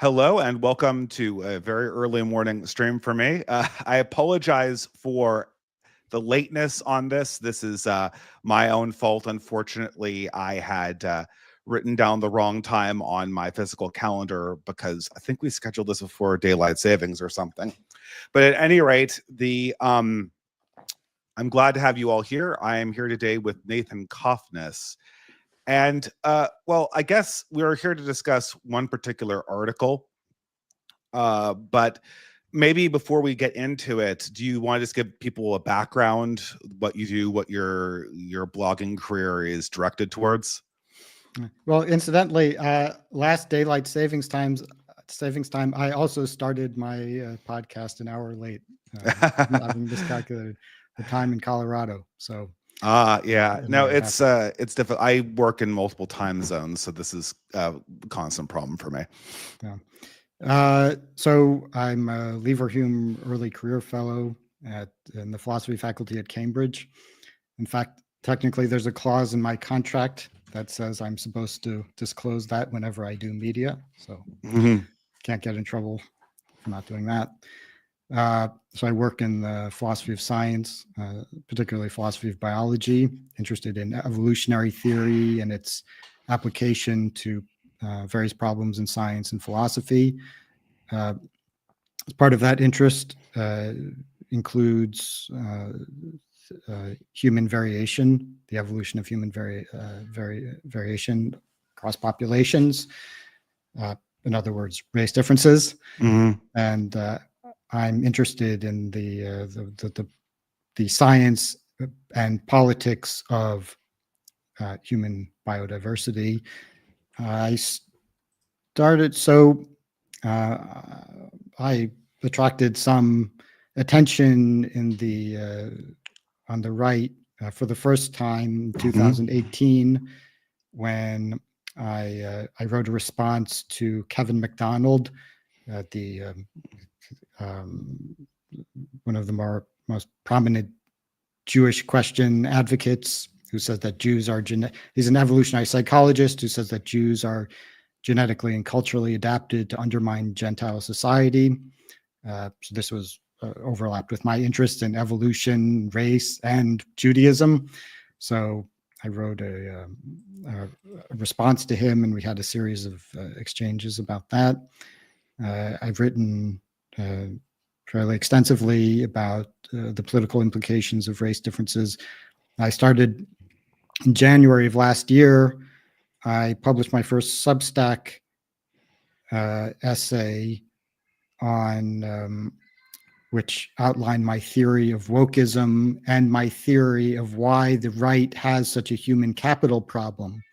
Hello and welcome to a very early morning stream for me. I apologize for the lateness on this. This is my own fault. Unfortunately, I had written down the wrong time on my physical calendar because I think we scheduled this before daylight savings or something. But at any rate, I'm glad to have you all here. I am here today with Nathan Cofnas. And well, I guess we're here to discuss one particular article. But maybe before we get into it, do you want to just give people a background, what you do, what your blogging career is directed towards? Well, incidentally, last daylight savings time, I also started my podcast an hour late, having miscalculated the time in Colorado. So, yeah, no, it's difficult. I work in multiple time zones, so this is a constant problem for me. Yeah. So I'm a Leverhulme Early Career Fellow in the philosophy faculty at Cambridge. In fact, technically, there's a clause in my contract that says I'm supposed to disclose that whenever I do media. So can't get in trouble for not doing that. So I work in the philosophy of science, particularly philosophy of biology, interested in evolutionary theory and its application to various problems in science and philosophy. As part of that interest includes human variation, the evolution of human variation across populations. In other words, race differences. And I'm interested in the science and politics of human biodiversity. I attracted some attention in on the right for the first time in 2018 when I wrote a response to Kevin MacDonald, one of the most prominent Jewish question advocates, who says that Jews are he's an evolutionary psychologist who says that Jews are genetically and culturally adapted to undermine Gentile society. So this was overlapped with my interest in evolution, race, and Judaism. So I wrote a response to him, and we had a series of exchanges about that. I've written fairly extensively about the political implications of race differences. I started in January of last year. I published my first Substack essay on which outlined my theory of wokeism and my theory of why the right has such a human capital problem.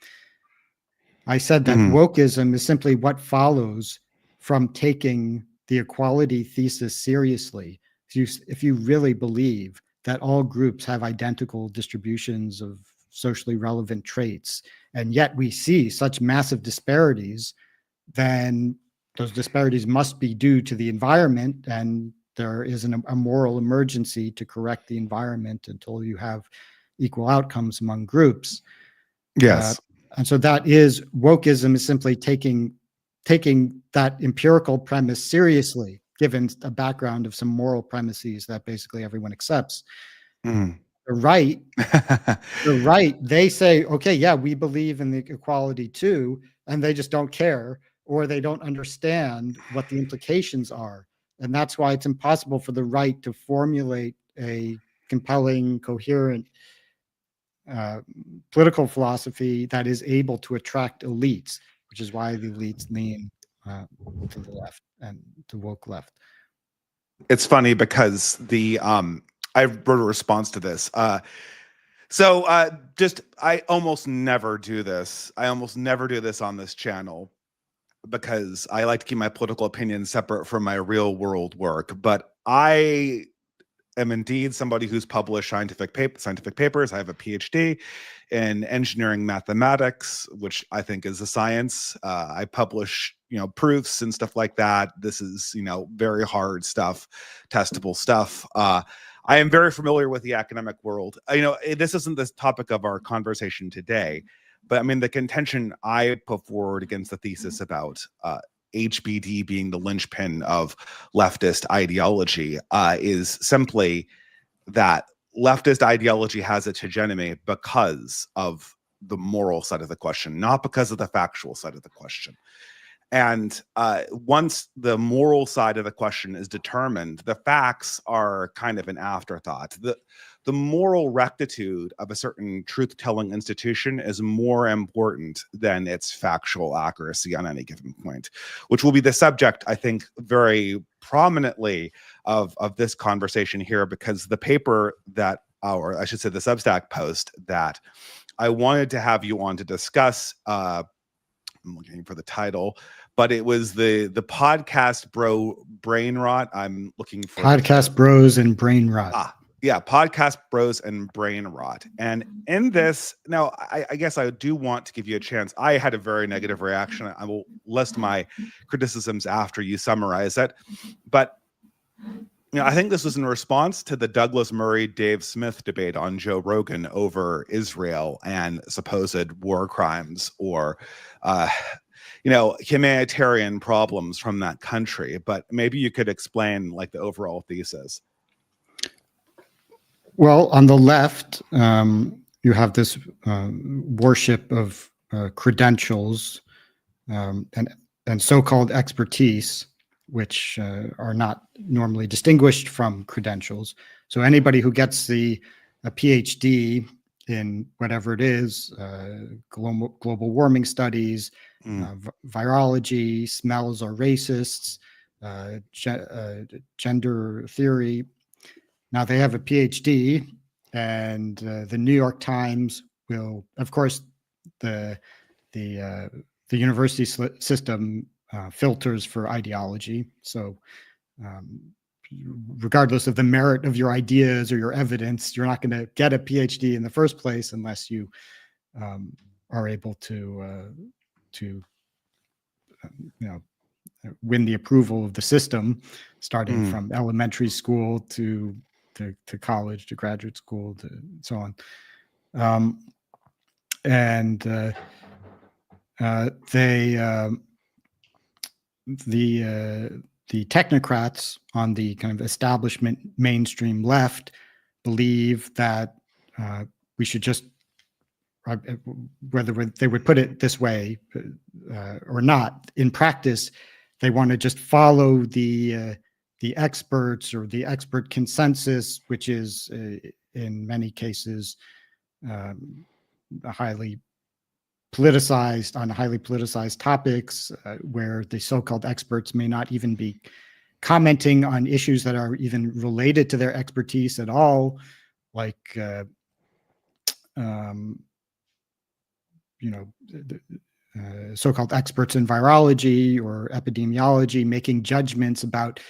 I said that wokeism is simply what follows from taking the equality thesis seriously. If you really believe that all groups have identical distributions of socially relevant traits, and yet we see such massive disparities, then those disparities must be due to the environment, and there is a moral emergency to correct the environment until you have equal outcomes among groups. Yes. And so that is, wokeism is simply taking that empirical premise seriously, given a background of some moral premises that basically everyone accepts. The right, they say, okay, yeah, we believe in the equality too, and they just don't care, or they don't understand what the implications are. And that's why it's impossible for the right to formulate a compelling, coherent political philosophy that is able to attract elites, which is why the elites lean to the left and the woke left. It's funny because I wrote a response to this. I almost never do this. I almost never do this on this channel because I like to keep my political opinions separate from my real world work. But I am indeed somebody who's published scientific papers. I have a PhD in engineering mathematics, which I think is a science. I publish, proofs and stuff like that. This is, very hard stuff, testable stuff. I am very familiar with the academic world. This isn't the topic of our conversation today, but I mean, the contention I put forward against the thesis about HBD being the linchpin of leftist ideology is simply that leftist ideology has its hegemony because of the moral side of the question, not because of the factual side of the question. And once the moral side of the question is determined, the facts are kind of an afterthought. The moral rectitude of a certain truth-telling institution is more important than its factual accuracy on any given point, which will be the subject, I think, very prominently of this conversation here, because the paper that, or I should say the Substack post that I wanted to have you on to discuss, I'm looking for the title, but it was the podcast brain rot. I'm looking for podcast bros and brain rot. Yeah, podcast bros and brain rot. And in this, now I guess I do want to give you a chance. I had a very negative reaction. I will list my criticisms after you summarize it. But I think this was in response to the Douglas Murray, Dave Smith debate on Joe Rogan over Israel and supposed war crimes or humanitarian problems from that country. But maybe you could explain like the overall thesis. Well, on the left, you have this worship of credentials and so-called expertise, which are not normally distinguished from credentials. So anybody who gets a PhD in whatever it is, global warming studies, virology, smells are racists, gender theory. Now they have a PhD, and the New York Times will, of course, the university system filters for ideology. So regardless of the merit of your ideas or your evidence, you're not going to get a PhD in the first place unless you are able to win the approval of the system, starting from elementary school to college, to graduate school, to so on. The technocrats on the kind of establishment mainstream left believe that we should just, whether they would put it this way or not, in practice, they want to just follow the experts or the expert consensus, which is in many cases highly politicized topics, where the so-called experts may not even be commenting on issues that are even related to their expertise at all, like so-called experts in virology or epidemiology making judgments about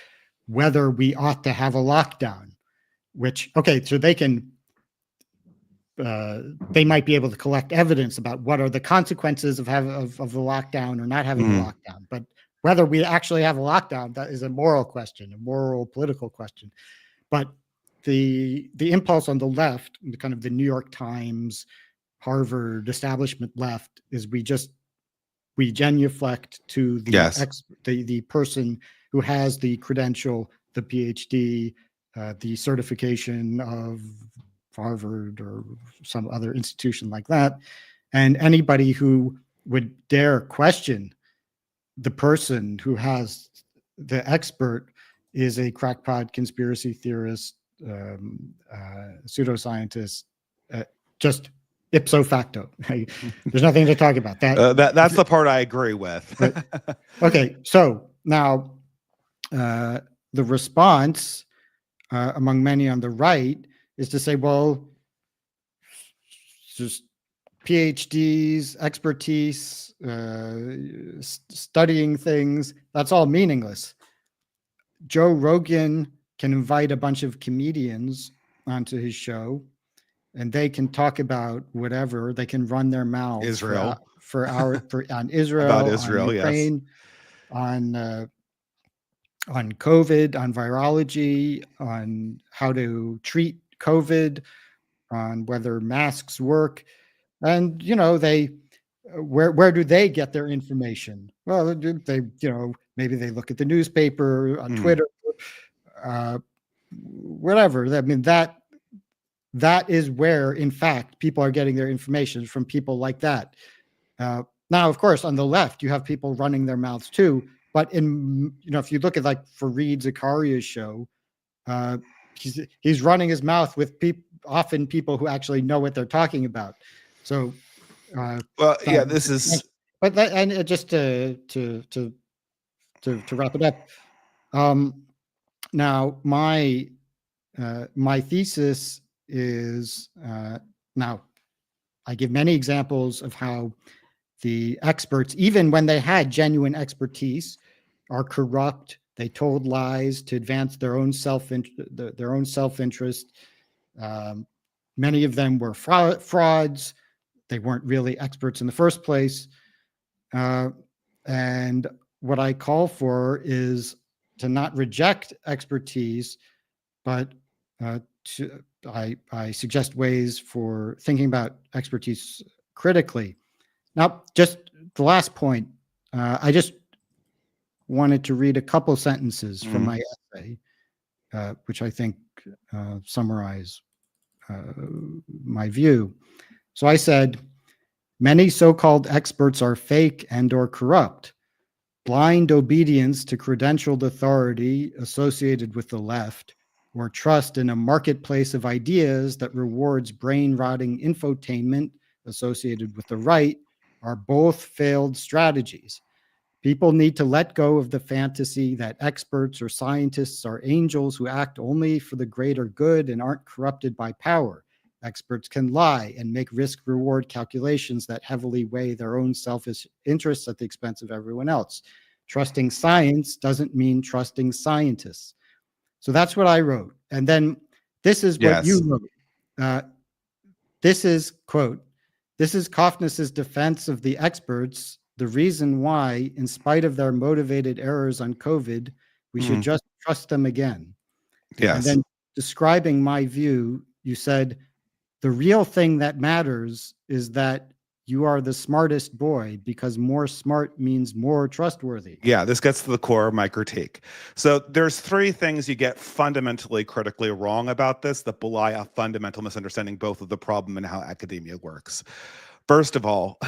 whether we ought to have a lockdown, which, okay, so they might be able to collect evidence about what are the consequences of the lockdown or not having a lockdown. But whether we actually have a lockdown, that is a moral question, a moral political question. But the impulse on the left, the kind of the New York Times, Harvard establishment left, is we genuflect to the person who has the credential, the PhD, the certification of Harvard or some other institution like that. And anybody who would dare question the person who has the expert is a crackpot, conspiracy theorist, pseudoscientist, just ipso facto. There's nothing to talk about. That's the part I agree with. Okay, so now the response among many on the right is to say, well, just PhDs, expertise, studying things, that's all meaningless. Joe Rogan can invite a bunch of comedians onto his show, and they can talk about whatever. They can run their mouths on Israel, about Israel, on Ukraine, yes, on COVID, on virology, on how to treat COVID, on whether masks work. And, they where do they get their information? Well, they, maybe they look at the newspaper, on Twitter, whatever. I mean, that is where, in fact, people are getting their information, from people like that. Now, of course, on the left, you have people running their mouths too. But if you look at, like, Fareed Zakaria's show, he's running his mouth with often people who actually know what they're talking about. So, this is. But just to wrap it up. Now, my thesis is, now I give many examples of how the experts, even when they had genuine expertise, are corrupt. They told lies to advance their own self-interest. Many of them were frauds. They weren't really experts in the first place. And what I call for is to not reject expertise, but I suggest ways for thinking about expertise critically. Now, just the last point, I just wanted to read a couple sentences from my essay, which I think summarize my view. So I said, many so-called experts are fake and or corrupt. Blind obedience to credentialed authority associated with the left, or trust in a marketplace of ideas that rewards brain-rotting infotainment associated with the right, are both failed strategies. People need to let go of the fantasy that experts or scientists are angels who act only for the greater good and aren't corrupted by power. Experts can lie and make risk-reward calculations that heavily weigh their own selfish interests at the expense of everyone else. Trusting science doesn't mean trusting scientists. So that's what I wrote. And then this is what you wrote. This is, quote, "This is Cofnas's defense of the experts, the reason why, in spite of their motivated errors on COVID, we should just trust them again." Yes. And then, describing my view, you said, "The real thing that matters is that you are the smartest boy, because more smart means more trustworthy." Yeah, this gets to the core of my critique. So there's three things you get fundamentally critically wrong about this that belie a fundamental misunderstanding both of the problem and how academia works. First of all,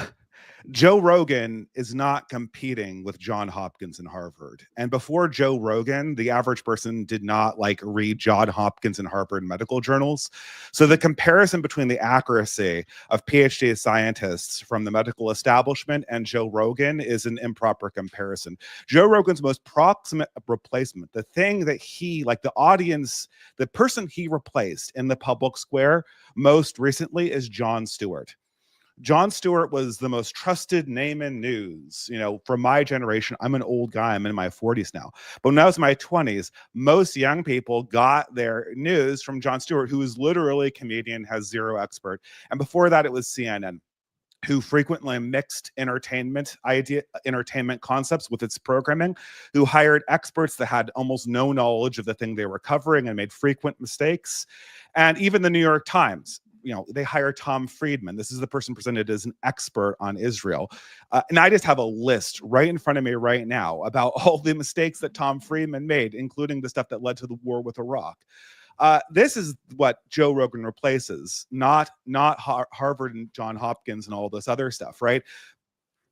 Joe Rogan is not competing with John Hopkins and Harvard. And before Joe Rogan, the average person did not read John Hopkins and Harvard medical journals. So the comparison between the accuracy of PhD scientists from the medical establishment and Joe Rogan is an improper comparison. Joe Rogan's most proximate replacement, the thing that he, the audience, the person he replaced in the public square most recently is Jon Stewart. Jon Stewart was the most trusted name in news. From my generation, I'm an old guy. I'm in my 40s now. But when I was in my 20s, most young people got their news from Jon Stewart, who is literally a comedian, has zero expert. And before that, it was CNN, who frequently mixed entertainment concepts with its programming, who hired experts that had almost no knowledge of the thing they were covering and made frequent mistakes. And even the New York Times, they hire Tom Friedman. This is the person presented as an expert on Israel. And I just have a list right in front of me right now about all the mistakes that Tom Friedman made, including the stuff that led to the war with Iraq. This is what Joe Rogan replaces, not Harvard and John Hopkins and all this other stuff, right?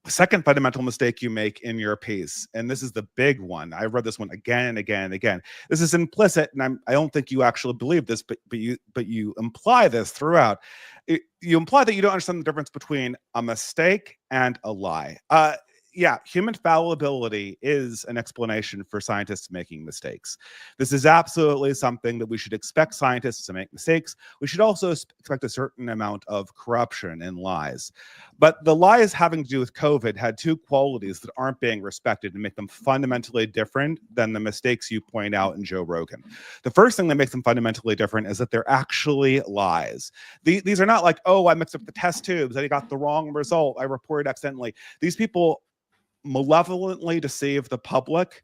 Second fundamental mistake you make in your piece, and this is the big one. I read this one again and again and again. This is implicit, and I don't think you actually believe this, but you imply this throughout. You imply that you don't understand the difference between a mistake and a lie. Yeah, human fallibility is an explanation for scientists making mistakes. This is absolutely something that we should expect scientists to make mistakes. We should also expect a certain amount of corruption and lies. But the lies having to do with COVID had two qualities that aren't being respected and make them fundamentally different than the mistakes you point out in Joe Rogan. The first thing that makes them fundamentally different is that they're actually lies. These are not like, oh, I mixed up the test tubes, I got the wrong result, I reported accidentally. These people malevolently deceive the public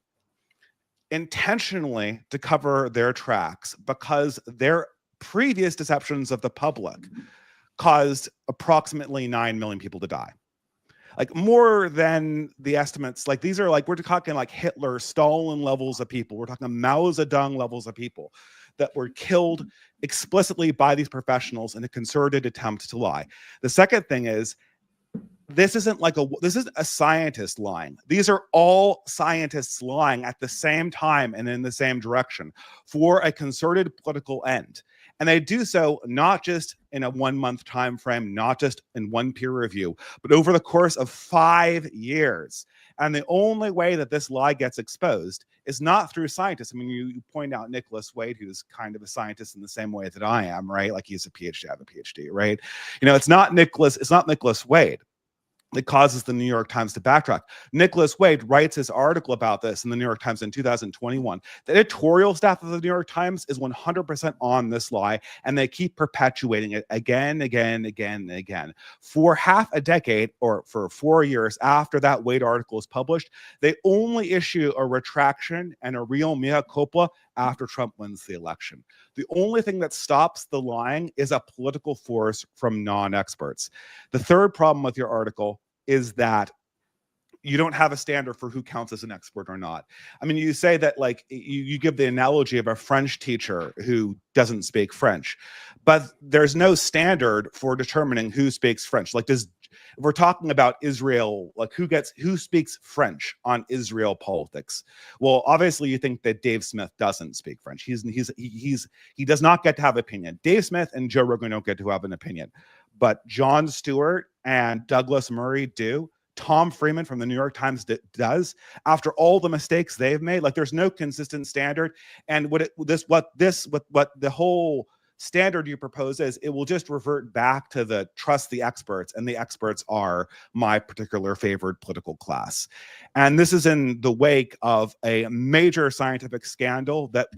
intentionally to cover their tracks because their previous deceptions of the public caused approximately 9 million people to die. like more than the estimates. Like these are like, we're talking like Hitler, Stalin levels of people. We're talking Mao Zedong levels of people that were killed explicitly by these professionals in a concerted attempt to lie. The second thing is, this isn't a scientist lying. These are all scientists lying at the same time and in the same direction for a concerted political end. And they do so not just in a 1 month time frame, not just in one peer review, but over the course of 5 years. And the only way that this lie gets exposed is not through scientists. I mean, you point out Nicholas Wade, who's kind of a scientist in the same way that I am, right? Like he's a PhD, I have a PhD, right? You know, it's not Nicholas Wade that causes the New York Times to backtrack. Nicholas Wade writes his article about this in the New York Times in 2021. The editorial staff of the New York Times is 100% on this lie, and they keep perpetuating it again, again. For half a decade, or for 4 years after that Wade article is published, they only issue a retraction and a real mea culpa after Trump wins the election. The only thing that stops the lying is a political force from non-experts. The third problem with your article is that you don't have a standard for who counts as an expert or not. I mean, you say that, like, you give the analogy of a French teacher who doesn't speak French, but there's no standard for determining who speaks French. Like, if we're talking about Israel, like who speaks French on Israel politics? Well, obviously you think that Dave Smith doesn't speak French. He does not get to have opinion. Dave Smith and Joe Rogan don't get to have an opinion, but Jon Stewart and Douglas Murray do. Tom Freeman from the New York Times does. After all the mistakes they've made, like there's no consistent standard. And what the whole standard you propose is, it will just revert back to the trust the experts, and the experts are my particular favored political class. And this is in the wake of a major scientific scandal that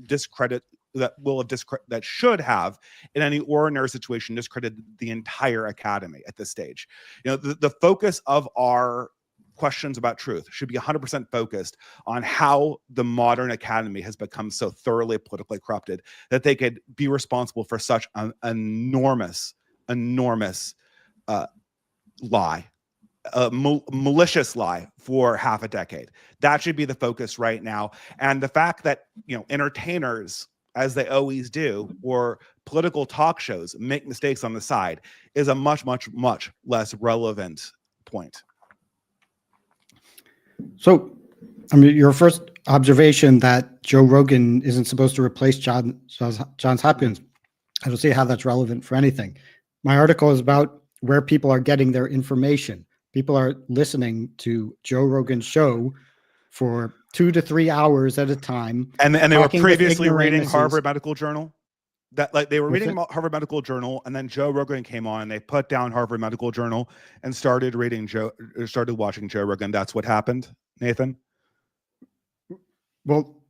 should have, in any ordinary situation, discredited the entire academy at this stage. You know, the focus of our questions about truth should be 100% focused on how the modern academy has become so thoroughly politically corrupted that they could be responsible for such an enormous lie, a malicious lie for half a decade. That should be the focus right now. And the fact that, you know, entertainers, as they always do, or political talk shows make mistakes on the side is a much less relevant point. So, I mean, your first observation that Joe Rogan isn't supposed to replace Johns Hopkins, I don't see how that's relevant for anything. My article is about where people are getting their information. People are listening to Joe Rogan's show for 2 to 3 hours at a time. And they were previously reading Harvard Medical Journal. That, like, they were reading Harvard Medical Journal, and then Joe Rogan came on, and they put down Harvard Medical Journal and started watching Joe Rogan. That's what happened, Nathan. Well,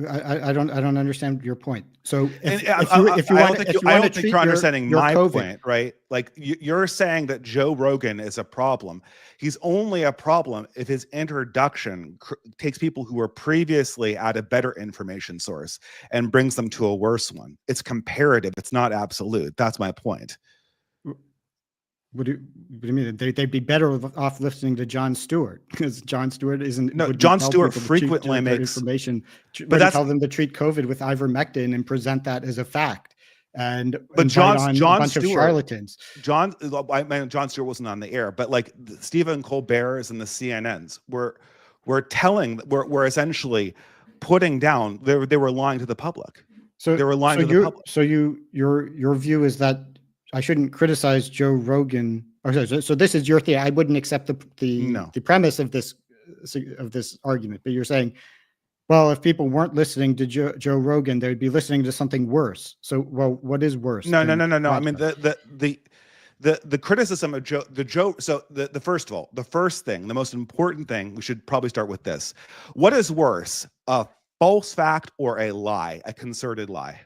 I don't understand your point. So I don't think you're understanding my point, right? Like, you're saying that Joe Rogan is a problem. He's only a problem if his introduction takes people who were previously at a better information source and brings them to a worse one. It's comparative. It's not absolute. That's my point. What do you mean? They'd be better off listening to Jon Stewart, because Jon Stewart isn't. No, Jon Stewart frequently makes information, but that's tell them to treat COVID with ivermectin and present that as a fact. But Jon Stewart, charlatans. Jon Stewart wasn't on the air, but like Stephen Colbert's and the CNNs were essentially putting down. They were lying to the public. So they were lying to the public. So your view is that I shouldn't criticize Joe Rogan. So this is your theory. I wouldn't accept the premise of this argument. But you're saying, well, if people weren't listening to Joe Rogan, they'd be listening to something worse. So, well, what is worse? No. I mean, the criticism of Joe. So the first thing, the most important thing, we should probably start with this. What is worse, a false fact or a lie, a concerted lie?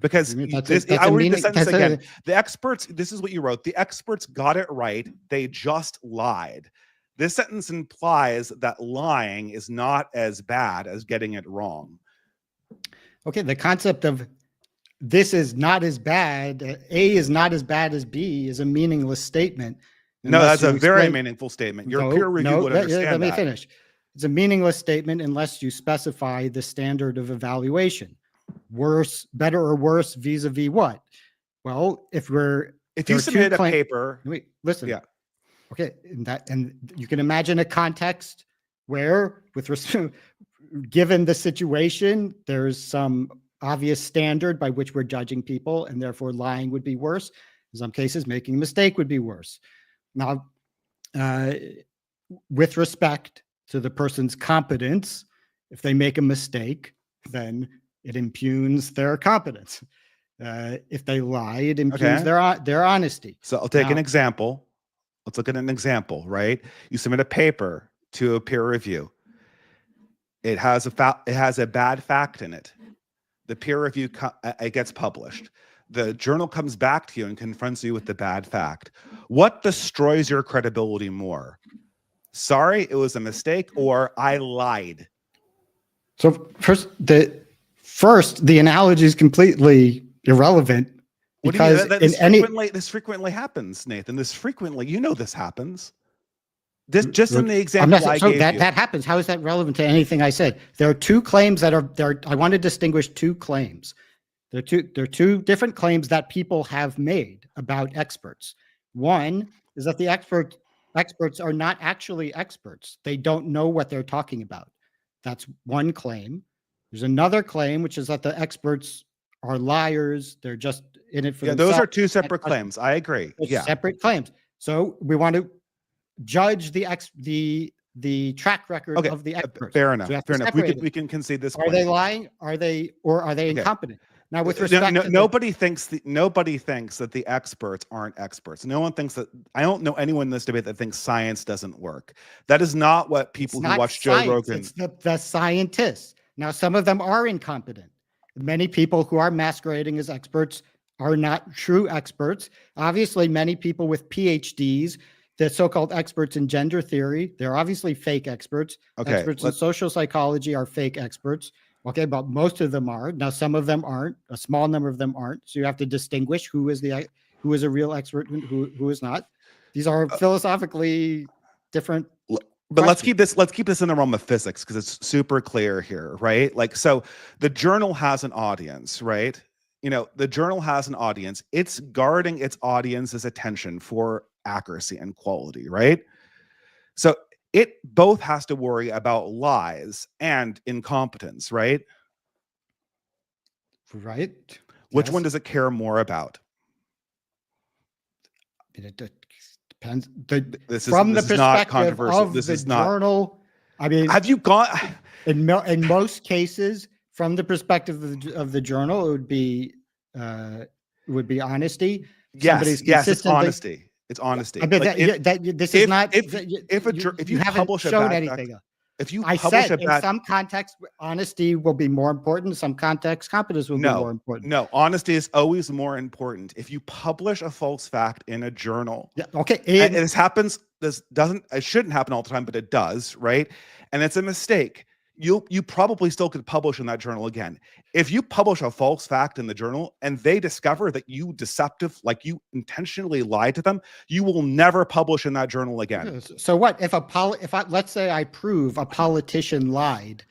Because I will read the sentence again. The experts, this is what you wrote. The experts got it right. They just lied. This sentence implies that lying is not as bad as getting it wrong. Okay, the concept of this is not as bad, A is not as bad as B, is a meaningless statement. No, that's a you very explain- meaningful statement. Your peer review would understand let me that. finish. It's a meaningless statement unless you specify the standard of evaluation. Worse, better or worse vis-a-vis what? Well, if you submit a paper, wait, listen. Yeah. Okay, and you can imagine a context where, given the situation, there's some obvious standard by which we're judging people, and therefore lying would be worse. In some cases, making a mistake would be worse. Now, with respect to the person's competence, if they make a mistake, then it impugns their competence. If they lie, it impugns their honesty. So I'll take an example. Let's look at an example, right? You submit a paper to a peer review. It has a bad fact in it. The peer review it gets published. The journal comes back to you and confronts you with the bad fact. What destroys your credibility more? Sorry, it was a mistake, or I lied. So first, the analogy is completely irrelevant. Because this frequently happens, Nathan. This happens. Just in the example I gave you. That happens. How is that relevant to anything I said? There are two claims that are there. I want to distinguish two claims. There are two different claims that people have made about experts. One is that the experts are not actually experts. They don't know what they're talking about. That's one claim. There's another claim, which is that the experts are liars. They're just in it for themselves. Those are two separate claims. I agree. Separate claims. So we want to judge the track record of the experts. Fair enough. Fair enough. We can concede this. Are they lying? Are they incompetent? Now, with respect, nobody thinks that the experts aren't experts. No one thinks that. I don't know anyone in this debate that thinks science doesn't work. That is not what people who watch Joe Rogan. It's the scientists. Now, some of them are incompetent. Many people who are masquerading as experts are not true experts. Obviously, many people with PhDs, the so-called experts in gender theory, they're obviously fake experts. Experts in social psychology are fake experts. Okay, but most of them are. Now, some of them aren't. A small number of them aren't. So you have to distinguish who is a real expert and who is not. These are philosophically different. But let's keep this in the realm of physics, because it's super clear here, right? Like, so the journal has an audience, right? The journal has an audience. It's guarding its audience's attention for accuracy and quality, right? So it both has to worry about lies and incompetence, right? Right. Which one does it care more about? It depends. This is not controversial. This is not journal. I mean, have you gone in most cases from the perspective of the journal? It would be honesty. Yes, it's honesty. It's honesty. I mean, if you haven't shown anything. If you I said in some context, honesty will be more important. In some context, competence will be more important. No, honesty is always more important. If you publish a false fact in a journal, and this happens. It shouldn't happen all the time, but it does, right? And it's a mistake. You probably still could publish in that journal again. If you publish a false fact in the journal and they discover that you intentionally lied to them, you will never publish in that journal again. So what if let's say I prove a politician lied,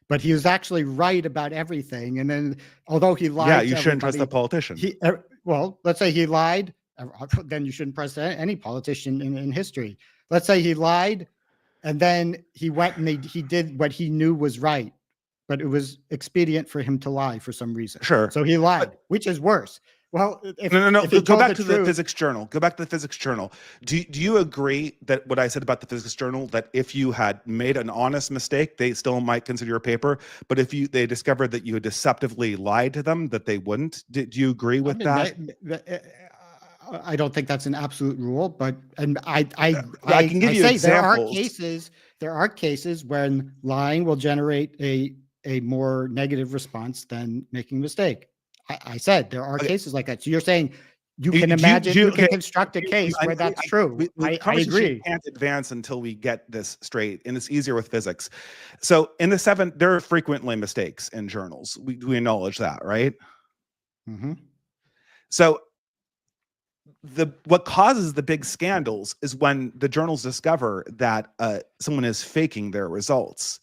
but he was actually right about everything, and then although he lied, you shouldn't trust the politician. Let's say he lied, then you shouldn't trust any politician in history. Let's say he lied. And then he went and he did what he knew was right, but it was expedient for him to lie for some reason. Sure. So he lied, which is worse. Well, Go back to the physics journal. Go back to the physics journal. Do you agree that what I said about the physics journal, that if you had made an honest mistake, they still might consider your paper, but if they discovered that you had deceptively lied to them, that they wouldn't? Do you agree with that? I don't think that's an absolute rule, but I can give you examples. There are cases when lying will generate a more negative response than making a mistake. I said there are cases like that. So you're saying you can imagine, you can construct a case where that's true. I agree. Can't advance until we get this straight, and it's easier with physics. So in there are frequently mistakes in journals. We acknowledge that, right? Mm-hmm. So what causes the big scandals is when the journals discover that someone is faking their results.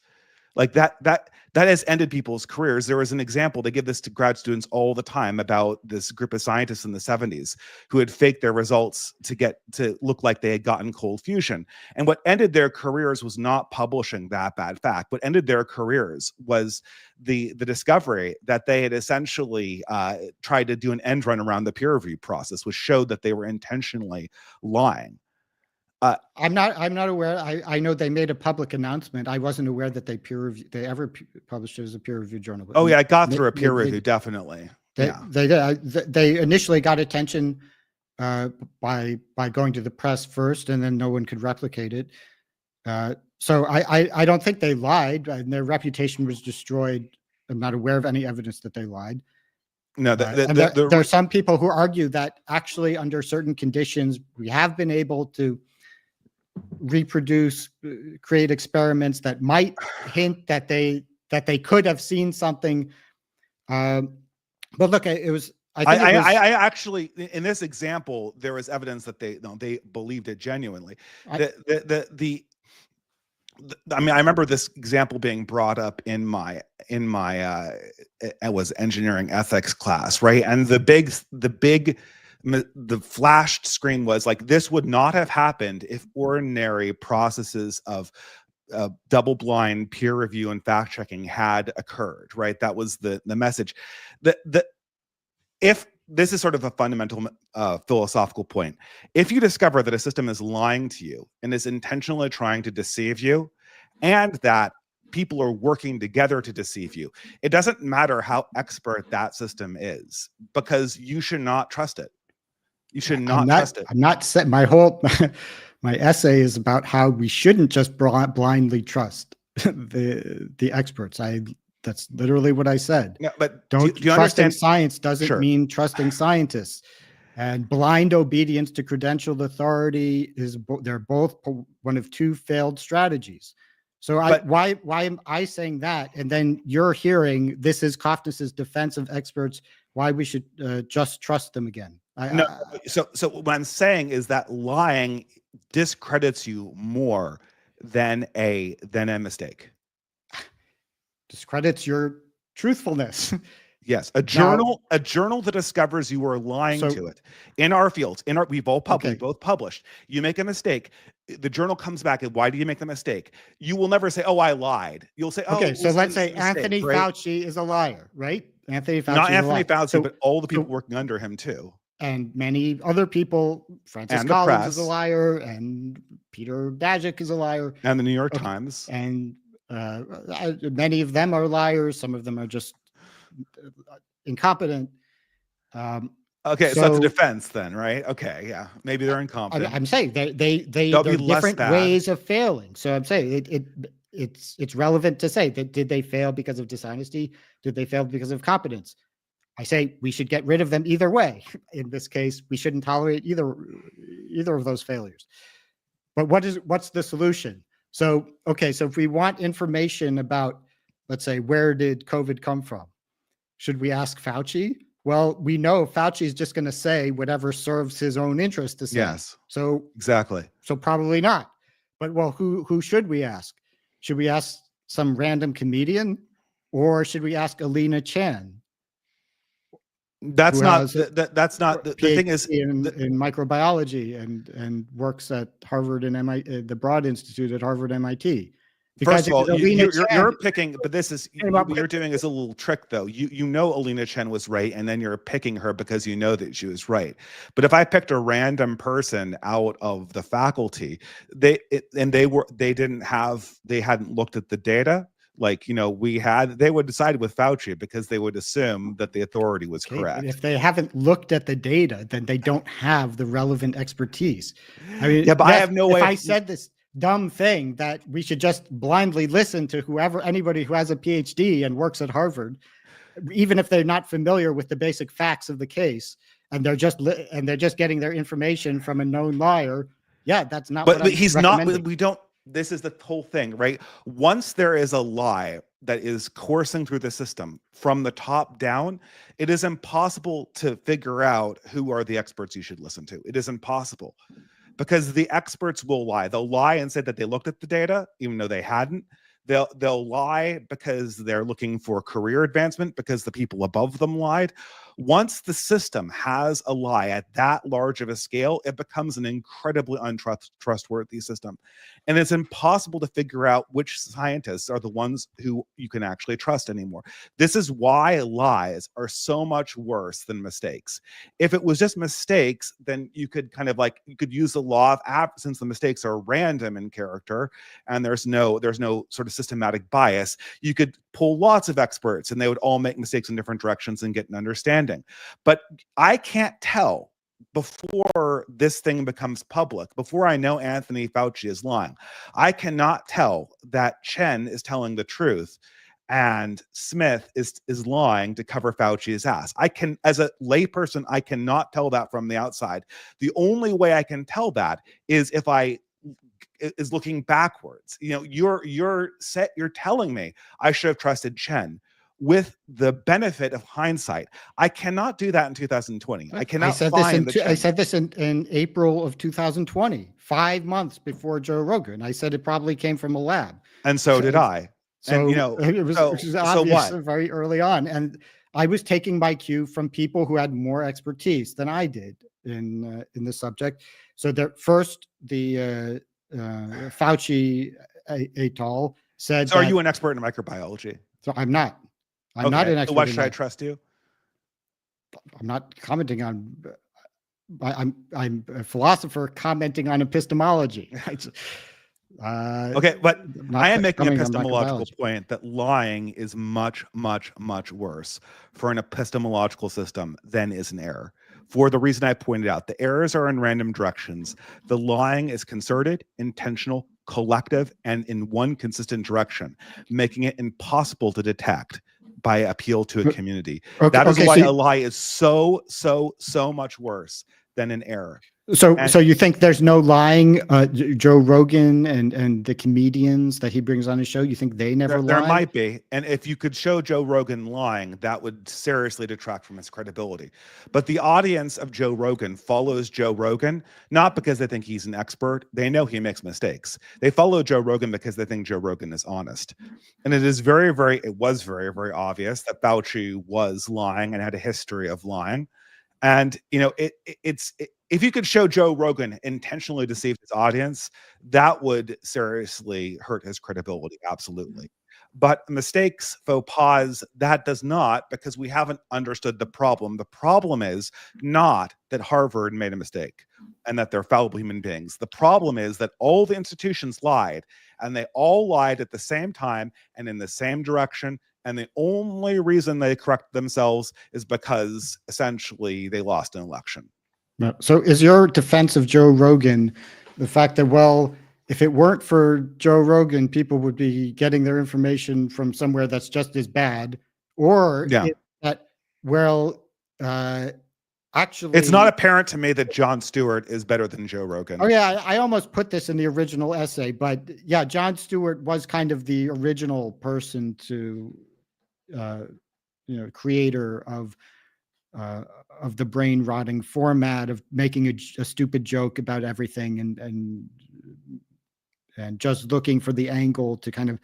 Like that has ended people's careers. There was an example, they give this to grad students all the time, about this group of scientists in the 70s who had faked their results to look like they had gotten cold fusion. And what ended their careers was not publishing that bad fact. What ended their careers was the discovery that they had essentially tried to do an end run around the peer review process, which showed that they were intentionally lying. I'm not aware. I know they made a public announcement. I wasn't aware that they ever published it as a peer review journal. Oh yeah, I got through a peer review, definitely. They initially got attention by going to the press first, and then no one could replicate it. So I don't think they lied, and their reputation was destroyed. I'm not aware of any evidence that they lied. No, there are some people who argue that actually under certain conditions we have been able to reproduce, create experiments that might hint that they could have seen something. But look, it was. I actually, in this example, there was evidence that they believed it genuinely. I mean, I remember this example being brought up in my it was engineering ethics class, right? And the flashed screen was like, this would not have happened if ordinary processes of double-blind peer review and fact-checking had occurred, right? That was the message. If this is sort of a fundamental philosophical point, if you discover that a system is lying to you and is intentionally trying to deceive you, and that people are working together to deceive you, it doesn't matter how expert that system is, because you should not trust it. You should not trust it. I'm not set. My essay is about how we shouldn't just blindly trust the experts. That's literally what I said. Yeah, but don't do you trusting understand? Science doesn't mean trusting scientists. And blind obedience to credentialed authority they're both one of two failed strategies. So why am I saying that? And then you're hearing this is Cofnas's defense of experts, why we should just trust them again. So what I'm saying is that lying discredits you more than a mistake. Discredits your truthfulness. Yes, a journal that discovers you are lying to it. In our fields, we've both published. You make a mistake, the journal comes back and why do you make the mistake? You will never say, "Oh, I lied." You'll say, "Oh." Okay, so let's say Anthony Fauci is a liar, right? Anthony Fauci, not Anthony Fauci, but all the people working under him too, and many other people. Francis Collins is a liar, and Peter Daszak is a liar, and the New York Times, and many of them are liars. Some of them are just incompetent. Okay, so that's a defense then, right? Okay, yeah, maybe they're incompetent. I'm saying they're different ways of failing. So I'm saying it's relevant to say that did they fail because of dishonesty? Did they fail because of competence? I say we should get rid of them either way. In this case, we shouldn't tolerate either of those failures. But what's the solution? So if we want information about, let's say, where did COVID come from? Should we ask Fauci? Well, we know Fauci is just going to say whatever serves his own interest to say. Yes. So exactly. So probably not. But who should we ask? Should we ask some random comedian, or should we ask Alina Chan? That's not the thing is in microbiology and works at Harvard and MIT, the Broad Institute at Harvard MIT. Because first of all, you're picking, but this is what you're doing is a little trick, though. You know Alina Chen was right, and then you're picking her because you know that she was right. But if I picked a random person out of the faculty, they hadn't looked at the data like they would decide with Fauci because they would assume that the authority was correct. If they haven't looked at the data, then they don't have the relevant expertise. I mean, yeah, but I have no way. If I said this dumb thing that we should just blindly listen to anybody who has a PhD and works at Harvard, even if they're not familiar with the basic facts of the case, and they're just getting their information from a known liar. Yeah, that's not. But he's not. We don't. This is the whole thing, right? Once there is a lie that is coursing through the system from the top down, it is impossible to figure out who are the experts you should listen to. It is impossible, because the experts will lie. They'll lie and say that they looked at the data, even though they hadn't. They'll lie because they're looking for career advancement because the people above them lied. Once the system has a lie at that large of a scale, it becomes an incredibly untrustworthy system. And it's impossible to figure out which scientists are the ones who you can actually trust anymore. This is why lies are so much worse than mistakes. If it was just mistakes, then you could kind of like, you could use the law of absence, since the mistakes are random in character and there's no sort of systematic bias. You could pull lots of experts and they would all make mistakes in different directions and get an understanding. But I can't tell before this thing becomes public, before I know Anthony Fauci is lying. I cannot tell that Chen is telling the truth and Smith is lying to cover Fauci's ass. I can, as a layperson, I cannot tell that from the outside. The only way I can tell that is if I is looking backwards. You know, you're telling me I should have trusted Chen with the benefit of hindsight. I cannot do that in 2020. I cannot I said this in April of 2020, 5 months before Joe Rogan. I said it probably came from a lab. And so did I. So, and, you know, it was obvious very early on. And I was taking my cue from people who had more expertise than I did in the subject. So that first, the Fauci et al. Said, so are you an expert in microbiology? So I'm not. I'm not an expert. So why should I trust you? I'm not commenting on. I'm a philosopher commenting on epistemology. Okay, but I am making an epistemological point that lying is much, much, much worse for an epistemological system than is an error. For the reason I pointed out, the errors are in random directions. The lying is concerted, intentional, collective, and in one consistent direction, making it impossible to detect by appeal to a community. That is why a lie is so much worse than an error. So you think there's no lying? Joe Rogan and the comedians that he brings on his show, you think they never lie? There might be. And if you could show Joe Rogan lying, that would seriously detract from his credibility. But the audience of Joe Rogan follows Joe Rogan, not because they think he's an expert. They know he makes mistakes. They follow Joe Rogan because they think Joe Rogan is honest. And it was very, very obvious that Fauci was lying and had a history of lying. And, you know, if you could show Joe Rogan intentionally deceived his audience, that would seriously hurt his credibility. Absolutely. But mistakes, faux pas, that does not, because we haven't understood the problem. The problem is not that Harvard made a mistake and that they're fallible human beings. The problem is that all the institutions lied, and they all lied at the same time and in the same direction. And the only reason they correct themselves is because essentially they lost an election. So is your defense of Joe Rogan the fact that, well, if it weren't for Joe Rogan, people would be getting their information from somewhere that's just as bad? Or that, well, actually... It's not apparent to me that Jon Stewart is better than Joe Rogan. Oh, yeah, I almost put this in the original essay, but yeah, Jon Stewart was kind of the original person to... creator of the brain rotting format of making a stupid joke about everything and just looking for the angle to kind of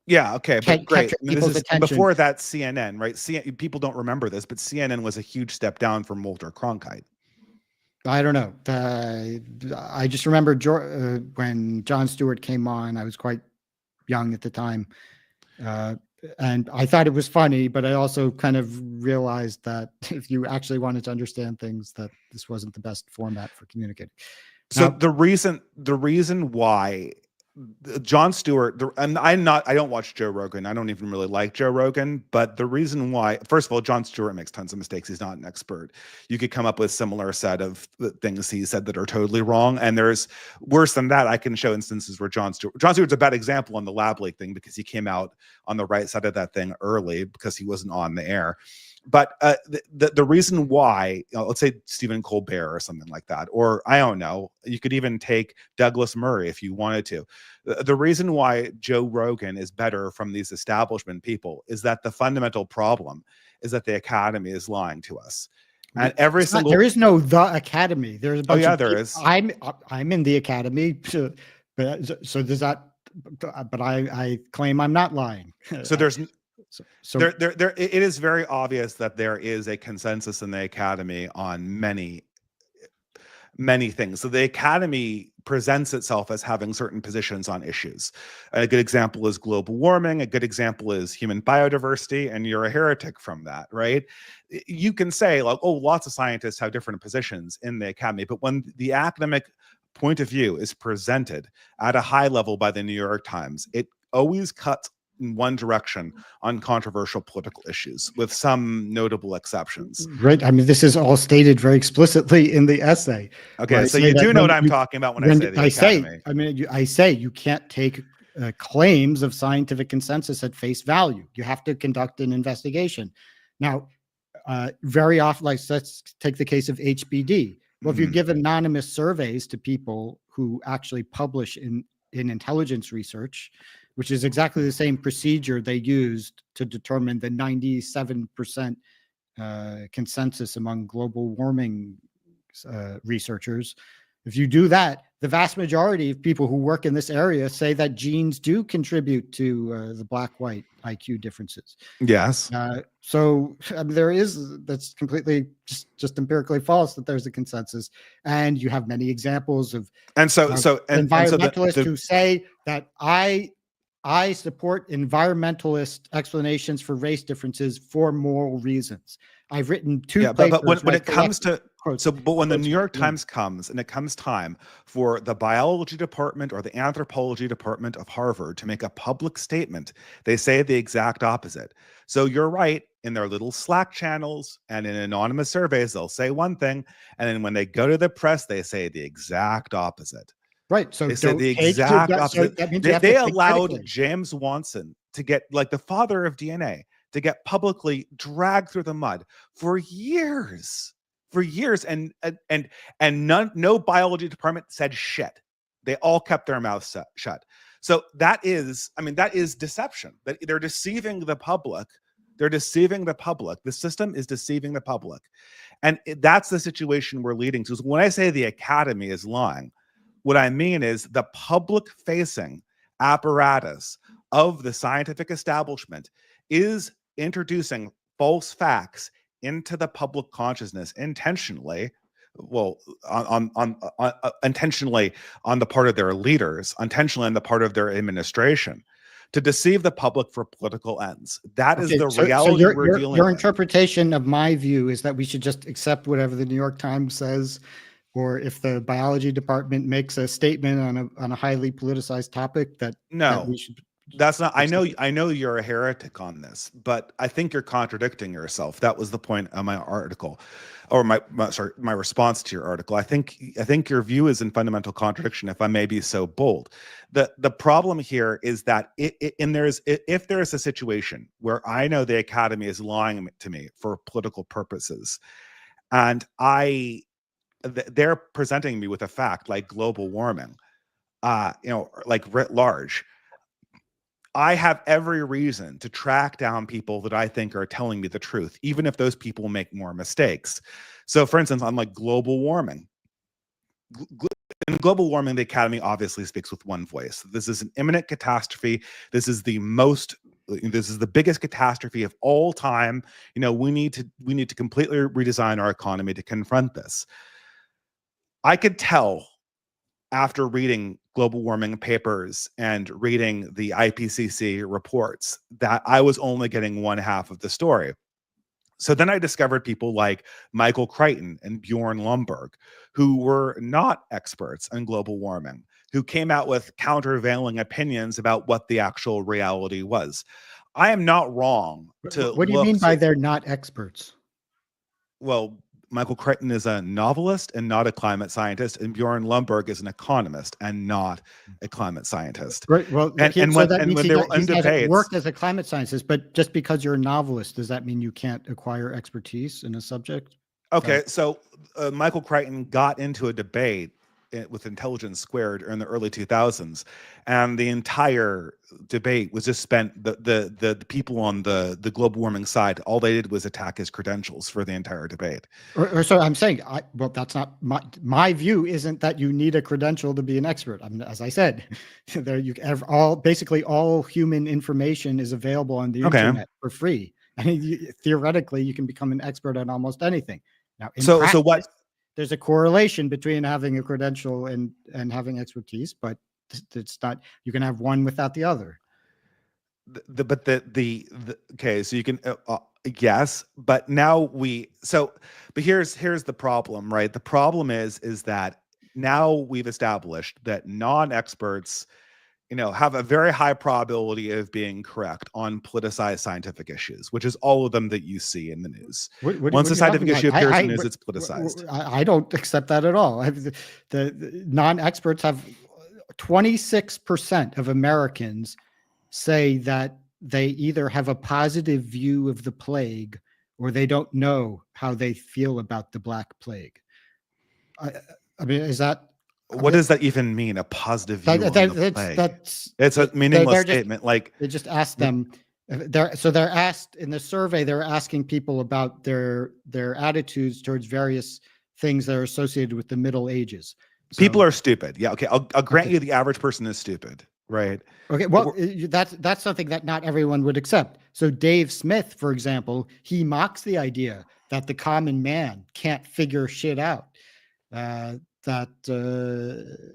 but great. I mean, this is before that CNN, right? People don't remember this, but CNN was a huge step down from Walter Cronkite. I don't know. I just remember when Jon Stewart came on. I was quite young at the time. And I thought it was funny, but I also kind of realized that if you actually wanted to understand things, that this wasn't the best format for communicating. So the reason why Jon Stewart, and I don't watch Joe Rogan. I don't even really like Joe Rogan, but the reason why, first of all, Jon Stewart makes tons of mistakes. He's not an expert. You could come up with a similar set of things he said that are totally wrong. And there's worse than that. I can show instances where Jon Stewart's a bad example on the lab leak thing because he came out on the right side of that thing early because he wasn't on the air. But the reason why, let's say Stephen Colbert or something like that, or I don't know, you could even take Douglas Murray if you wanted to. The reason why Joe Rogan is better from these establishment people is that the fundamental problem is that the academy is lying to us. And every single there is no the academy. There's a bunch yeah, of there people. is. I'm in the academy, so does that? But I claim I'm not lying. So there's So there it is very obvious that there is a consensus in the academy on many things. So the academy presents itself as having certain positions on issues. A good example is global warming. A good example is human biodiversity, and you're a heretic from that, right? You can say like, oh, lots of scientists have different positions in the academy, but when the academic point of view is presented at a high level by the New York Times, it always cuts in one direction on controversial political issues, with some notable exceptions. right. I mean, this is all stated very explicitly in the essay. Okay, so you do know what I'm talking about when I say the academy. I say you can't take claims of scientific consensus at face value. You have to conduct an investigation. Now, very often, like let's take the case of HBD. Well, if you give anonymous surveys to people who actually publish in intelligence research, which is exactly the same procedure they used to determine the 97% consensus among global warming researchers. If you do that, the vast majority of people who work in this area say that genes do contribute to the black-white IQ differences. Yes. So I mean, that's completely just empirically false that there's a consensus. And you have many examples of environmentalists who say that I support environmentalist explanations for race differences for moral reasons. I've written two papers. But when it comes to but when the New York Times comes and it comes time for the biology department or the anthropology department of Harvard to make a public statement, they say the exact opposite. So you're right, in their little Slack channels and in anonymous surveys, they'll say one thing, and then when they go to the press, they say the exact opposite. Right. So they said the exact opposite. They allowed James Watson to get, like the father of DNA, to get publicly dragged through the mud for years, and no biology department said shit. They all kept their mouths shut. So that is deception. That they're deceiving the public. The system is deceiving the public, and that's the situation we're leading to. So when I say the academy is lying, what I mean is the public-facing apparatus of the scientific establishment is introducing false facts into the public consciousness intentionally. Well, intentionally on the part of their leaders, intentionally on the part of their administration, to deceive the public for political ends. That is the reality we're dealing with. Your interpretation of my view is that we should just accept whatever the New York Times says, or if the biology department makes a statement on a highly politicized topic that we should. That's not. I know you're a heretic on this, but I think you're contradicting yourself. That was the point of my article, or my response to your article. I think your view is in fundamental contradiction, if I may be so bold. The problem here is that if there is a situation where I know the academy is lying to me for political purposes, and they're presenting me with a fact like global warming, like writ large, I have every reason to track down people that I think are telling me the truth, even if those people make more mistakes. So, for instance, on like global warming, in global warming, the academy obviously speaks with one voice. This is an imminent catastrophe. This is the biggest catastrophe of all time. We need to completely redesign our economy to confront this. I could tell after reading global warming papers and reading the IPCC reports that I was only getting one half of the story. So then I discovered people like Michael Crichton and Bjorn Lomborg, who were not experts on global warming, who came out with countervailing opinions about what the actual reality was. I am not wrong to. What do you mean by they're not experts? Well, Michael Crichton is a novelist and not a climate scientist, and Bjorn Lomborg is an economist and not a climate scientist. Right. Well, when they were in debates, worked as a climate scientist, but just because you're a novelist, does that mean you can't acquire expertise in a subject? Okay, so Michael Crichton got into a debate with Intelligence Squared in the early 2000s, and the entire debate was just spent. The people on the global warming side, all they did was attack his credentials for the entire debate. Or so I'm saying, well, that's not my view. Isn't that you need a credential to be an expert? As I said, there basically all human information is available on the internet for free. I mean, theoretically, you can become an expert on almost anything. Now, in practice, so what? There's a correlation between having a credential and having expertise, but it's not. You can have one without the other. Okay, so you can yes, but now but here's the problem, right? The problem is that now we've established that non-experts, have a very high probability of being correct on politicized scientific issues, which is all of them that you see in the news. Once a scientific issue appears in the news, it's politicized. I don't accept that at all. The non-experts have 26% of Americans say that they either have a positive view of the plague or they don't know how they feel about the Black Plague. I mean, is that... What does that even mean? A positive view on the plague? It's a meaningless statement. They just asked them. They're asked in the survey. They're asking people about their attitudes towards various things that are associated with the Middle Ages. People are stupid. Yeah. Okay. I'll grant you the average person is stupid. Right. Okay. Well, that's something that not everyone would accept. So Dave Smith, for example, he mocks the idea that the common man can't figure shit out.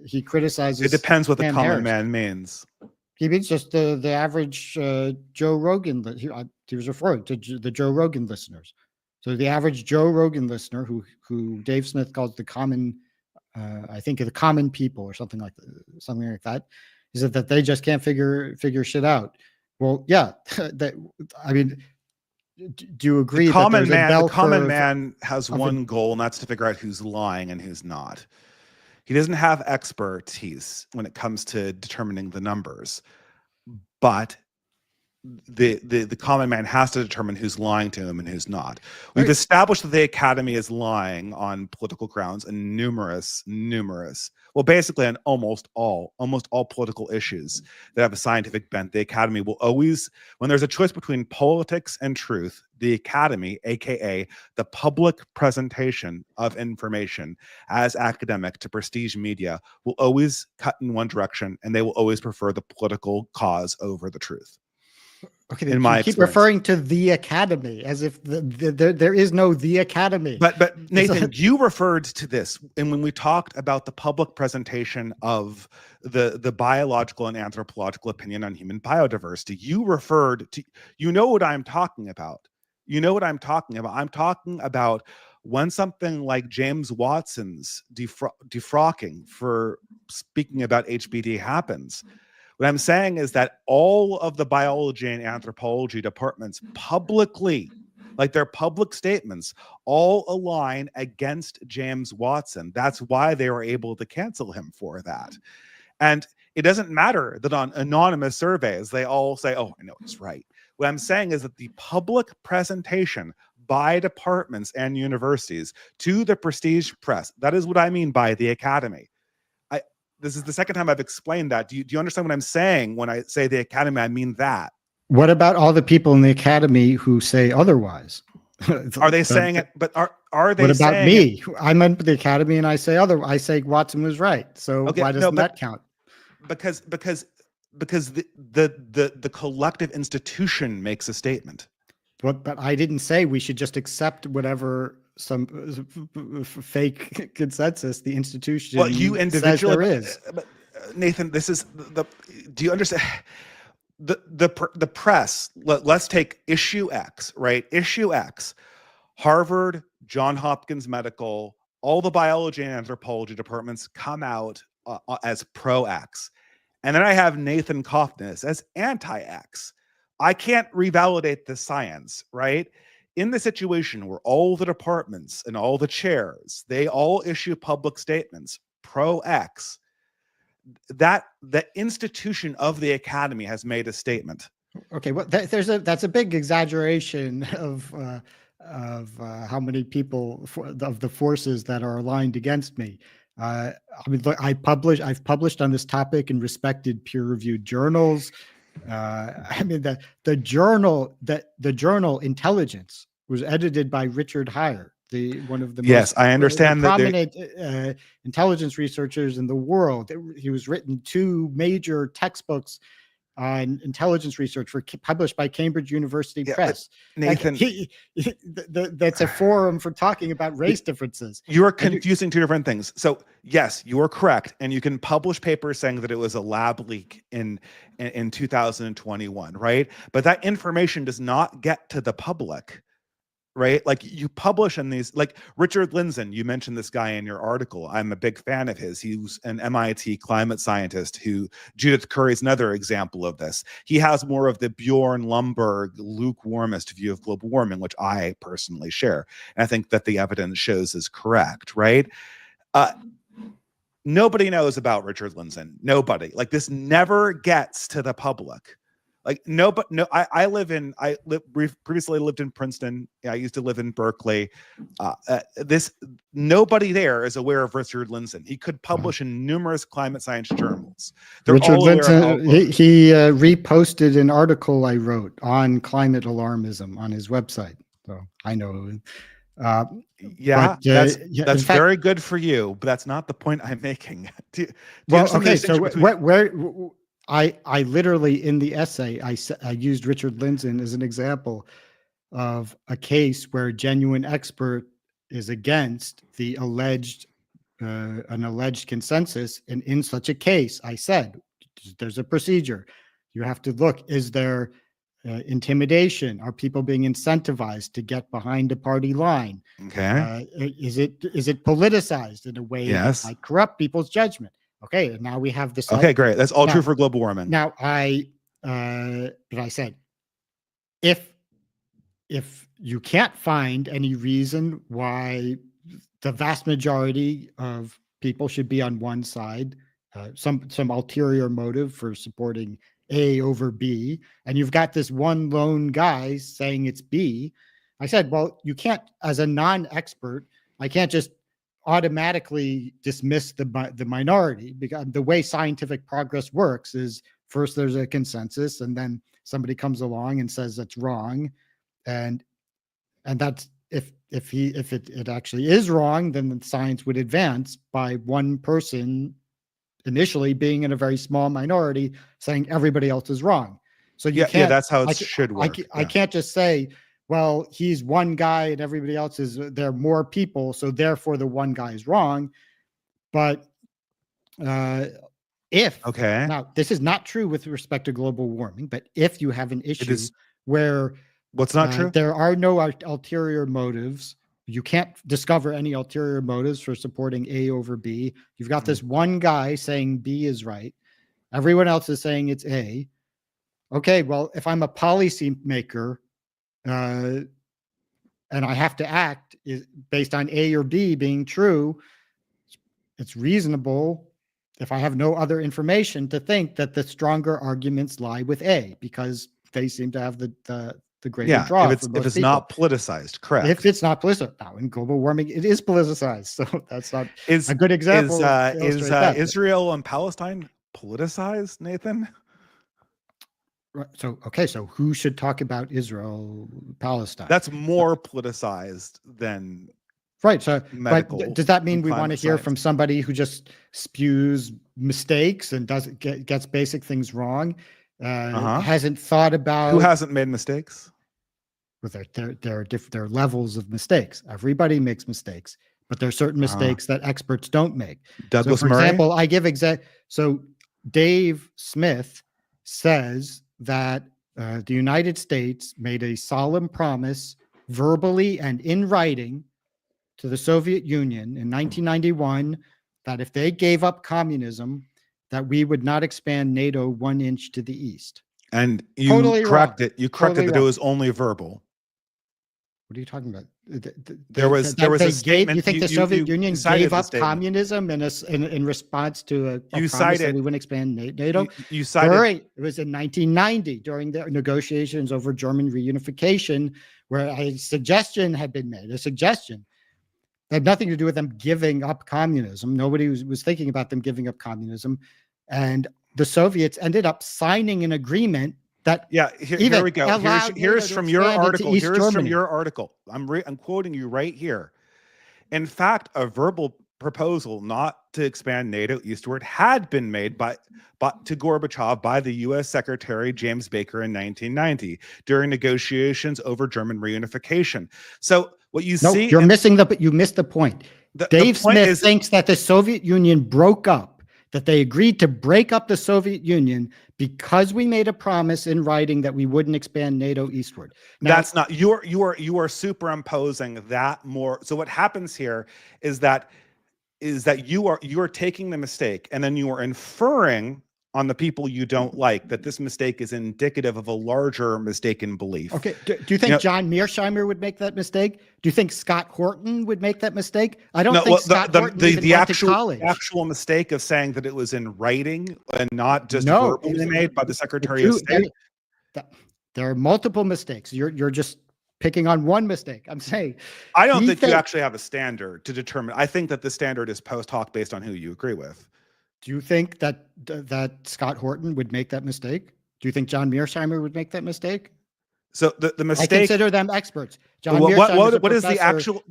He criticizes. It depends what the common man means. He means just the average Joe Rogan. He was referring to the Joe Rogan listeners. So the average Joe Rogan listener, who Dave Smith calls the common, I think the common people or something like that, is that they just can't figure shit out. Well, yeah. I mean, do you agree? The common man has one goal, and that's to figure out who's lying and who's not. He doesn't have expertise when it comes to determining the numbers, but the common man has to determine who's lying to him and who's not. We've established that the Academy is lying on political grounds and numerous, well, basically on almost all political issues that have a scientific bent. The Academy will always, when there's a choice between politics and truth, the Academy, aka the public presentation of information as academic to prestige media, will always cut in one direction, and they will always prefer the political cause over the truth. Okay, in my keep referring to the Academy as if there is no the Academy. But Nathan, you referred to this, and when we talked about the public presentation of the biological and anthropological opinion on human biodiversity, you referred to, what I'm talking about. I'm talking about when something like James Watson's defrocking for speaking about HBD happens. What I'm saying is that all of the biology and anthropology departments publicly, like their public statements, all align against James Watson. That's why they were able to cancel him for that. And it doesn't matter that on anonymous surveys, they all say, oh, I know it's right. What I'm saying is that the public presentation by departments and universities to the prestige press, that is what I mean by the Academy. This is the second time I've explained that. Do you understand what I'm saying when I say the Academy? I mean that. What about all the people in the Academy who say otherwise? Are they saying it? But are they? What about saying me? It? I'm in the Academy and I say I say Watson was right. So why doesn't that count? Because the collective institution makes a statement. But I didn't say we should just accept whatever some fake consensus the institution you individually says there is. Nathan, this is do you understand the press? Let's take issue X, right? Issue X, Harvard, Johns Hopkins Medical, all the biology and anthropology departments come out as pro X, and then I have Nathan Cofnas as anti X. I can't revalidate the science, right? In the situation where all the departments and all the chairs, they all issue public statements pro X, that the institution of the Academy has made a statement. Okay, well, that's a big exaggeration of how many people of the forces that are aligned against me. I mean, look, I've published on this topic in respected peer-reviewed journals. I mean, the journal Intelligence was edited by Richard Heyer, one of the Yes, most I understand that prominent intelligence researchers in the world. He was written 2 major textbooks on intelligence research published by Cambridge University Press. Nathan, that's a forum for talking about race differences. You are confusing 2 different things. So yes, you are correct, and you can publish papers saying that it was a lab leak in 2021, right? But that information does not get to the public, right? Like, you publish in these, like Richard Lindzen, you mentioned this guy in your article. I'm a big fan of his. He was an MIT climate scientist Judith Curry is another example of this. He has more of the Bjorn Lomborg lukewarmist view of global warming, which I personally share. And I think that the evidence shows is correct, right? Nobody knows about Richard Lindzen. Nobody. Like, this never gets to the public. Like, previously lived in Princeton. I used to live in Berkeley. Nobody there is aware of Richard Lindzen. He could publish in numerous climate science journals. Richard Lindzen, he reposted an article I wrote on climate alarmism on his website. So I know him. That's very good for you, but that's not the point I'm making. I literally, in the essay, I used Richard Lindzen as an example of a case where a genuine expert is against an alleged consensus. And in such a case, I said, there's a procedure. You have to look, is there intimidation? Are people being incentivized to get behind a party line? Okay. Is it politicized in a way that might corrupt people's judgment? Okay, and now we have this. Okay, great. That's all true for global warming. Now, I said, if you can't find any reason why the vast majority of people should be on one side, some ulterior motive for supporting A over B, and you've got this one lone guy saying it's B, I said, well, you can't, as a non-expert, I can't just automatically dismiss the minority, because the way scientific progress works is first there's a consensus, and then somebody comes along and says that's wrong, and that's if it actually is wrong, then the science would advance by one person initially being in a very small minority saying everybody else is wrong. So you can't. That's how it should work. I can't just say, well, he's one guy and everybody else there are more people, so therefore the one guy is wrong. But now this is not true with respect to global warming, but if you have an issue where what's not true, there are no ulterior motives, you can't discover any ulterior motives for supporting A over B. You've got this one guy saying B is right, everyone else is saying it's A. Okay, well, if I'm a policy maker, and I have to act based on A or B being true, it's reasonable, if I have no other information, to think that the stronger arguments lie with A, because they seem to have the greater draw. If it's not politicized, correct. If it's not politicized. Now, in global warming, it is politicized, so that's not a good example. Is Israel and Palestine politicized, Nathan? So who should talk about Israel, Palestine? That's more politicized than right. So, but does that mean we want to hear from somebody who just spews mistakes and gets basic things wrong? Hasn't thought about who hasn't made mistakes? Well, there are levels of mistakes. Everybody makes mistakes, but there are certain mistakes that experts don't make. Douglas for Murray? Example, I give So Dave Smith says that the United States made a solemn promise, verbally and in writing, to the Soviet Union in 1991 that if they gave up communism, that we would not expand NATO 1 inch to the east. And you totally corrected wrong. That it was only verbal. What are you talking about? There was a statement. You think the Soviet Union gave up communism in response to a promise that we wouldn't expand NATO? You cited. It was in 1990 during the negotiations over German reunification, where a suggestion had been made. A suggestion That had nothing to do with them giving up communism. Nobody was thinking about them giving up communism. And the Soviets ended up signing an agreement that here we go. Here's from your article. Here's from your article. I'm quoting you right here. In fact, a verbal proposal not to expand NATO eastward had been made to Gorbachev by the U.S. Secretary James Baker in 1990 during negotiations over German reunification. So what you see, you missed the point. Dave Smith thinks that the Soviet Union broke up, that they agreed to break up the Soviet Union because we made a promise in writing that we wouldn't expand NATO eastward. Now, that's not, you are superimposing that more. So what happens here is that you are taking the mistake and then you are inferring on the people you don't like that this mistake is indicative of a larger mistaken belief. Okay. Do you think John Mearsheimer would make that mistake? Do you think Scott Horton would make that mistake? I don't think Scott Horton even went to college. The actual mistake of saying that it was in writing and not just verbally made by the Secretary of State. There are multiple mistakes. You're just picking on one mistake. I'm saying I don't think you actually have a standard to determine. I think that the standard is post hoc based on who you agree with. Do you think that Scott Horton would make that mistake? Do you think John Mearsheimer would make that mistake? So the mistake. I consider them experts. John what is the actual?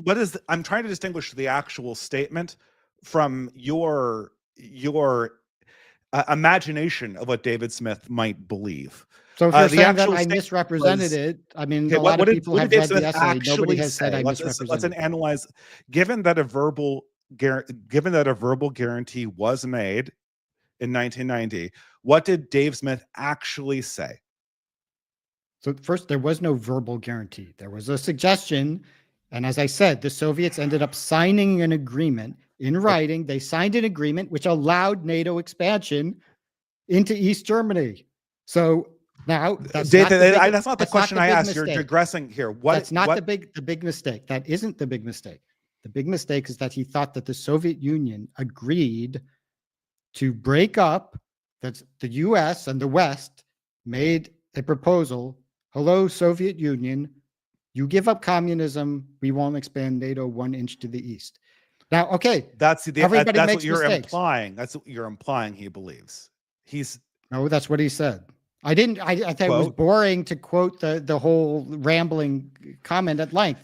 I'm trying to distinguish the actual statement from your imagination of what David Smith might believe. So if you're saying that I misrepresented it, I mean, a lot of people have read the essay. Nobody has said I misrepresented. Let's analyze. Given that a verbal guarantee was made in 1990, what did Dave Smith actually say? So first, there was no verbal guarantee. There was a suggestion. And as I said, the Soviets ended up signing an agreement in writing. They signed an agreement which allowed NATO expansion into East Germany. So now that's not the question I asked. You're digressing here. That's not the big mistake. That isn't the big mistake. The big mistake is that he thought that the Soviet Union agreed to break up, that the US and the West made a proposal. Hello, Soviet Union, you give up communism, we won't expand NATO 1 inch to the east. Now, okay. That's what you're implying. That's what you're implying he believes. No, that's what he said. I thought it was boring to quote the whole rambling comment at length.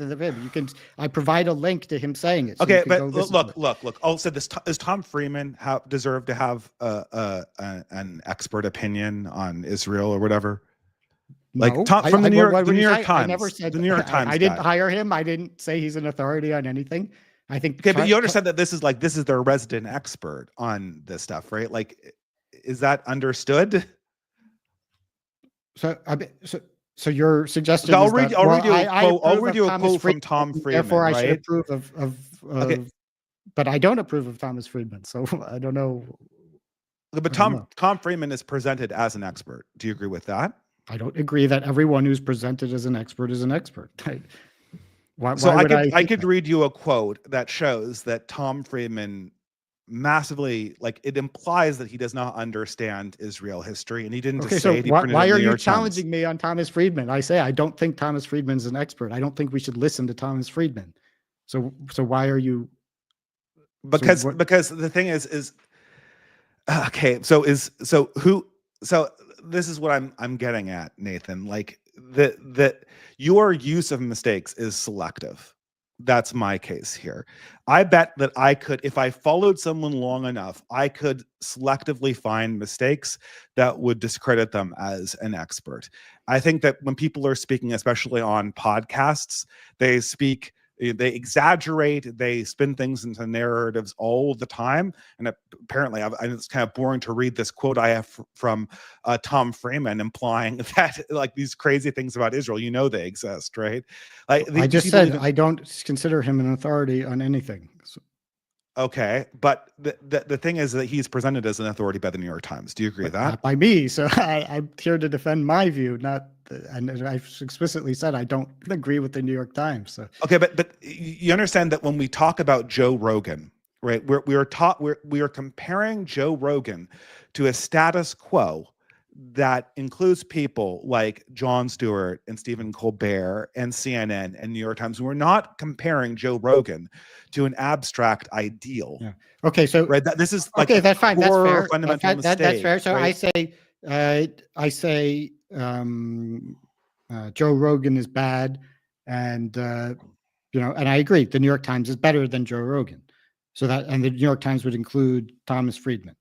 I provide a link to him saying it. So okay, but look. Also, does Tom Friedman deserve to have an expert opinion on Israel or whatever? Like from the New York Times. I never said the New York Times. I didn't hire him. I didn't say he's an authority on anything. I think. Okay, but you understand that this is their resident expert on this stuff, right? Like, is that understood? So your suggestion I'll is read you a quote from Tom Friedman. Therefore, I right? should approve of but I don't approve of Thomas Friedman, so I don't know. But Tom Friedman is presented as an expert. Do you agree with that? I don't agree that everyone who's presented as an expert is an expert. I could read you a quote that shows that Tom Friedman massively, it implies that he does not understand Israel history, and he didn't just say it. Why are you challenging me on Thomas Friedman? I say I don't think Thomas Friedman's an expert. I don't think we should listen to Thomas Friedman. So why are you? Because the thing is okay. So this is what I'm getting at, Nathan. Like that your use of mistakes is selective. That's my case here. I bet that I could, if I followed someone long enough, I could selectively find mistakes that would discredit them as an expert. I think that when people are speaking, especially on podcasts, they exaggerate, they spin things into narratives all the time. And apparently, it's kind of boring to read this quote I have from Tom Friedman implying that these crazy things about Israel, they exist, right? I just said I don't consider him an authority on anything. So. Okay, but the thing is that he's presented as an authority by the New York Times. Do you agree with that? Not by me. So I'm here to defend my view, and I've explicitly said I don't agree with the New York Times. So. Okay, but you understand that when we talk about Joe Rogan, right? We are comparing Joe Rogan to a status quo that includes people like Jon Stewart and Stephen Colbert and CNN and New York Times. We're not comparing Joe Rogan to an abstract ideal. Yeah. Okay, so right, this is like okay, that's fine. That's fair. fundamental mistake. That's fair. So right? I say Joe Rogan is bad, and and I agree. The New York Times is better than Joe Rogan. So and the New York Times would include Thomas Friedman,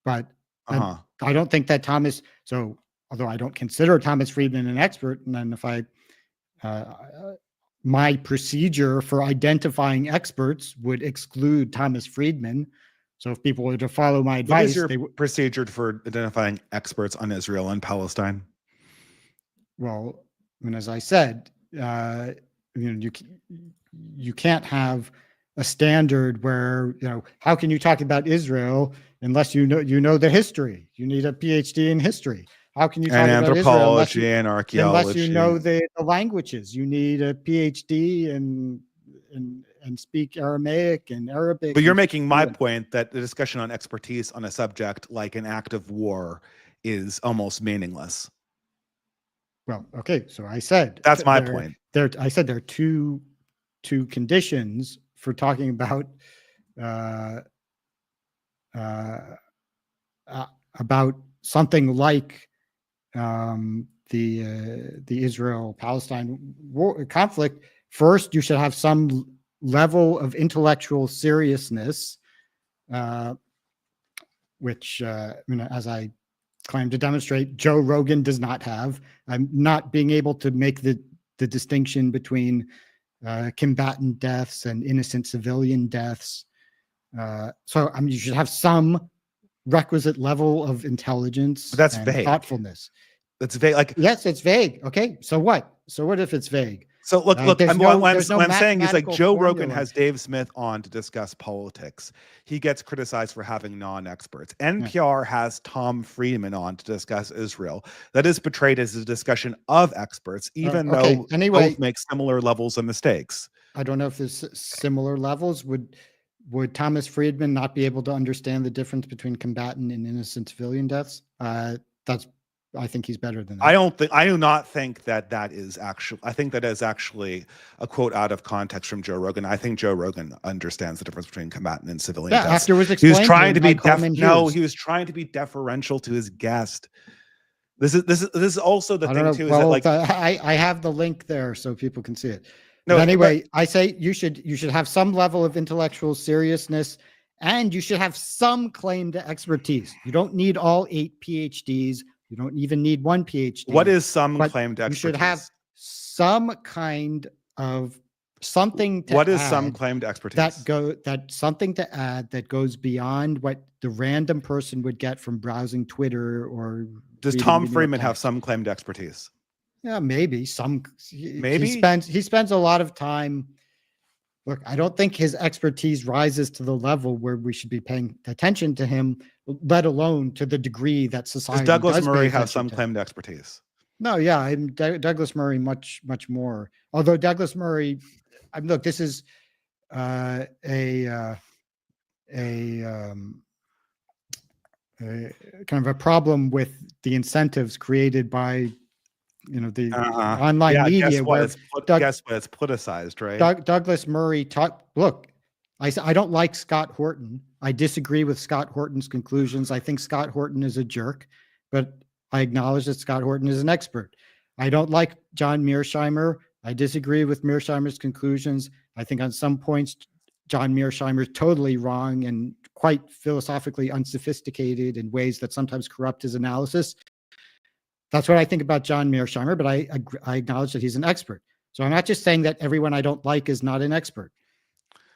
but I don't think that Thomas. So although I don't consider Thomas Friedman an expert, and then if I my procedure for identifying experts would exclude Thomas Friedman. So if people were to follow my advice, what is your procedure for identifying experts on Israel and Palestine? Well, as I said, you can't have a standard where how can you talk about Israel unless you know the history? You need a PhD in history. How can you talk about anthropology and archaeology unless you know the languages? You need a PhD and speak Aramaic and Arabic. But you're making my point that the discussion on expertise on a subject like an act of war is almost meaningless. Well, okay, so I said that's my point. I said there are two conditions for talking about something like the Israel-Palestine war conflict. First, you should have some level of intellectual seriousness, which, as I claim to demonstrate, Joe Rogan does not have. I'm not being able to make the distinction between combatant deaths and innocent civilian deaths. So, you should have some requisite level of intelligence and vague. Thoughtfulness. That's vague. Yes, it's vague. Okay, so what? So what if it's vague? So look, what I'm saying is like Joe Rogan has Dave Smith on to discuss politics. He gets criticized for having non-experts. NPR has Tom Friedman on to discuss Israel. That is portrayed as a discussion of experts, even though both make similar levels of mistakes. I don't know if there's similar levels. Would Thomas Friedman not be able to understand the difference between combatant and innocent civilian deaths? I think he's better than that. I do not think that is actually. I think that is actually a quote out of context from Joe Rogan. I think Joe Rogan understands the difference between combatant and civilian deaths. Afterwards, he was trying to be he was trying to be deferential to his guest. This is also the thing too. Well, is that I have the link there so people can see it. No, but anyway, I say you should have some level of intellectual seriousness, and you should have some claim to expertise. You don't need all 8 PhDs. You don't even need 1 PhD. What is some claim to expertise? You should have some kind of something to What is some claim to expertise? That's something to add that goes beyond what the random person would get from browsing Twitter or. Does Tom Friedman have some claim to expertise? Yeah, maybe some. Maybe he spends a lot of time. Look, I don't think his expertise rises to the level where we should be paying attention to him, let alone to the degree that society does. Douglas Murray have some claim to expertise? No, yeah, Douglas Murray much more. Although Douglas Murray, look, this is a kind of a problem with the incentives created by the online media. Guess what? It's politicized, right? Douglas Murray look, I don't like Scott Horton. I disagree with Scott Horton's conclusions. I think Scott Horton is a jerk, but I acknowledge that Scott Horton is an expert. I don't like John Mearsheimer. I disagree with Mearsheimer's conclusions. I think on some points, John Mearsheimer is totally wrong and quite philosophically unsophisticated in ways that sometimes corrupt his analysis. That's what I think about John Mearsheimer, but I acknowledge that he's an expert. So I'm not just saying that everyone I don't like is not an expert.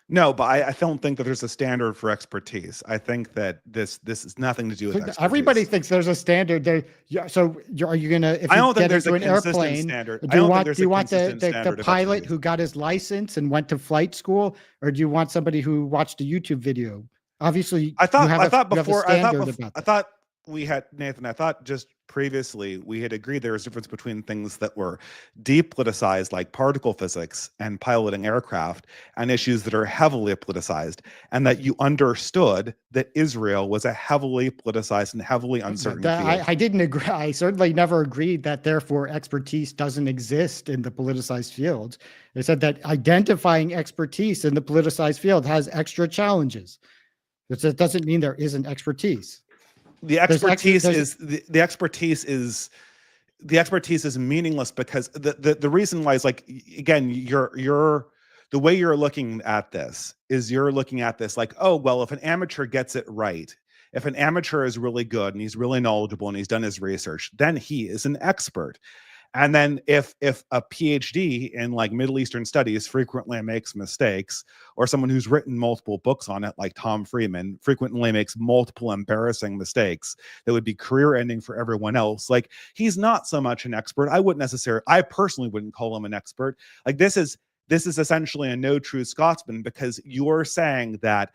No, but I don't think that there's a standard for expertise. I think that this is nothing to do with expertise. Everybody thinks there's a standard there. So are you gonna? If I don't you think get there's into a an consistent airplane, standard. do you want the pilot who got his license and went to flight school, or do you want somebody who watched a YouTube video? Obviously, I thought we had Nathan. I thought just previously, we had agreed there was a difference between things that were depoliticized, like particle physics and piloting aircraft, and issues that are heavily politicized, and that you understood that Israel was a heavily politicized and heavily uncertain field. I didn't agree. I certainly never agreed that therefore expertise doesn't exist in the politicized fields. I said that identifying expertise in the politicized field has extra challenges. It doesn't mean there isn't expertise. The expertise is meaningless because the reason why is, like, again, the way you're looking at this is you're looking at this like, oh, well, if an amateur gets it right, if an amateur is really good and he's really knowledgeable and he's done his research, then he is an expert. And then if a PhD in like Middle Eastern studies frequently makes mistakes, or someone who's written multiple books on it, like Tom Friedman, frequently makes multiple embarrassing mistakes that would be career ending for everyone else, like, he's not so much an expert. I personally wouldn't call him an expert. Like, this is essentially a no true Scotsman, because you're saying that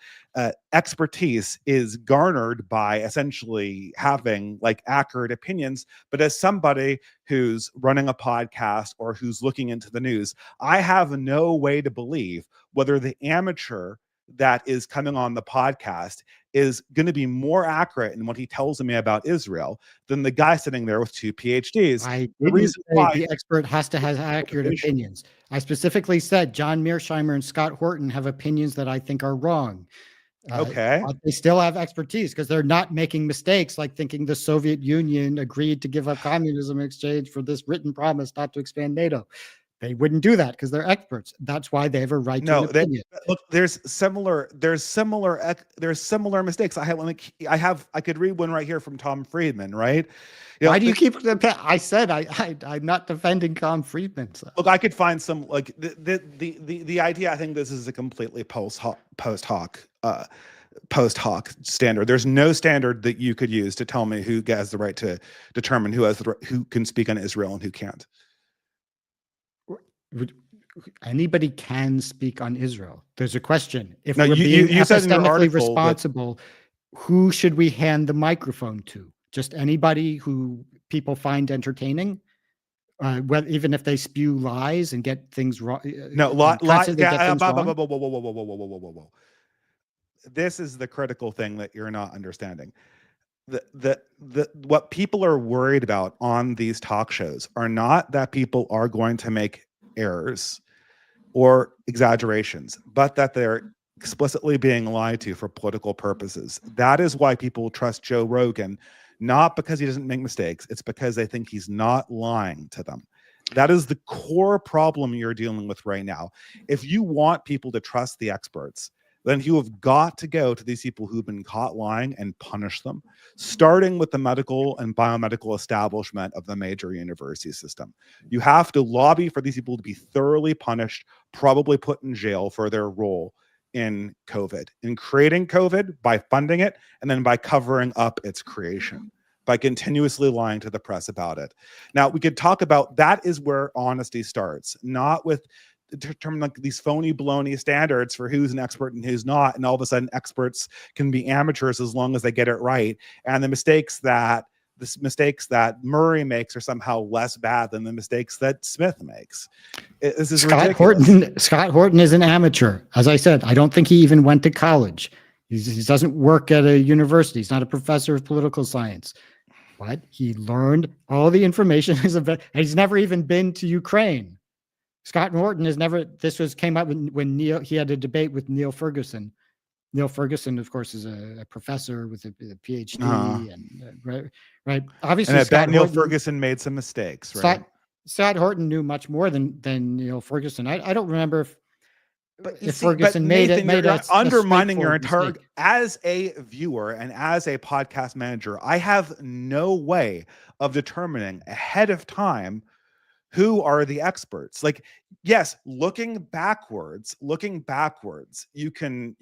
expertise is garnered by essentially having like accurate opinions. But as somebody who's running a podcast or who's looking into the news, I have no way to believe whether the amateur that is coming on the podcast is going to be more accurate in what he tells me about Israel than the guy sitting there with 2 PhDs. The reason why the expert has to have accurate opinions. I specifically said John Mearsheimer and Scott Horton have opinions that I think are wrong. Okay. But they still have expertise because they're not making mistakes like thinking the Soviet Union agreed to give up communism in exchange for this written promise not to expand NATO. They wouldn't do that because they're experts. That's why they have a right to an opinion. Look, there's similar mistakes. I could read one right here from Tom Friedman, right? Why do you keep? I said I'm not defending Tom Friedman. So. Look, I could find some, like, the idea. I think this is a completely post hoc standard. There's no standard that you could use to tell me who has the right to determine who can speak on Israel and who can't. Anybody can speak on Israel. There's a question. If we're being epistemically responsible, who should we hand the microphone to? Just anybody who people find entertaining? Even if they spew lies and get things wrong. No, whoa. This is the critical thing that you're not understanding. What people are worried about on these talk shows are not that people are going to make errors or exaggerations, but that they're explicitly being lied to for political purposes. That is why people trust Joe Rogan, not because he doesn't make mistakes. It's because they think he's not lying to them. That is the core problem you're dealing with right now. If you want people to trust the experts, then you have got to go to these people who've been caught lying and punish them, starting with the medical and biomedical establishment of the major university system. You have to lobby for these people to be thoroughly punished, probably put in jail for their role in COVID, in creating COVID, by funding it, and then by covering up its creation, by continuously lying to the press about it. Now, we could talk about that is where honesty starts, not with determine like these phony baloney standards for who's an expert and who's not, and all of a sudden experts can be amateurs as long as they get it right, and the mistakes that Murray makes are somehow less bad than the mistakes that Smith makes. This is ridiculous. Scott Horton is an amateur. As I said, I don't think he even went to college. He doesn't work at a university. He's not a professor of political science. But he learned all the information. He's never even been to Ukraine. Scott Horton has never. Came up when he had a debate with Neil Ferguson. Neil Ferguson, of course, is a professor with a PhD, and right. Obviously, and I bet Neil Ferguson made some mistakes. Right. Scott Horton knew much more than Neil Ferguson. I don't remember if Ferguson made undermining your entire mistake. As a viewer and as a podcast manager, I have no way of determining ahead of time who are the experts. Like, yes, looking backwards, you can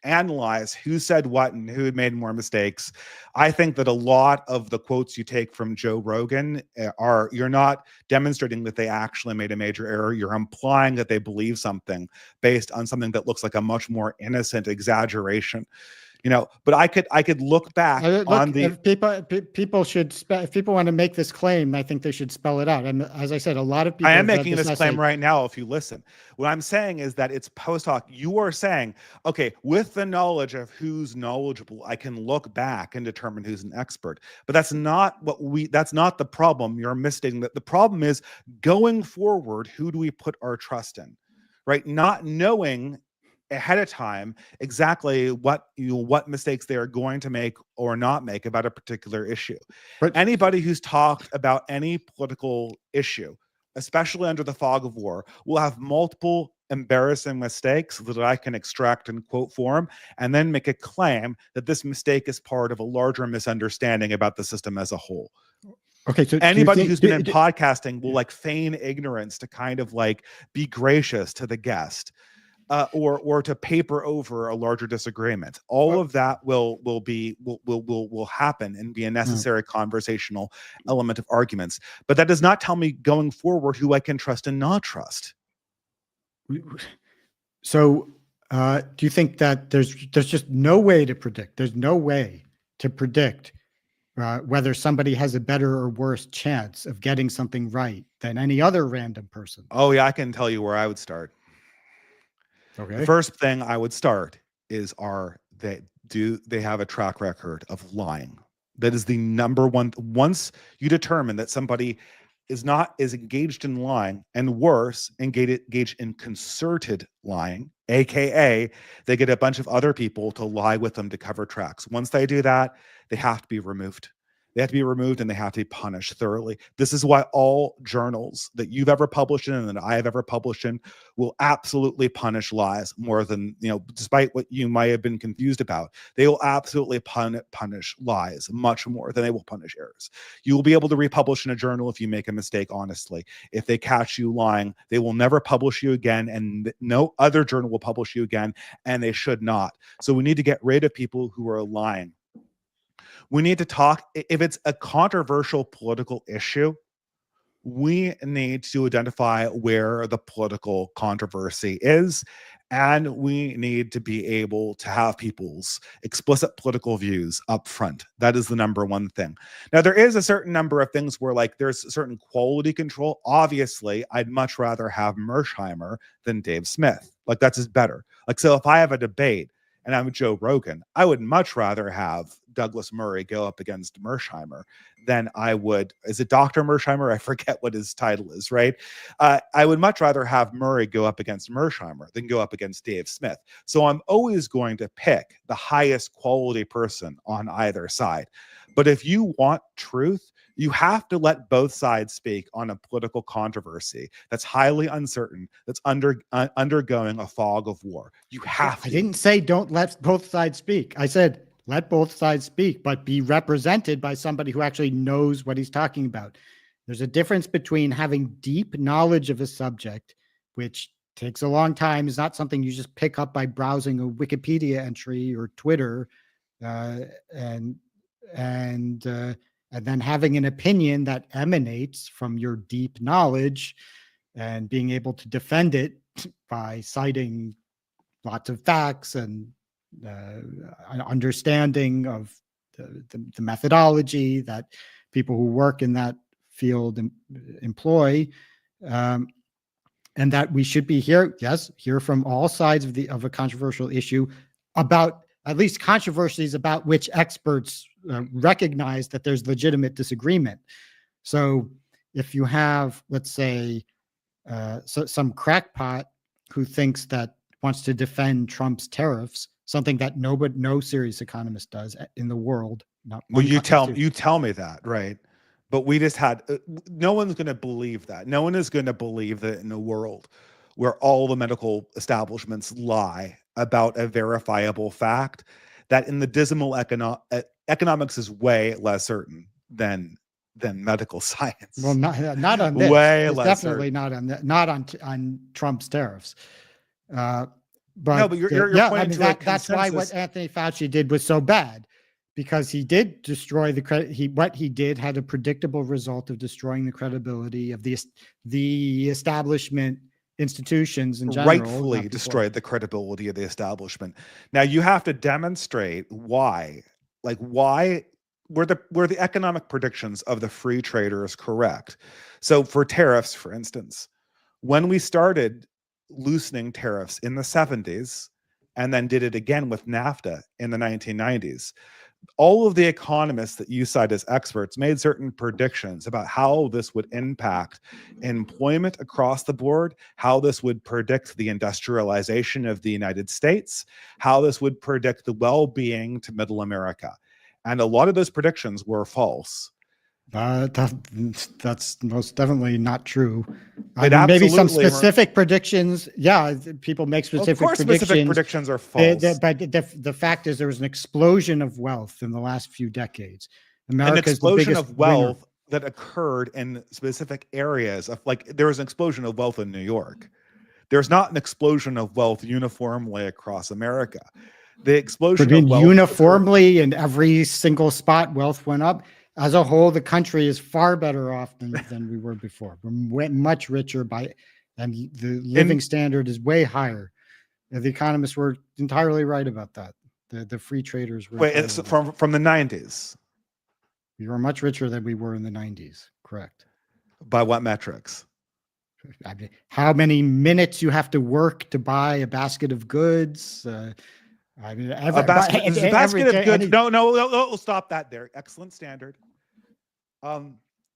analyze who said what and who had made more mistakes. I think that a lot of the quotes you take from Joe Rogan you're not demonstrating that they actually made a major error. You're implying that they believe something based on something that looks like a much more innocent exaggeration. But I could look back on the. If people want to make this claim, I think they should spell it out. And as I said, a lot of people. I am making this claim right now. If you listen, what I'm saying is that it's post hoc. You are saying, okay, with the knowledge of who's knowledgeable, I can look back and determine who's an expert. But that's not that's not the problem. You're misstating that. The problem is going forward, who do we put our trust in, right? Not knowing ahead of time exactly what mistakes they are going to make or not make about a particular issue. But anybody who's talked about any political issue, especially under the fog of war, will have multiple embarrassing mistakes that I can extract in quote form and then make a claim that this mistake is part of a larger misunderstanding about the system as a whole. Okay, so anybody who's been in podcasting will feign ignorance to kind of be gracious to the guest. Or to paper over a larger disagreement. All of that will happen and be a necessary conversational element of arguments. But that does not tell me going forward who I can trust and not trust. So, do you think that there's just no way to predict? There's no way to predict whether somebody has a better or worse chance of getting something right than any other random person? Oh yeah, I can tell you where I would start. Okay. The first thing I would start is do they have a track record of lying? That is the number one. Once you determine that somebody is engaged in lying, and worse, engaged in concerted lying, aka they get a bunch of other people to lie with them to cover tracks. Once they do that, they have to be removed. They have to be removed and they have to be punished thoroughly. This is why all journals that you've ever published in and that I have ever published in will absolutely punish lies more than, despite what you might have been confused about. They will absolutely punish lies much more than they will punish errors. You will be able to republish in a journal if you make a mistake, honestly. If they catch you lying, they will never publish you again, and no other journal will publish you again, and they should not. So we need to get rid of people who are lying. We need to talk, if it's a controversial political issue, we need to identify where the political controversy is, and we need to be able to have people's explicit political views up front. That is the number one thing. Now, there is a certain number of things where there's a certain quality control. Obviously, I'd much rather have Mersheimer than Dave Smith. That's just better. So if I have a debate and I'm Joe Rogan, I would much rather have Douglas Murray go up against Mersheimer than I would, is it Dr. Mersheimer? I forget what his title is, right? I would much rather have Murray go up against Mersheimer than go up against Dave Smith. So I'm always going to pick the highest quality person on either side. But if you want truth, you have to let both sides speak on a political controversy that's highly uncertain, that's undergoing a fog of war. You have to. I didn't say don't let both sides speak. I said let both sides speak, but be represented by somebody who actually knows what he's talking about. There's a difference between having deep knowledge of a subject, which takes a long time, is not something you just pick up by browsing a Wikipedia entry or Twitter, and then having an opinion that emanates from your deep knowledge and being able to defend it by citing lots of facts and an understanding of the methodology that people who work in that field employ, and that we should be hear from all sides of a controversial issue about at least controversies about which experts recognize that there's legitimate disagreement. So if you have, let's say, some crackpot who wants to defend Trump's tariffs, something that no serious economist does in the world. Well, you tell me that, right? But we just had, no one's going to believe that. No one is going to believe that in a world where all the medical establishments lie about a verifiable fact, that in the dismal economics is way less certain than medical science. Well, not on this. Way it's less definitely certain. not on Trump's tariffs. But no, but you're pointing to that's why what Anthony Fauci did was so bad, because he did destroy the credit. What he did had a predictable result of destroying the credibility of the establishment institutions in general. Rightfully destroyed the credibility of the establishment. Now you have to demonstrate why, why were the economic predictions of the free traders correct? So for tariffs, for instance, when we started loosening tariffs in the 70s and then did it again with NAFTA in the 1990s, all of the economists that you cite as experts made certain predictions about how this would impact employment across the board, how this would predict the industrialization of the United States, how this would predict the well-being to middle America. And a lot of those predictions were false. That's most definitely not true. Maybe some specific predictions. Yeah, people make specific predictions. Specific predictions are false. But the fact is, there was an explosion of wealth in the last few decades. An explosion of wealth that occurred in specific areas. There was an explosion of wealth in New York. There's not an explosion of wealth uniformly across America. The explosion of wealth uniformly in every single spot, wealth went up. As a whole, the country is far better off than we were before. We're much richer and the living standard is way higher. The economists were entirely right about that. The free traders were. Wait, it's from the 90s. We were much richer than we were in the 90s. Correct. By what metrics? I mean, how many minutes you have to work to buy a basket of goods? I mean, a basket of goods. No, we'll stop that there. Excellent standard.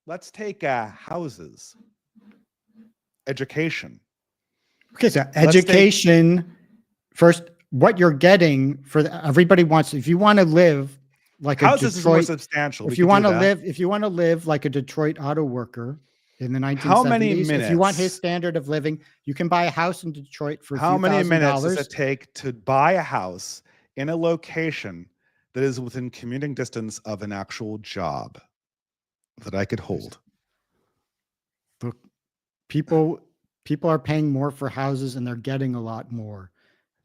Let's take houses, education. Okay, so education first. What you're getting everybody wants. If you want to live like houses a Detroit, is more substantial. If you want to live like a Detroit auto worker in the 1970s, how many minutes? If you want his standard of living, you can buy a house in Detroit for how many minutes does it take to buy a house in a location that is within commuting distance of an actual job that I could hold? Look, people are paying more for houses and they're getting a lot more,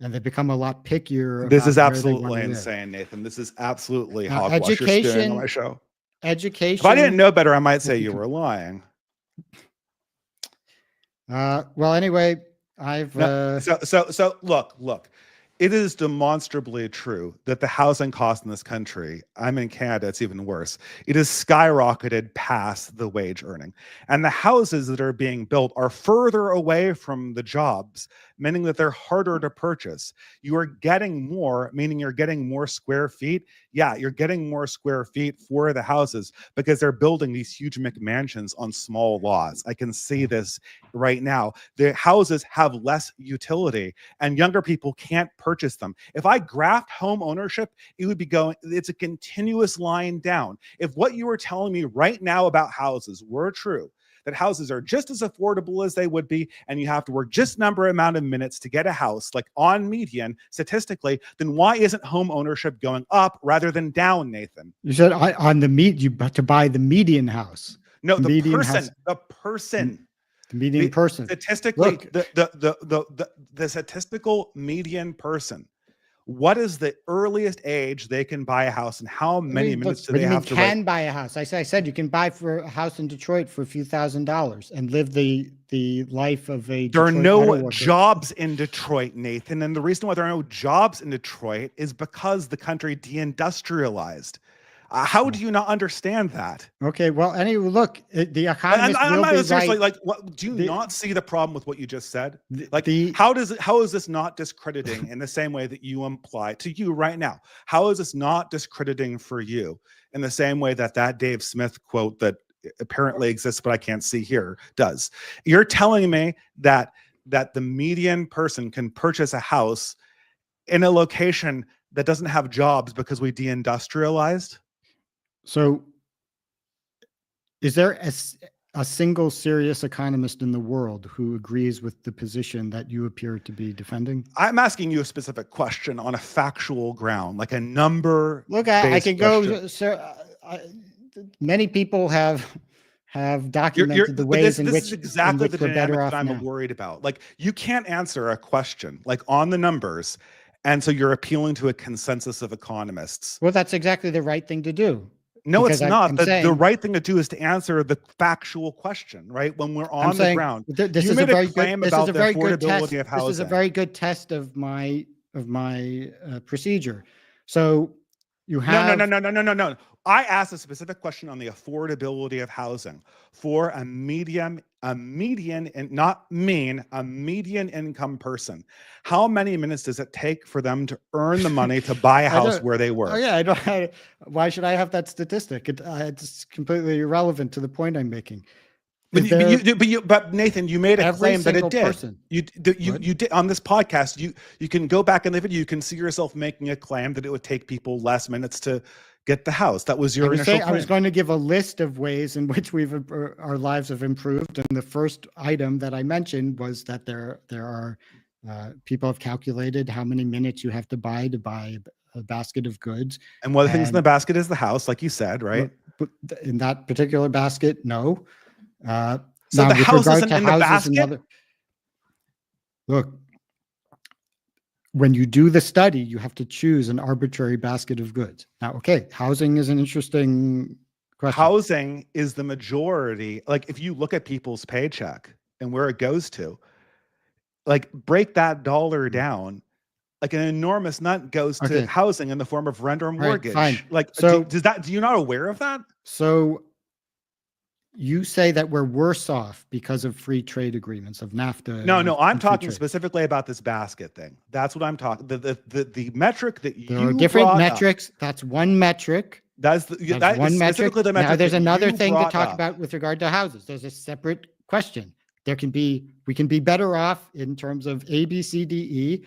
and they become a lot pickier. This is absolutely insane, Nathan. This is absolutely hogwash you're spewing on my show. Education. If I didn't know better, I might say you were lying. Well, anyway, So look. It is demonstrably true that the housing cost in this country, I'm in Canada, it's even worse. It has skyrocketed past the wage earning. And the houses that are being built are further away from the jobs, meaning that they're harder to purchase. You are getting more, meaning you're getting more square feet. Yeah, you're getting more square feet for the houses because they're building these huge McMansions on small lots. I can see this right now. The houses have less utility and younger people can't purchase them. If I graphed home ownership, it would be it's a continuous line down. If what you were telling me right now about houses were true, that houses are just as affordable as they would be, and you have to work just amount of minutes to get a house, like on median, statistically, then why isn't home ownership going up rather than down, Nathan? You said to buy the median house. No, the person. The median person. Statistically, the statistical median person. What is the earliest age they can buy a house, and how many minutes do they have to wait? Buy a house? I said you can buy for a house in Detroit for a few $1,000s and live the life of a. There are no jobs in Detroit, Nathan, and the reason why there are no jobs in Detroit is because the country deindustrialized. How do you not understand that? Okay, well, anyway, look, the economist will be seriously, right. Do you not see the problem with what you just said? How is this not discrediting in the same way that you imply to you right now? How is this not discrediting for you in the same way that Dave Smith quote that apparently exists but I can't see here does? You're telling me that the median person can purchase a house in a location that doesn't have jobs because we deindustrialized? So is there a single serious economist in the world who agrees with the position that you appear to be defending? I'm asking you a specific question on a factual ground, like a number. Look, I can go, sir. Many people have documented the ways in which this is exactly the dynamic that I'm now. Worried about. Like, you can't answer a question like on the numbers, and so you're appealing to a consensus of economists. Well, that's exactly the right thing to do. No, Because it's not. I'm The saying, right thing to do is to answer the factual question, right? When we're I'm on the saying ground. this You is a made a very good, claim this is about a the very good test. affordability of This is a housing. very good test of my procedure. So you No, no, have, no, no, no, no, no, no. I asked a specific question on the affordability of housing for a median, and not mean, a median income person. How many minutes does it take for them to earn the money to buy a I house don't, where they oh work? yeah, why should I have that statistic? It's completely irrelevant to the point I'm making. But Nathan, you made a Every claim that single it did. person. You What? did on this podcast. You can go back in the video. You can see yourself making a claim that it would take people less minutes to get the house. That was your initial claim. I was going to give a list of ways in which our lives have improved, and the first item that I mentioned was that there are people have calculated how many minutes you have to buy a basket of goods. And one of the things in the basket is the house, like you said, right? But in that particular basket, no. So now, the with house regard isn't to in the houses and basket? look, when you do the study, you have to choose an arbitrary basket of goods. Now, okay, housing is an interesting question. Housing is the majority. Like if you look at people's paycheck and where it goes to, like break that dollar down, like an enormous nut goes to Okay. housing in the form of rent or mortgage. Fine. Like, So- do you not aware of that? So you say that we're worse off because of free trade agreements of NAFTA. No, I'm and free talking trade. specifically about this basket thing. That's what I'm talking. The metric that There you are different brought metrics. That's one metric. That's That's one metric. specifically the metric. Now, there's that another you thing to brought talk up. about with regard to houses. There's a separate question. We can be better off in terms of A, B, C, D, E.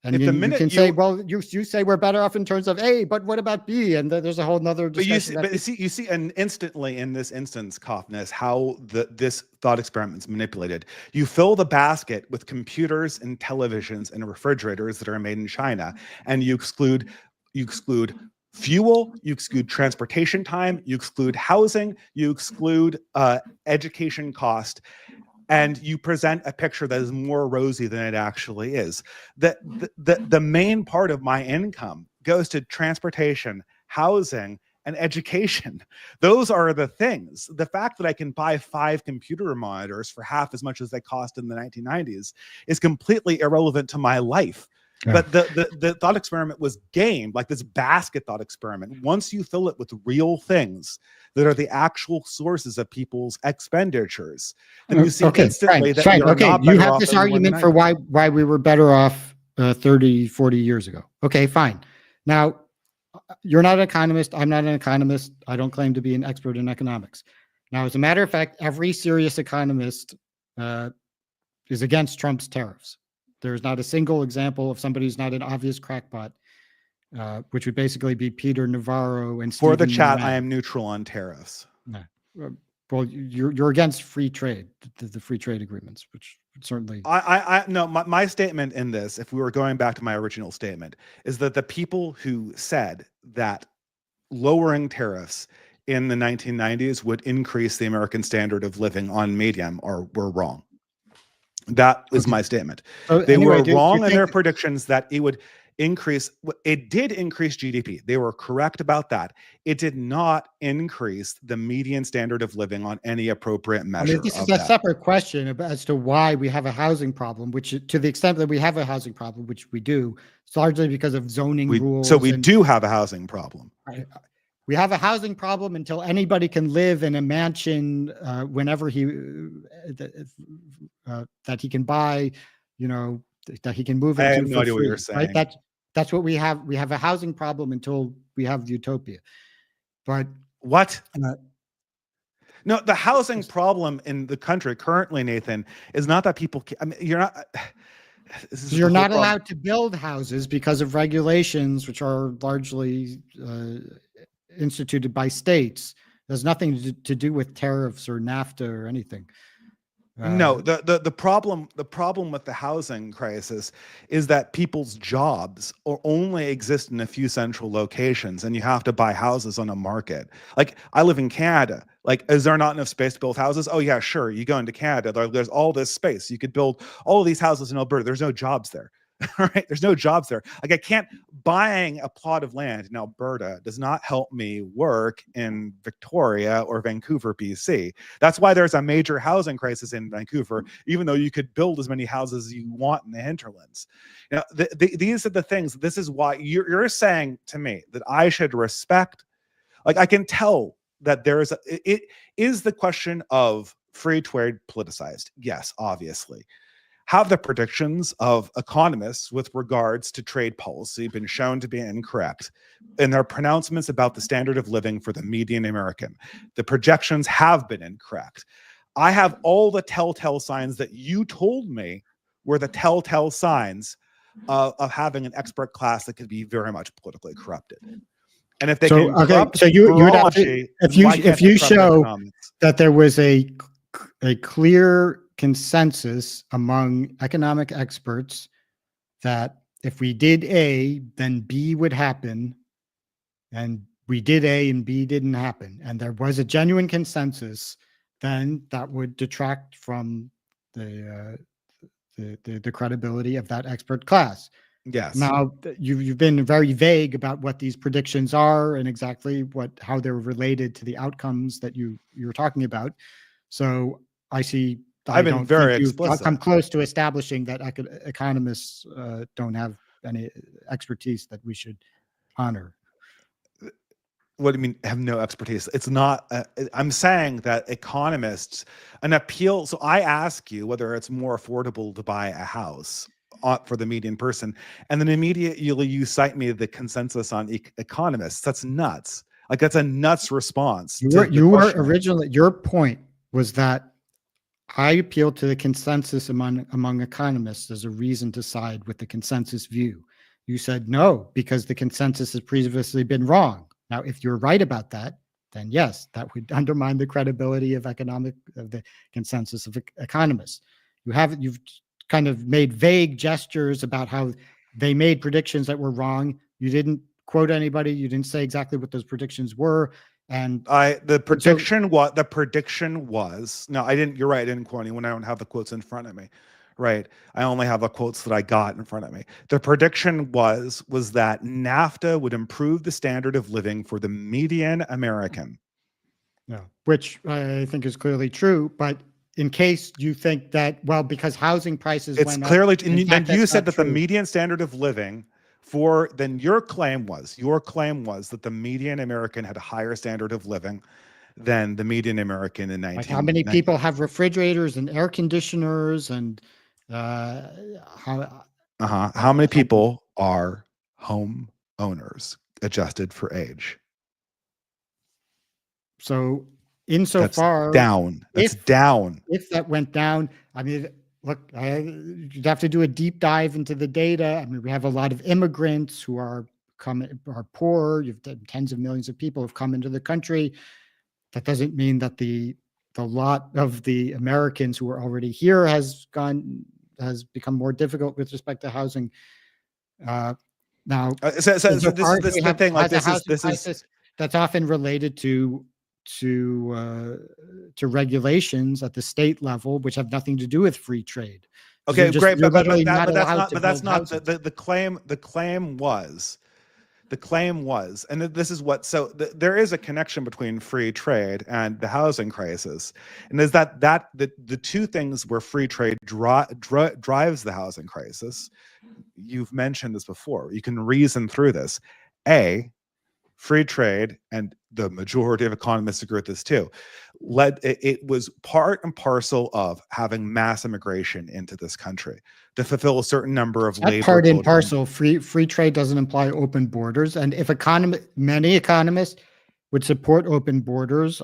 And If you, the you minute can you- say, well, you say we're better off in terms of A, but what about B? And there's a whole nother But you discussion. see, and instantly in this instance, Cofnas, how this thought experiment is manipulated. You fill the basket with computers and televisions and refrigerators that are made in China, and you exclude fuel, you exclude transportation time, you exclude housing, you exclude education cost, and you present a picture that is more rosy than it actually is. The main part of my income goes to transportation, housing, and education. Those are the things. The fact that I can buy 5 computer monitors for half as much as they cost in the 1990s is completely irrelevant to my life. Yeah. But the thought experiment was gamed, like this basket thought experiment. Once you fill it with real things that are the actual sources of people's expenditures, then you see instantly that you're not better you have off this than argument for why we were better off 30, 40 years ago. Okay, fine. Now, you're not an economist. I'm not an economist. I don't claim to be an expert in economics. Now, as a matter of fact, every serious economist is against Trump's tariffs. There's not a single example of somebody who's not an obvious crackpot, which would basically be Peter Navarro and For the Stephen chat, Mann. I am neutral on tariffs. Well, you're against free trade, the free trade agreements, which certainly. No, my statement in this, if we were going back to my original statement, is that the people who said that lowering tariffs in the 1990s would increase the American standard of living on medium were wrong. That is my statement. So They anyway, were wrong in their predictions that it would increase. It did increase GDP. They were correct about that. It did not increase the median standard of living on any appropriate measure. This is a separate question as to why we have a housing problem, which to the extent that we have a housing problem, which we do, it's largely because of zoning rules. So we do have a housing problem. We have a housing problem until anybody can live in a mansion whenever that he can buy, that he can move into. I have no idea what you're saying. Right? That's what we have. We have a housing problem until we have utopia. But what? No, the housing problem in the country currently, Nathan, is not that people. I mean, you're not. You're not allowed to build houses because of regulations, which are largely instituted by states. There's nothing to do with tariffs or NAFTA or anything. No, the problem with the housing crisis is that people's jobs only exist in a few central locations, and you have to buy houses on a market. Like, I live in Canada. Like, is there not enough space to build houses? Oh yeah, sure. You go into Canada, there's all this space. You could build all of these houses in Alberta. There's no jobs there. right? There's no jobs there. Like I can't, buying a plot of land in Alberta does not help me work in Victoria or Vancouver, BC. That's why there's a major housing crisis in Vancouver, even though you could build as many houses as you want in the hinterlands. Now, these are the things. This is why you're saying to me that I should respect. Like I can tell that there is it is the question of free trade politicized. Yes, obviously. Have the predictions of economists with regards to trade policy been shown to be incorrect in their pronouncements about the standard of living for the median American? The projections have been incorrect. I have all the telltale signs that you told me were the telltale signs of having an expert class that could be very much politically corrupted. And if they can corrupt you would have to, if you show economics? That there was a clear consensus among economic experts that if we did A, then B would happen, and we did A and B didn't happen, and there was a genuine consensus, then that would detract from the credibility of that expert class. Yes. Now you've been very vague about what these predictions are and exactly how they're related to the outcomes that you're talking about. So I see. I've been very explicit. I've come close to establishing that economists don't have any expertise that we should honor. What do you mean have no expertise? It's not, I'm saying that economists, an appeal. So I ask you whether it's more affordable to buy a house for the median person. And then immediately you cite me the consensus on economists. That's nuts. Like that's a nuts response. You were originally, your point was that I appealed to the consensus among economists as a reason to side with the consensus view. You said no, because the consensus has previously been wrong. Now, if you're right about that, then yes, that would undermine the credibility of the consensus of economists. You've kind of made vague gestures about how they made predictions that were wrong. You didn't quote anybody. You didn't say exactly what those predictions were. And the prediction was no, I didn't. You're right. I didn't quote anyone. I don't have the quotes in front of me. Right. I only have the quotes that I got in front of me. The prediction was that NAFTA would improve the standard of living for the median American. Yeah, which I think is clearly true. But in case you think that, well, because housing prices went clearly, up, and you said that the median standard of living then your claim was that the median American had a higher standard of living than the median American in 1990. Like how many people have refrigerators and air conditioners and how many people are home owners adjusted for age? So insofar that's down. If that went down, I mean, look, you'd have to do a deep dive into the data. I mean, we have a lot of immigrants who are poor. You've tens of millions of people have come into the country. That doesn't mean that the lot of the Americans who are already here has become more difficult with respect to housing. Now, this is the thing. Like this is that's often related to regulations at the state level, which have nothing to do with free trade. Okay, great, but that's not the claim. The claim was, and this is what. So there is a connection between free trade and the housing crisis, and is that the two things where free trade drives the housing crisis. You've mentioned this before. You can reason through this. Free trade, and the majority of economists agree with this too, it was part and parcel of having mass immigration into this country to fulfill a certain number of labor. Part and parcel. Free trade doesn't imply open borders, and if many economists would support open borders,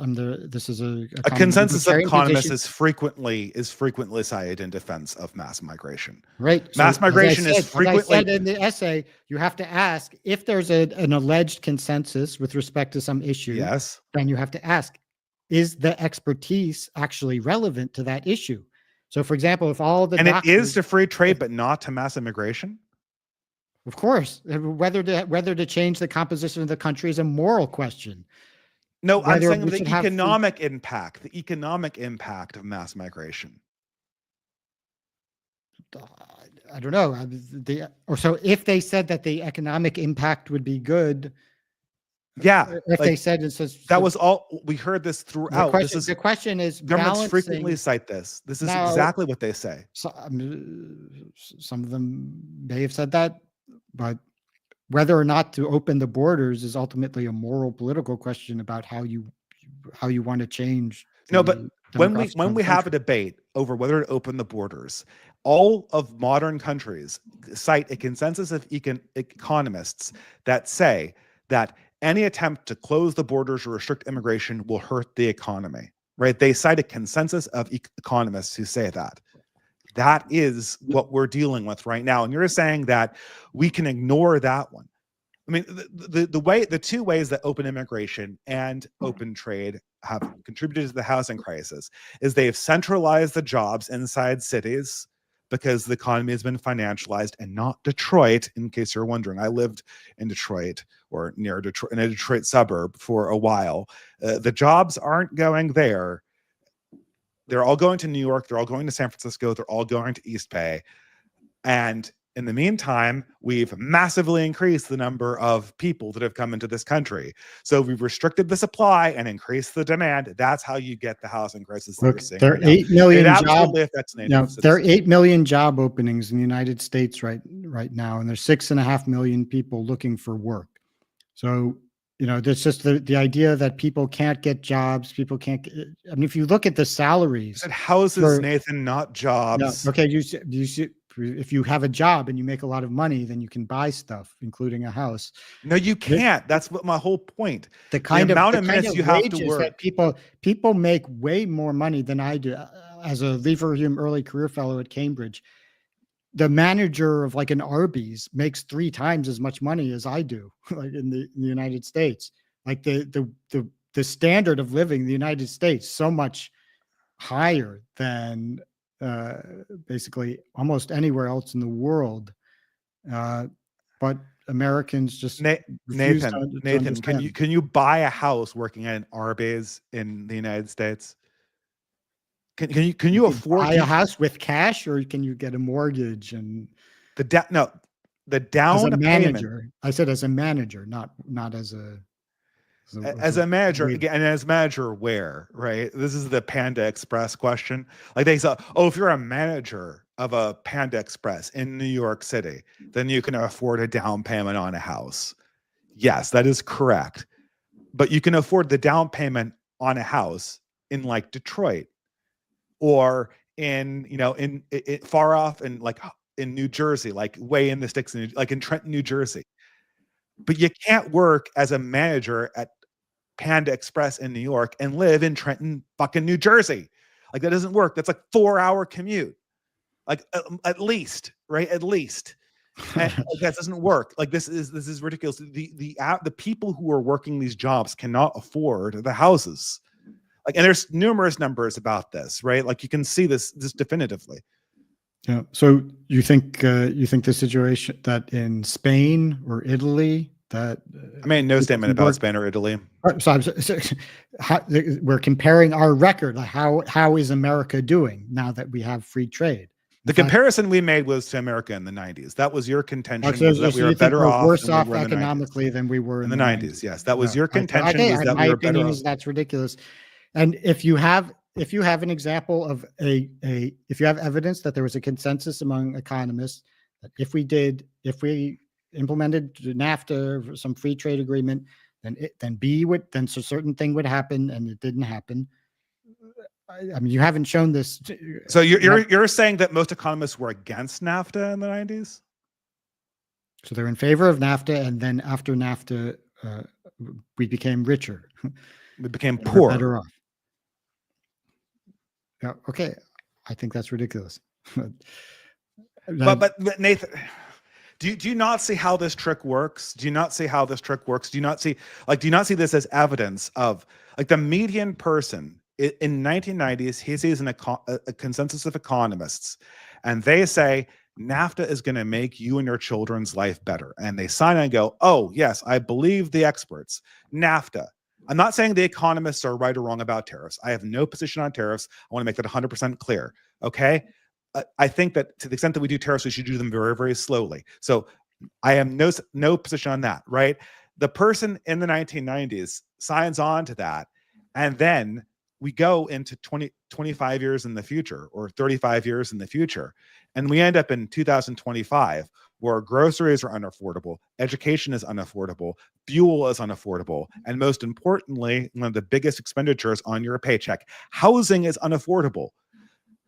this is a consensus of economists is frequently cited in defense of mass migration. Right, mass migration is frequently. As I said in the essay, you have to ask if there's an alleged consensus with respect to some issue. Yes, then you have to ask, is the expertise actually relevant to that issue? So, for example, if all the it is to free trade, but not to mass immigration. Of course, whether to change the composition of the country is a moral question. No, I'm saying the economic impact of mass migration. I don't know. Or so if they said that the economic impact would be good, Yeah, if like they said it says that was all we heard this throughout. This is the question is governments frequently balancing. cite this. This is Now, exactly what they say. so, some of them may have said that, but whether or not to open the borders is ultimately a moral political question about how you want to change No, but the when demographics we of the have a country. debate over whether to open the borders, all of modern countries cite a consensus of economists that say that any attempt to close the borders or restrict immigration will hurt the economy, right? They cite a consensus of economists who say that. That is what we're dealing with right now. And you're saying that we can ignore that one. I mean, the two ways that open immigration and open trade have contributed to the housing crisis is they have centralized the jobs inside cities because the economy has been financialized, and not Detroit, in case you're wondering. I lived in Detroit, or near Detroit, in a Detroit suburb for a while. The jobs aren't going there. They're all going to New York. They're all going to San Francisco. They're all going to East Bay. And in the meantime, we've massively increased the number of people that have come into this country. So we've restricted the supply and increased the demand. That's how you get the housing crisis that we're seeing There are right now. 8 million It absolutely affects Native there are citizens. 8 million job openings in the United States right now, and there's 6.5 million people looking for work. So, there's just the idea that people can't get jobs. People can't get, I mean, if you look at the salaries. Said houses, Nathan, not jobs. Yeah, okay, you see, if you have a job and you make a lot of money, then you can buy stuff, including a house. No, you can't. That's what my whole point. The amount of minutes you have to work. That people make way more money than I do. As a Leverhulme early career fellow at Cambridge, the manager of like an Arby's makes 3 times as much money as I do, like in the United States. Like the standard of living in the United States so much higher than basically almost anywhere else in the world. But Americans just Nathan, can you buy a house working at an Arby's in the United States? Can you afford buy a house with cash, or can you get a mortgage and the down as a manager? payment? I said as a manager, not as a manager, again, and as manager where, right? This is the Panda Express question. Like they say, oh, if you're a manager of a Panda Express in New York City, then you can afford a down payment on a house. Yes, that is correct. But you can afford the down payment on a house in like Detroit, or in far off in like in New Jersey, like way in the sticks, like in Trenton, New Jersey. But you can't work as a manager at Panda Express in New York and live in Trenton, fucking New Jersey. Like that doesn't work. That's like 4-hour commute, like at least, right? At least. And like, that doesn't work. Like this is ridiculous. The people who are working these jobs cannot afford the houses. Like, and there's numerous numbers about this, right? Like you can see this definitively. Yeah. So you think the situation that in Spain or Italy that I made no statement about Spain or Italy. So we're comparing our record. Like how is America doing now that we have free trade? The comparison we made was to America in the 90s. That was your contention, was that we were better off, worse off economically than we were in the 90s. Yes, that was your contention. Okay, was that my we were opinion better is that's ridiculous. And if you have an example of if you have evidence that there was a consensus among economists that if we implemented NAFTA or some free trade agreement, then a certain thing would happen, and it didn't happen. I mean, you haven't shown this. So you're saying that most economists were against NAFTA in the 90s? So they're in favor of NAFTA, and then after NAFTA, we became richer. We became poor. Better off. Yeah, okay. I think that's ridiculous. But Nathan, do you not see how this trick works? Do you not see how this trick works? Do you not see this as evidence of like the median person in 1990s? He sees a consensus of economists, and they say NAFTA is going to make you and your children's life better. And they sign and go, oh yes, I believe the experts. NAFTA. I'm not saying the economists are right or wrong about tariffs. I have no position on tariffs. I want to make that 100% clear. Okay. I think that to the extent that we do tariffs, we should do them very, very slowly. So I am no position on that, right? The person in the 1990s signs on to that, and then we go into 25 years in the future or 35 years in the future, and we end up in 2025 where groceries are unaffordable, education is unaffordable, fuel is unaffordable, and most importantly, one of the biggest expenditures on your paycheck, housing is unaffordable.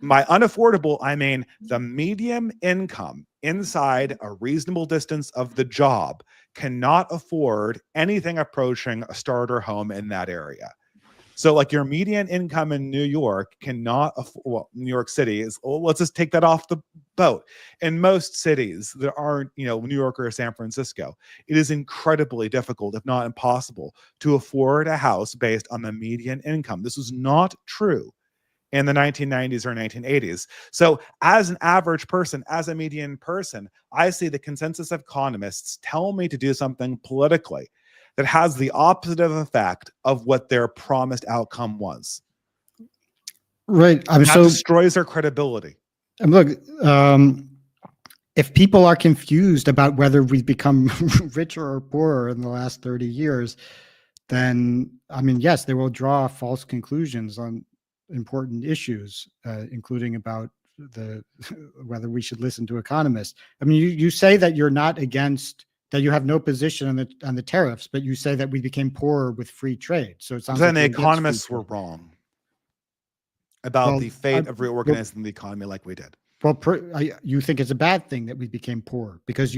By unaffordable, I mean the median income inside a reasonable distance of the job cannot afford anything approaching a starter home in that area. So like your median income in New York cannot, New York City is, let's just take that off the boat. In most cities that aren't, New York or San Francisco, it is incredibly difficult, if not impossible, to afford a house based on the median income. This was not true in the 1990s or 1980s. So as an average person, as a median person, I see the consensus of economists tell me to do something politically that has the opposite of effect of what their promised outcome was. Right. That destroys their credibility. And look, if people are confused about whether we've become richer or poorer in the last 30 years, then, I mean, yes, they will draw false conclusions on important issues, including about whether we should listen to economists. I mean, you say that you're not against, that you have no position on the tariffs, but you say that we became poorer with free trade. So it sounds then like the economists were wrong about the fate of reorganizing the economy like we did. Well, you think it's a bad thing that we became poor because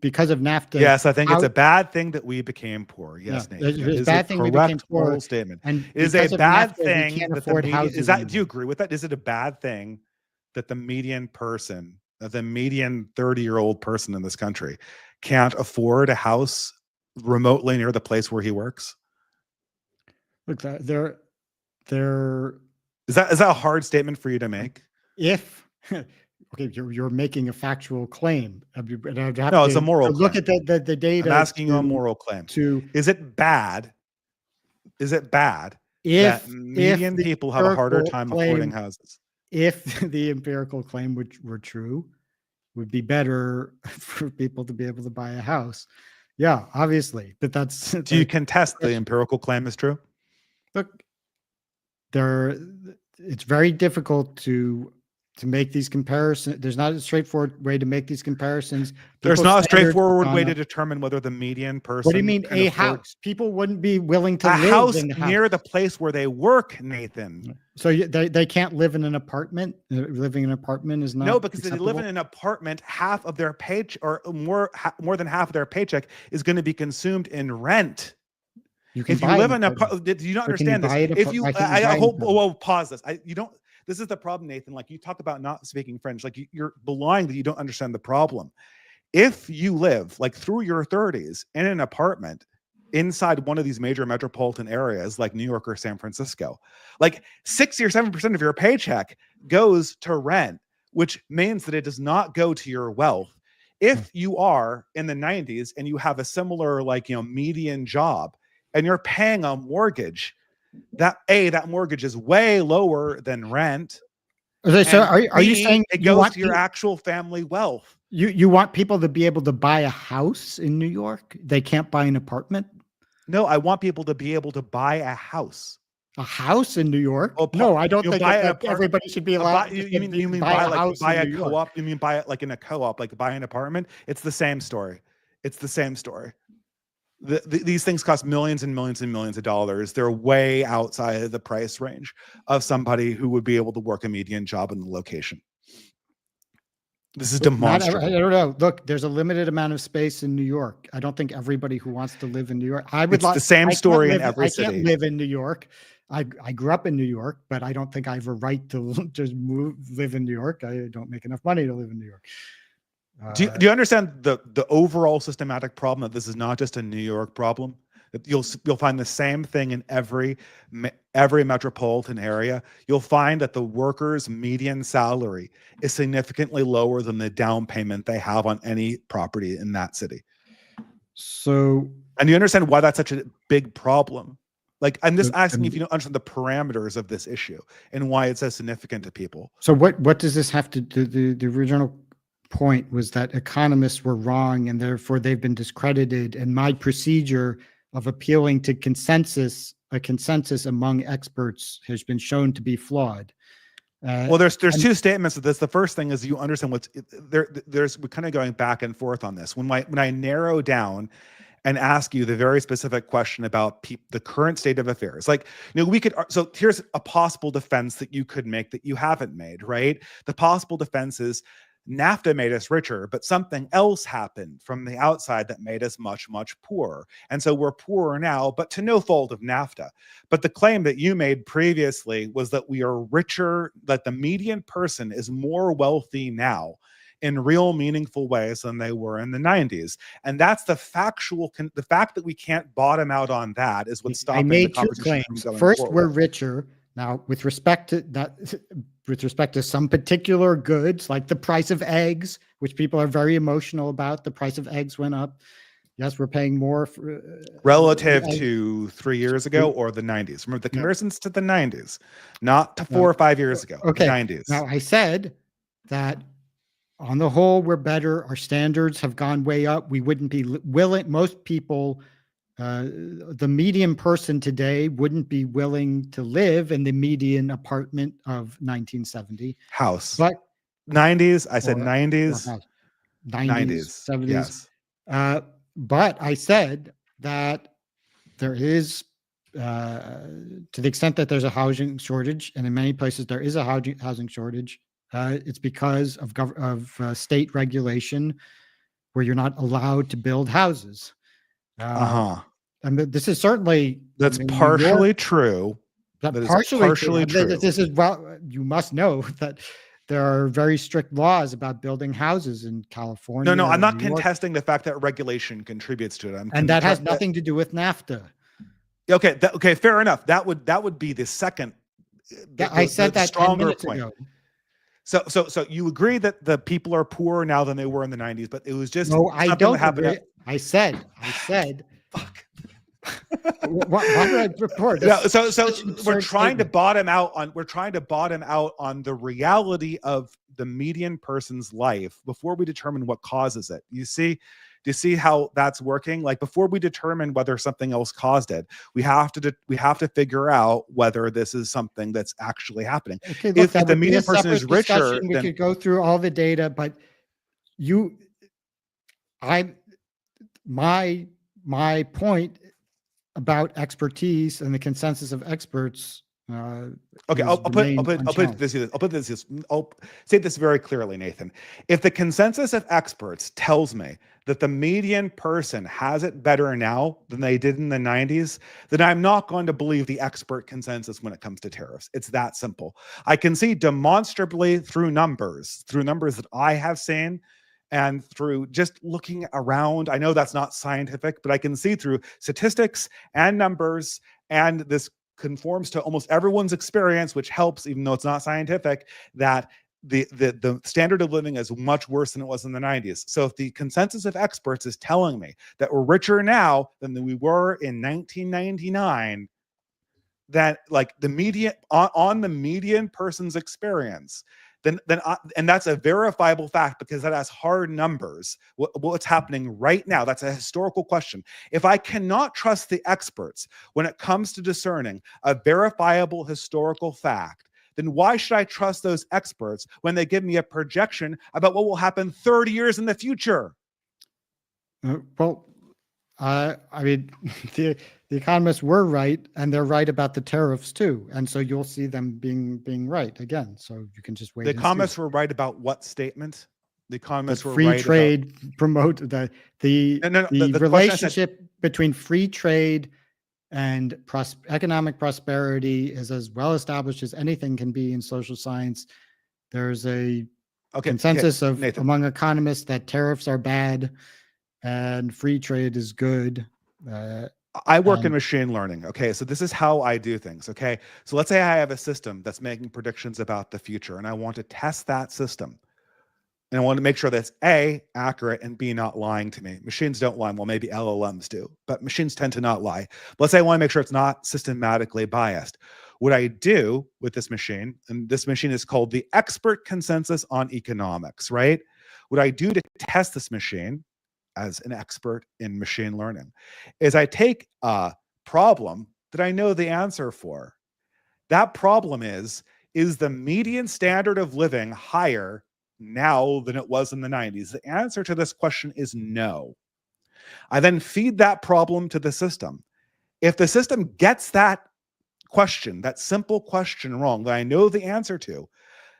because of NAFTA? Yes, I think it's a bad thing that we became poor. Yes, yeah, Nathan. It's a bad thing we became poor. Moral statement. And it is a bad NAFTA, thing can't that afford the housing. do you agree with that? Is it a bad thing that the median person, the median 30-year-old person in this country, can't afford a house remotely near the place where he works? Look, is that a hard statement for you to make? If okay, you're making a factual claim. No, it's a moral claim. Look at the data. I'm asking you a moral claim. Is it bad? Is it bad that median people have a harder time affording houses? If the empirical claim were true, would be better for people to be able to buy a house. Yeah, obviously, but that's. Do you contest the empirical claim is true? Look, it's very difficult to make these comparisons. There's not a straightforward way to make these comparisons. There's not a straightforward way to determine whether the median person. What do you mean a house? People wouldn't be willing to live house in a house near the place where they work, Nathan. So they can't live in an apartment. Living in an apartment is not. No, because if they live in an apartment, half of their paycheck or more than half of their paycheck is going to be consumed in rent. If you live in a, do you not understand this? If you, I hope. Well, pause this. You don't. This is the problem, Nathan. Like you talk about not speaking French, like you're belying that you don't understand the problem. If you live like through your 30s in an apartment inside one of these major metropolitan areas like New York or San Francisco, like 60 or 7% of your paycheck goes to rent, which means that it does not go to your wealth. If you are in the 90s and you have a similar median job and you're paying a mortgage, that mortgage is way lower than rent. So are you saying it goes to your actual family wealth? You want people to be able to buy a house in New York? They can't buy an apartment? No, I want people to be able to buy a house. A house in New York? No, I don't think that everybody should be allowed. You mean buy a co-op? You mean buy it like in a co-op, like buy an apartment? It's the same story. It's the same story. These things cost millions and millions and millions of dollars. They're way outside of the price range of somebody who would be able to work a median job in the location. This is demonstrable. I don't know. Look, there's a limited amount of space in New York. I don't think everybody who wants to live in New York. It's the same story in every city. I can't live in New York. I grew up in New York, but I don't think I have a right to just live in New York. I don't make enough money to live in New York. Do you understand the overall systematic problem that this is not just a New York problem? That you'll find the same thing in every metropolitan area. You'll find that the worker's median salary is significantly lower than the down payment they have on any property in that city. So, and you understand why that's such a big problem? Like, I'm just asking if you don't understand the parameters of this issue and why it's so significant to people. So what does this have to do? The original point was that economists were wrong and therefore they've been discredited. And my procedure of appealing to a consensus among experts has been shown to be flawed. Well, there's two statements of this. The first thing is you understand what's there. We're kind of going back and forth on this. When I narrow down and ask you the very specific question about the current state of affairs, like, we could. So here's a possible defense that you could make that you haven't made, right? The possible defense is NAFTA made us richer, but something else happened from the outside that made us much, much poorer. And so we're poorer now, but to no fault of NAFTA. But the claim that you made previously was that we are richer, that the median person is more wealthy now in real meaningful ways than they were in the 90s. And that's the factual, the fact that we can't bottom out on that is what's stopping the conversation from going First, forward. we're richer. Now, with respect to that, with respect to some particular goods, like the price of eggs, which people are very emotional about, the price of eggs went up. Yes, we're paying more for, relative to 3 years ago or the 90s. Remember the comparisons to the 90s, not to 4 or 5 years ago. Okay. The 90s. Now, I said that on the whole, we're better. Our standards have gone way up. We wouldn't be willing. Most people, the median person today wouldn't be willing to live in the median apartment of 1970 house. But 90s, I said 90s, 90s, 70s. Yes. But I said that there is, to the extent that there's a housing shortage, and in many places there is a housing shortage, it's because of state regulation where you're not allowed to build houses. And this is certainly partially true. That is partially true. This is, well, you must know that there are very strict laws about building houses in California. No, I'm not contesting the fact that regulation contributes to it. And that has nothing to do with NAFTA. Okay, okay, fair enough. That would be the second. I said that 10 minutes ago. So you agree that the people are poorer now than they were in the 90s, but it was just no, I don't agree. I said. Fuck. Why did I report? So we're trying to bottom out on the reality of the median person's life before we determine what causes it. Do you see how that's working? Like, before we determine whether something else caused it, we have to figure out whether this is something that's actually happening. Okay, look, if the median person is richer, we could go through all the data, but my point about expertise and the consensus of experts. Okay, I'll say this very clearly, Nathan. If the consensus of experts tells me that the median person has it better now than they did in the 90s, then I'm not going to believe the expert consensus when it comes to tariffs. It's that simple. I can see demonstrably through numbers that I have seen, and through just looking around. I know that's not scientific, but I can see through statistics and numbers, and this conforms to almost everyone's experience, which helps, even though it's not scientific, that the standard of living is much worse than it was in the 90s. So if the consensus of experts is telling me that we're richer now than we were in 1999, that like the median on the median person's experience, and that's a verifiable fact because that has hard numbers. What's happening right now? That's a historical question. If I cannot trust the experts when it comes to discerning a verifiable historical fact, then why should I trust those experts when they give me a projection about what will happen 30 years in the future? I mean, the economists were right, and they're right about the tariffs too. And so you'll see them being right again. So you can just wait. The economists were right about what statement? The economists were free right trade promote the relationship between free trade and economic prosperity is as well established as anything can be in social science. There's a consensus among economists that tariffs are bad and free trade is good. I work in machine learning. Okay, so this is how I do things. Okay, so let's say I have a system that's making predictions about the future, and I want to test that system. And I want to make sure that's A, accurate, and B, not lying to me. Machines don't lie. Well, maybe LLMs do, but machines tend to not lie. But let's say I want to make sure it's not systematically biased. What I do with this machine, and this machine is called the Expert Consensus on Economics, right? What I do to test this machine as an expert in machine learning is I take a problem that I know the answer for. That problem is the median standard of living higher now than it was in the 90s? The answer to this question is no. I then feed that problem to the system. If the system gets that question, that simple question wrong that I know the answer to,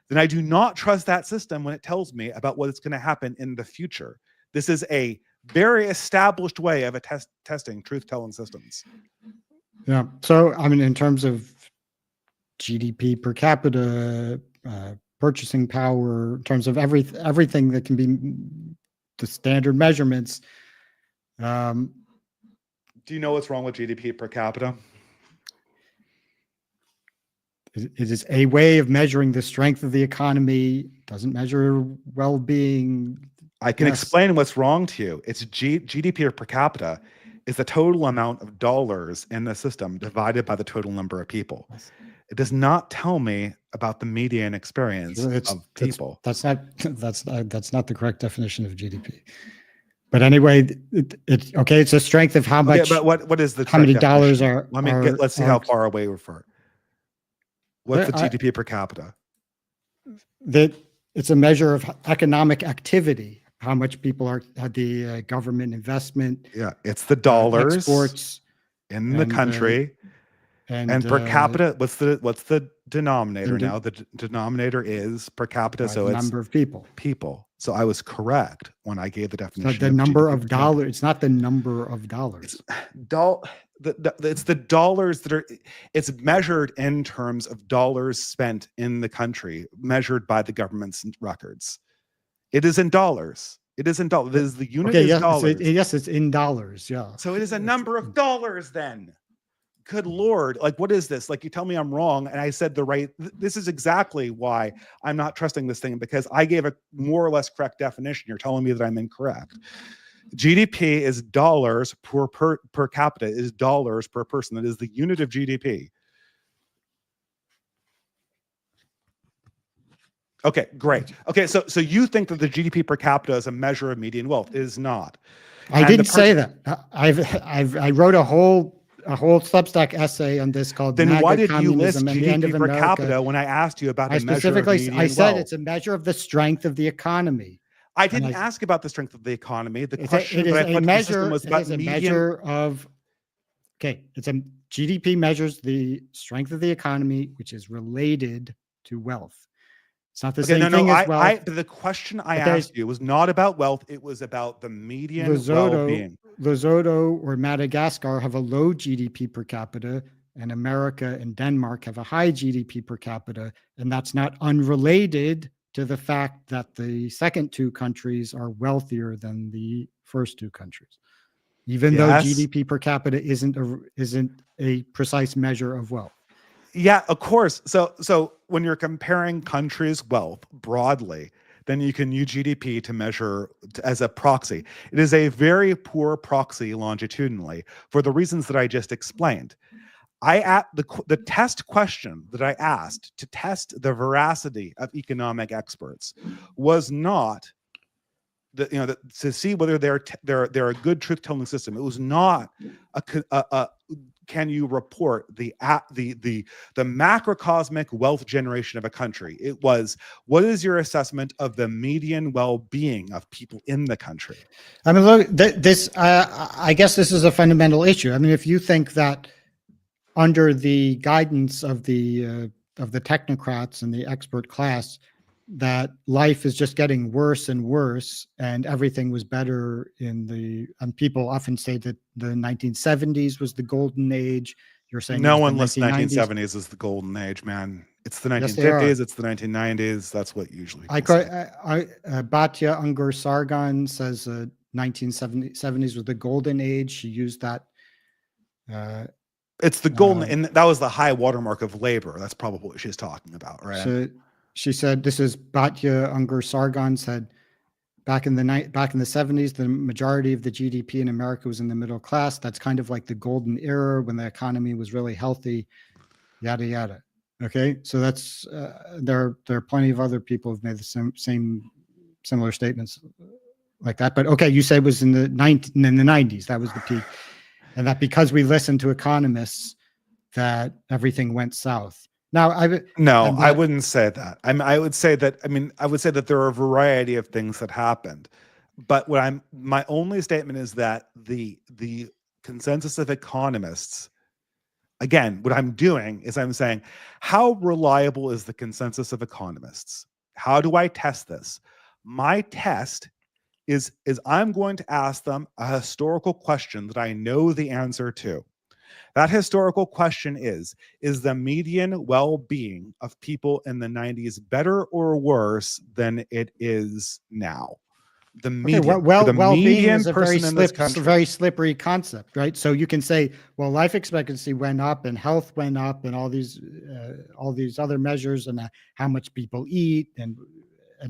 then I do not trust that system when it tells me about what's going to happen in the future. This is a very established way of testing truth-telling systems. Yeah. So, I mean, in terms of GDP per capita, purchasing power, in terms of everything that can be the standard measurements. Do you know what's wrong with GDP per capita? It is a way of measuring the strength of the economy. Doesn't measure well-being. I can explain what's wrong to you. It's GDP per capita is the total amount of dollars in the system divided by the total number of people. It does not tell me about the median experience of people. That's not the correct definition of GDP. But anyway, it's a strength of how much. But what is the how many definition? dollars are? Let's see how far away we're from. What's the GDP per capita? That it's a measure of economic activity. How much people had the government investment? Yeah, it's the dollars exports in the country. And per capita, what's the denominator now? The denominator is per capita, so it's number of people. So I was correct when I gave the definition. So the number of dollars. It's not the number of dollars. It's the dollars that are. It's measured in terms of dollars spent in the country, measured by the government's records. It is in dollars. It is in dollars. It is the unit is dollars. Yes, it's in dollars. Yeah. So it is a number of dollars then. Good Lord, like, what is this? Like, you tell me I'm wrong, and I said this is exactly why I'm not trusting this thing, because I gave a more or less correct definition. You're telling me that I'm incorrect. GDP is dollars per capita, is dollars per person. That is the unit of GDP. Okay, great. Okay, so you think that the GDP per capita is a measure of median wealth? It is not. I didn't say that. I wrote a whole Substack essay on this called Then why did you list GDP per capita when I asked you about the measure of median wealth? I said it's a measure of the strength of the economy. I didn't ask about the strength of the economy. The question that I put to the system was about median. Measure of, it's a GDP measures the strength of the economy, which is related to wealth. It's not the same thing as wealth. The question I asked you was not about wealth. It was about the median well-being. Lesotho or Madagascar have a low GDP per capita, and America and Denmark have a high GDP per capita. And that's not unrelated to the fact that the second two countries are wealthier than the first two countries, even though GDP per capita isn't a precise measure of wealth. Yeah, of course. So when you're comparing countries' wealth broadly, then you can use GDP to measure as a proxy. It is a very poor proxy longitudinally for the reasons that I just explained. The test question that I asked to test the veracity of economic experts was not to see whether they're a good truth-telling system. It was not can you report the macrocosmic wealth generation of a country. It was, what is your assessment of the median well-being of people in the country? I mean, look, I guess this is a fundamental issue. I mean, if you think that under the guidance of the technocrats and the expert class, that life is just getting worse and worse, and everything was better and people often say that the 1970s was the golden age. You're saying no one lists 1970s as the golden age, man. It's the 1950s, it's the 1990s. That's what usually Batya Ungur Sargon says 1970s was the golden age. She used that. It's the golden, and that was the high watermark of labor. That's probably what she's talking about, right? So she said, this is Batya Ungur Sargon said, back in the 70s, the majority of the GDP in America was in the middle class. That's kind of like the golden era when the economy was really healthy, yada, yada. Okay. So that's, there are plenty of other people who've made the similar statements like that. But okay, you say it was in the 90s, that was the peak. And that because we listened to economists, that everything went south. Now, I wouldn't say that. I would say that there are a variety of things that happened, but my only statement is that the consensus of economists, again, what I'm doing is I'm saying, how reliable is the consensus of economists? How do I test this? My test is I'm going to ask them a historical question that I know the answer to. That historical question is the median well-being of people in the 90s better or worse than it is now? The median, well-being is a very slippery concept, right? So you can say, well, life expectancy went up and health went up and all these other measures and how much people eat and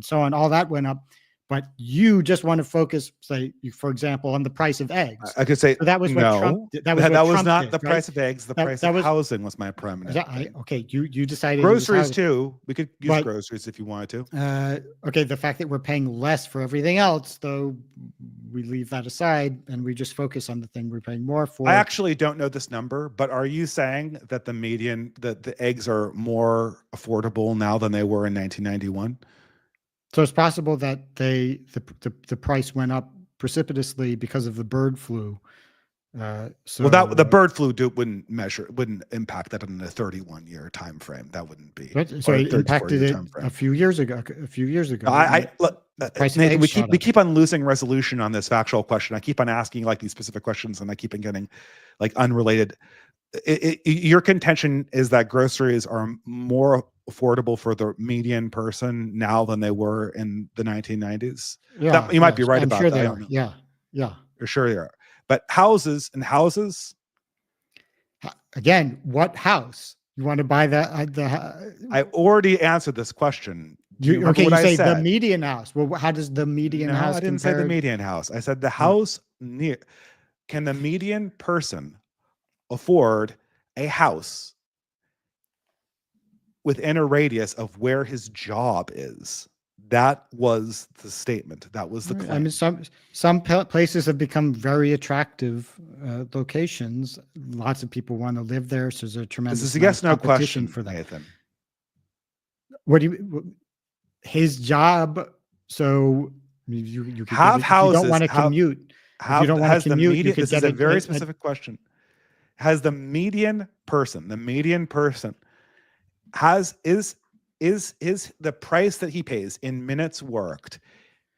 so on, all that went up. But you just want to focus, say, for example, on the price of eggs. I could say so that was what no. Trump did. That was not the price of eggs. The price of housing was my prominent. Okay, you decided groceries too. We could use groceries if you wanted to. Okay, the fact that we're paying less for everything else, though, we leave that aside and we just focus on the thing we're paying more for. I actually don't know this number, but are you saying that the eggs are more affordable now than they were in 1991? So it's possible that the price went up precipitously because of the bird flu. The bird flu wouldn't impact that in a 31-year time frame. That wouldn't be. So it impacted it a few years ago. Nathan, we keep on losing resolution on this factual question. I keep on asking like these specific questions, and I keep on getting like unrelated. Your contention is that groceries are more affordable for the median person now than they were in the 1990s. Yeah, you might be right about sure that. They are. Yeah. You're sure they are. But houses. Again, what house you want to buy? That I already answered this question. You say the median house. Well, how does the median house? I didn't say the median house. I said the house near. Can the median person afford a house within a radius of where his job is? That was the statement. That was the claim. I mean, some places have become very attractive locations. Lots of people want to live there, so there's a tremendous. This is a yes/no question for that. Nathan. What do you? His job. So you have houses. You don't want to commute. If you don't want to commute. This is a very specific question. Has the median person, is the price that he pays in minutes worked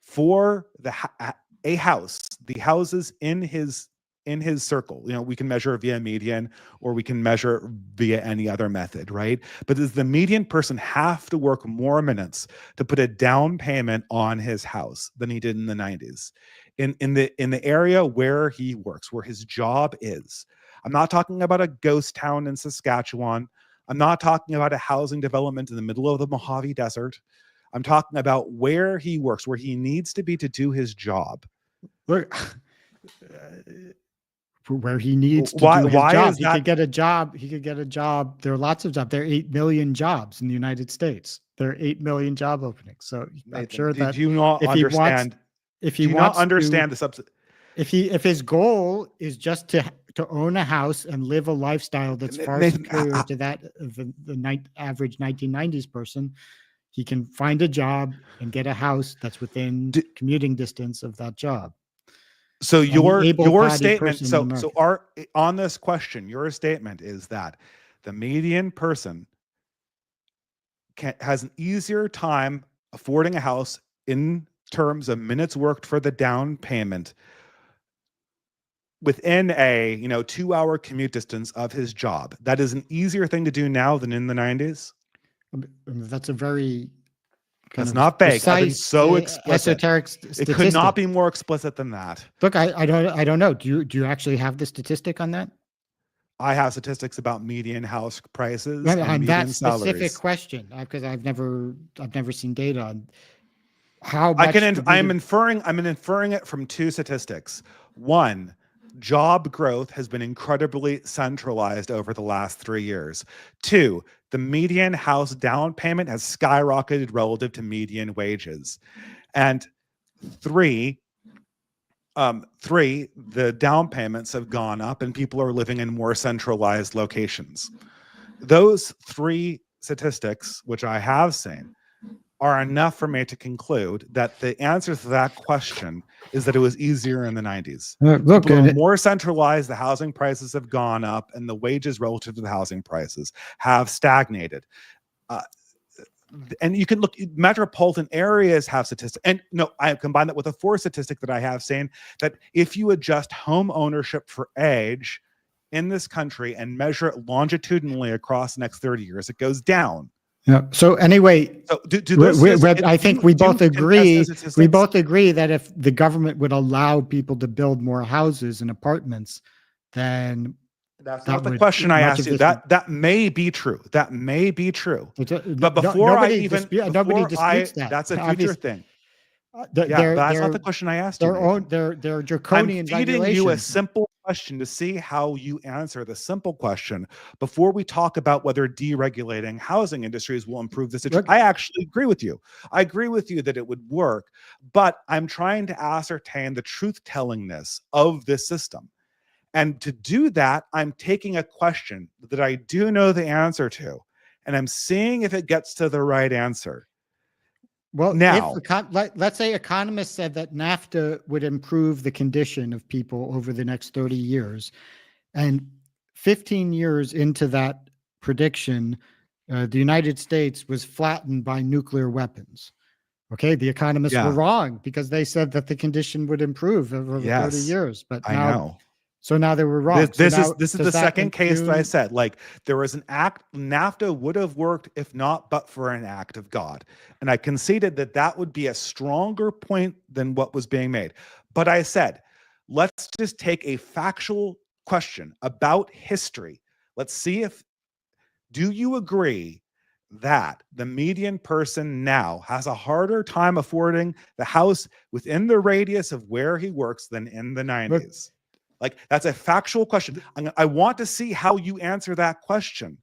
for a house, the houses in his circle? We can measure via median or we can measure via any other method, right? But does the median person have to work more minutes to put a down payment on his house than he did in the 90s? In the area where he works, where his job is. I'm not talking about a ghost town in Saskatchewan. I'm not talking about a housing development in the middle of the Mojave Desert. I'm talking about where he works, where he needs to be to do his job. Where he needs to do his job. He could get a job. There are lots of jobs. There are 8 million jobs in the United States. There are 8 million job openings. So Nathan, I'm sure that do you not understand? If he wants to understand the subsidy. If his goal is just to own a house and live a lifestyle that's far superior to that of the average 1990s person, he can find a job and get a house that's within commuting distance of that job. So your statement, on this question, your statement is that the median person has an easier time affording a house in terms of minutes worked for the down payment within a 2-hour commute distance of his job. That is an easier thing to do now than in the 90s. That's a very That's not vague. I've been so explicit. Esoteric statistic. It could not be more explicit than that. Look, I don't know. Do you actually have the statistic on that? I have statistics about median house prices on and that median specific salaries. question, because I've never seen data on. how much I'm inferring it from two statistics. One, job growth has been incredibly centralized over the last 3 years. Two, the median house down payment has skyrocketed relative to median wages. And three, the down payments have gone up and people are living in more centralized locations. Those three statistics, which I have seen, are enough for me to conclude that the answer to that question is that it was easier in the 90s. Look, People are more centralized, the housing prices have gone up, and the wages relative to the housing prices have stagnated. And you can look, metropolitan areas have statistics. And no, I combine that with a fourth statistic that I have seen, that if you adjust home ownership for age in this country and measure it longitudinally across the next 30 years, it goes down. Yeah. So anyway, so I think we both agree. We both agree that if the government would allow people to build more houses and apartments, then that's not the question I asked you. That may be true. That may be true. But before nobody disputes that. That's a future thing. That's not the question I asked you. They're draconian regulations. I'm feeding you a simple question to see how you answer the simple question before we talk about whether deregulating housing industries will improve the situation. I actually agree with you. I agree with you that it would work, but I'm trying to ascertain the truth-tellingness of this system. And to do that, I'm taking a question that I do know the answer to, and I'm seeing if it gets to the right answer. Well, now, let's say economists said that NAFTA would improve the condition of people over the next 30 years. And 15 years into that prediction, the United States was flattened by nuclear weapons. Okay, the economists were wrong because they said that the condition would improve over 30 years. But now, so now they were wrong. This is the second case that I said, like, there was an act, NAFTA would have worked if not but for an act of God. And I conceded that that would be a stronger point than what was being made. But I said, let's just take a factual question about history. Let's see do you agree that the median person now has a harder time affording the house within the radius of where he works than in the 90s? Like, that's a factual question. I want to see how you answer that question,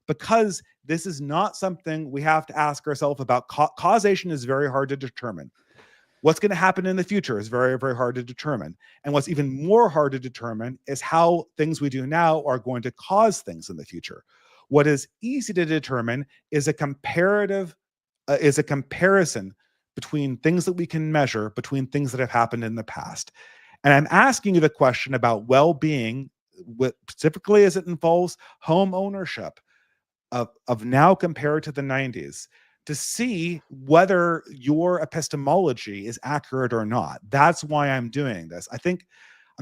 because this is not something we have to ask ourselves about. Causation is very hard to determine. What's going to happen in the future is very, very hard to determine. And what's even more hard to determine is how things we do now are going to cause things in the future. What is easy to determine is a comparison between things that we can measure, between things that have happened in the past. And I'm asking you the question about well-being, specifically as it involves home ownership of now compared to the 90s, to see whether your epistemology is accurate or not. That's why I'm doing this. I'm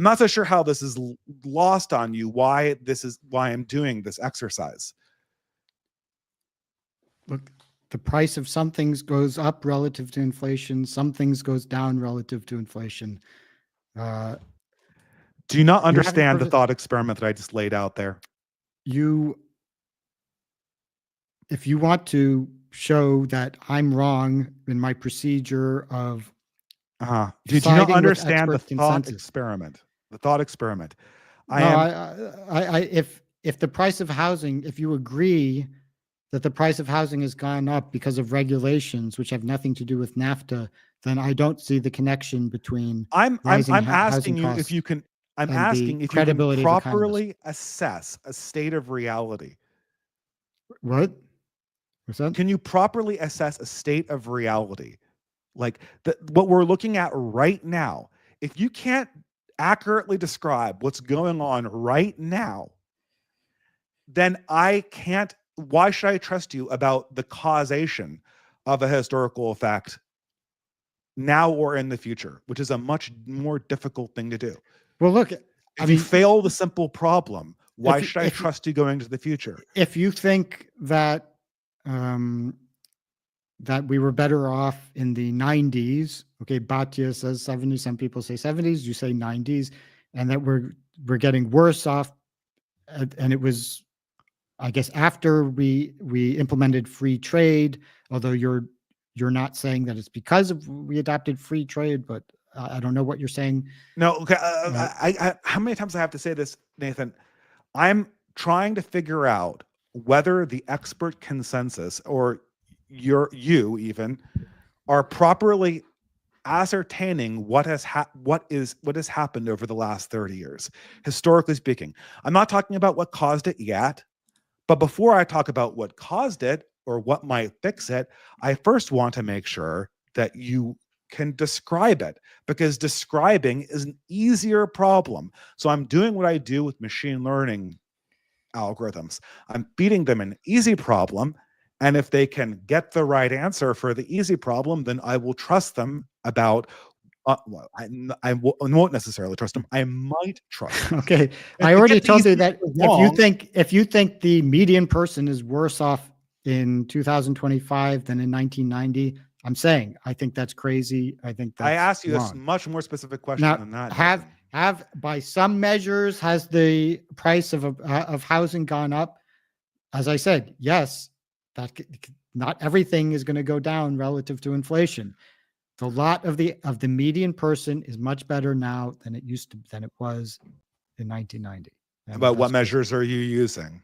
not so sure how this is lost on you, why I'm doing this exercise. Look, the price of some things goes up relative to inflation. Some things goes down relative to inflation. Do you not understand the thought experiment that I just laid out there? If you want to show that I'm wrong in my procedure of did you not understand the thought experiment? The thought experiment. If the price of housing, if you agree that the price of housing has gone up because of regulations which have nothing to do with NAFTA, then I don't see the connection between. I'm asking you if you can. I'm asking if you can properly assess a state of reality. What? What's that? Can you properly assess a state of reality? Like what we're looking at right now. If you can't accurately describe what's going on right now, then I can't. Why should I trust you about the causation of a historical effect now or in the future, which is a much more difficult thing to do? Well, look, if you fail the simple problem, why should I trust you going to the future? If you think that that we were better off in the 90s, okay, Bhatia says 70s, some people say 70s, you say 90s, and that we're getting worse off, and it was, I guess, after we implemented free trade, although your you're not saying that it's because of we adopted free trade, but I don't know what you're saying. No, okay. How many times I have to say this, Nathan? I'm trying to figure out whether the expert consensus or you even are properly ascertaining what has happened over the last 30 years, historically speaking. I'm not talking about what caused it yet, but before I talk about what caused it or what might fix it, I first want to make sure that you can describe it, because describing is an easier problem. So I'm doing what I do with machine learning algorithms. I'm feeding them an easy problem, and if they can get the right answer for the easy problem, then I will trust them about well, I won't necessarily trust them. I might trust them. Okay, If I they already get the told you easy that wrong, if you think the median person is worse off in 2025 than in 1990, I'm saying I think that's crazy. I think that's I asked you a wrong. much more specific question Now, than that. have by some measures, has the price of housing gone up? As I said, yes, not everything is going to go down relative to inflation. The lot of the median person is much better now than it was in 1990. About what measures are you using?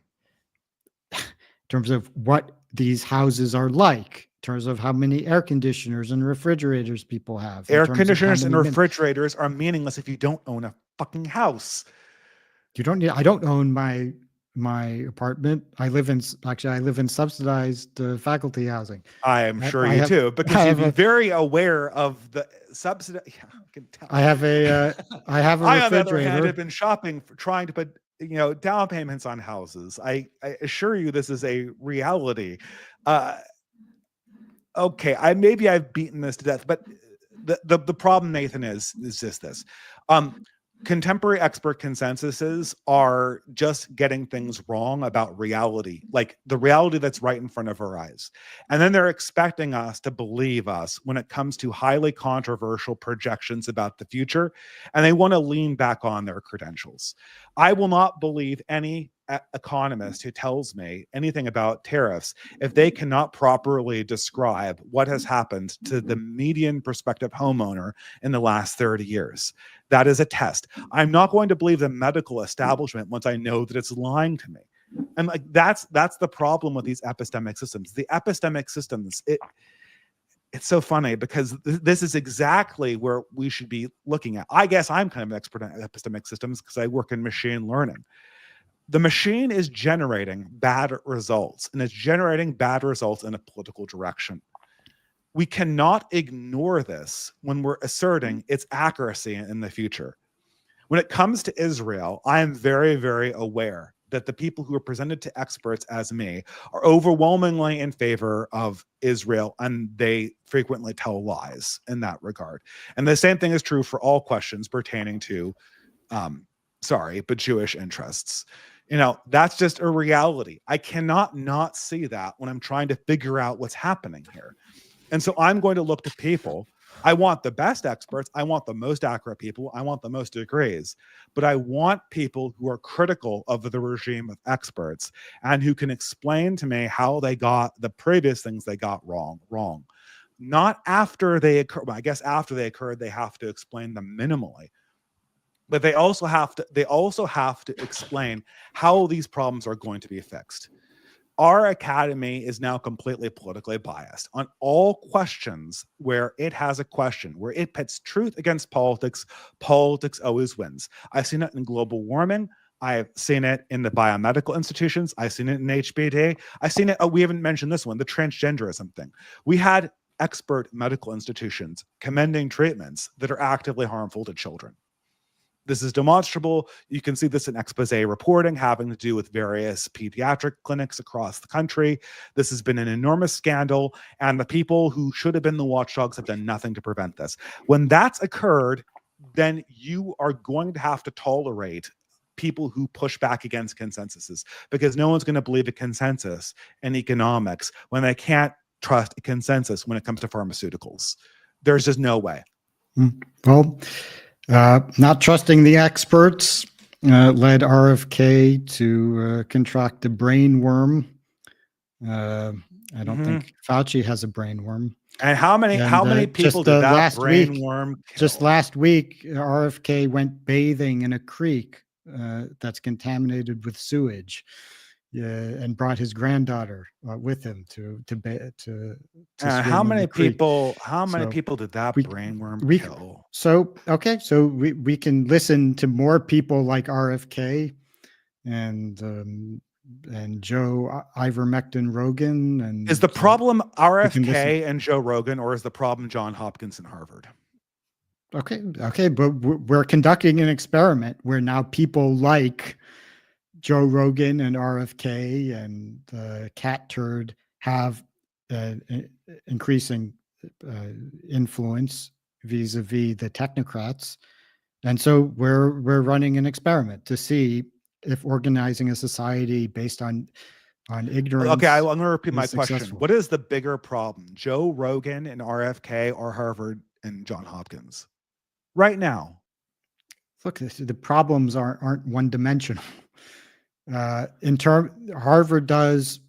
In terms of what these houses are like, in terms of how many air conditioners and refrigerators people have. Air conditioners and refrigerators are meaningless if you don't own a fucking house. You don't need. I don't own my apartment. I live in subsidized faculty housing. I am sure you do, because you'd be very aware of the subsidy. Yeah, I can tell. I have a I, on the other hand, refrigerator. have been shopping trying to put down payments on houses. I assure you, this is a reality. Okay, maybe I've beaten this to death, but the problem, Nathan, is just this. Contemporary expert consensuses are just getting things wrong about reality, like the reality that's right in front of our eyes. And then they're expecting us to believe us when it comes to highly controversial projections about the future, and they want to lean back on their credentials. I will not believe any economist who tells me anything about tariffs if they cannot properly describe what has happened to the median prospective homeowner in the last 30 years. That is a test. I'm not going to believe the medical establishment once I know that it's lying to me. And like that's the problem with these epistemic systems. The epistemic systems, it's so funny because this is exactly where we should be looking at. I guess I'm kind of an expert in epistemic systems because I work in machine learning. The machine is generating bad results, and it's generating bad results in a political direction. We cannot ignore this when we're asserting its accuracy in the future. When it comes to Israel, I am very, very aware that the people who are presented to experts as me are overwhelmingly in favor of Israel, and they frequently tell lies in that regard. And the same thing is true for all questions pertaining to, Jewish interests. That's just a reality. I cannot not see that when I'm trying to figure out what's happening here. And so I'm going to look to people. I want the best experts. I want the most accurate people. I want the most degrees. But I want people who are critical of the regime of experts and who can explain to me how they got the previous things they got wrong. Not after they occur. Well, I guess after they occurred, they have to explain them minimally. But they also have to explain how these problems are going to be fixed. Our academy is now completely politically biased on all questions where it has a question, where it pits truth against politics. Politics always wins. I've seen it in global warming. I've seen it in the biomedical institutions. I've seen it in HBD. I've seen it. Oh, we haven't mentioned this one, the transgenderism thing. We had expert medical institutions commending treatments that are actively harmful to children. This is demonstrable. You can see this in expose reporting having to do with various pediatric clinics across the country. This has been an enormous scandal, and the people who should have been the watchdogs have done nothing to prevent this. When that's occurred, then you are going to have to tolerate people who push back against consensuses, because no one's going to believe a consensus in economics when they can't trust a consensus when it comes to pharmaceuticals. There's just no way. Well, not trusting the experts led RFK to contract a brain worm. I don't think Fauci has a brain worm. And how many people just did that last brain week, worm kill? just last week, RFK went bathing in a creek that's contaminated with sewage, and brought his granddaughter with him to swim how in many the creek. people? How many So people did that we- brain worm we- kill? So okay, so we can listen to more people like RFK and Joe Ivermectin Rogan. And Is the problem listen. RFK and Joe Rogan, or is the problem John Hopkins and Harvard? Okay, but we're conducting an experiment where now people like Joe Rogan and RFK and Cat Turd have increasing influence vis-a-vis the technocrats, and so we're running an experiment to see if organizing a society based on ignorance. Okay, I'm going to repeat my question. Successful. What is the bigger problem, Joe Rogan and RFK, or Harvard and John Hopkins? Right now, Look, the problems aren't one-dimensional. Harvard does.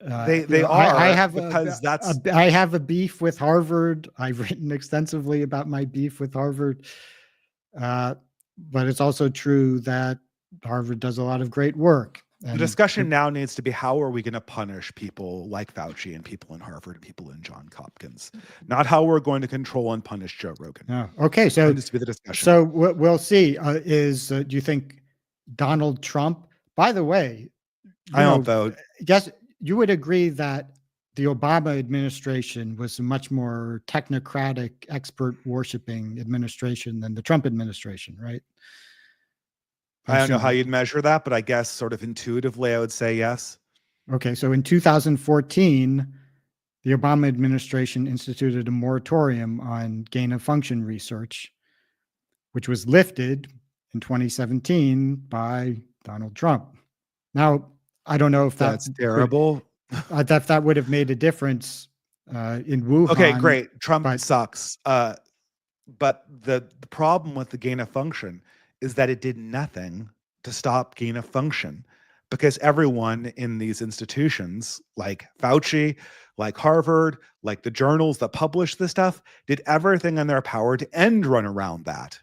they are. I have because I have a beef with Harvard. I've written extensively about my beef with Harvard, but it's also true that Harvard does a lot of great work. The discussion now needs to be, how are we going to punish people like Fauci and people in Harvard and people in John Hopkins, not how we're going to control and punish Joe Rogan. Okay, so that needs to be the discussion. So we'll see. Do you think Donald Trump? By the way, I don't vote. Yes, you would agree that the Obama administration was a much more technocratic, expert worshipping administration than the Trump administration, right? I don't know how you'd measure that, but I guess sort of intuitively, I would say yes. Okay, so in 2014, the Obama administration instituted a moratorium on gain-of-function research, which was lifted in 2017 by Donald Trump. Now, I don't know if that's terrible. If that would have made a difference in Wuhan. Okay, great. Trump sucks. But the problem with the gain of function is that it did nothing to stop gain of function, because everyone in these institutions, like Fauci, like Harvard, like the journals that publish this stuff, did everything in their power to run around that.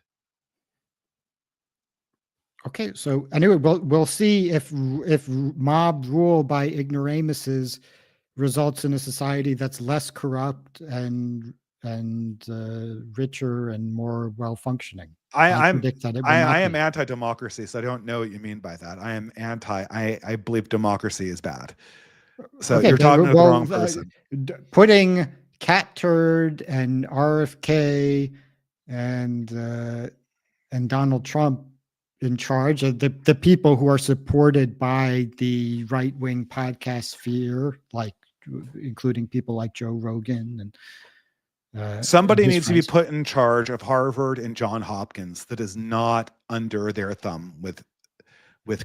Okay, so anyway, we'll see if mob rule by ignoramuses results in a society that's less corrupt and richer and more well functioning. I predict that it will I am anti-democracy, so I don't know what you mean by that. I am I believe democracy is bad. So you're talking to the wrong person. Putting Cat Turd and RFK and Donald Trump in charge of the people who are supported by the right-wing podcast sphere, like including people like Joe Rogan and somebody needs to be put in charge of Harvard and John Hopkins that is not under their thumb with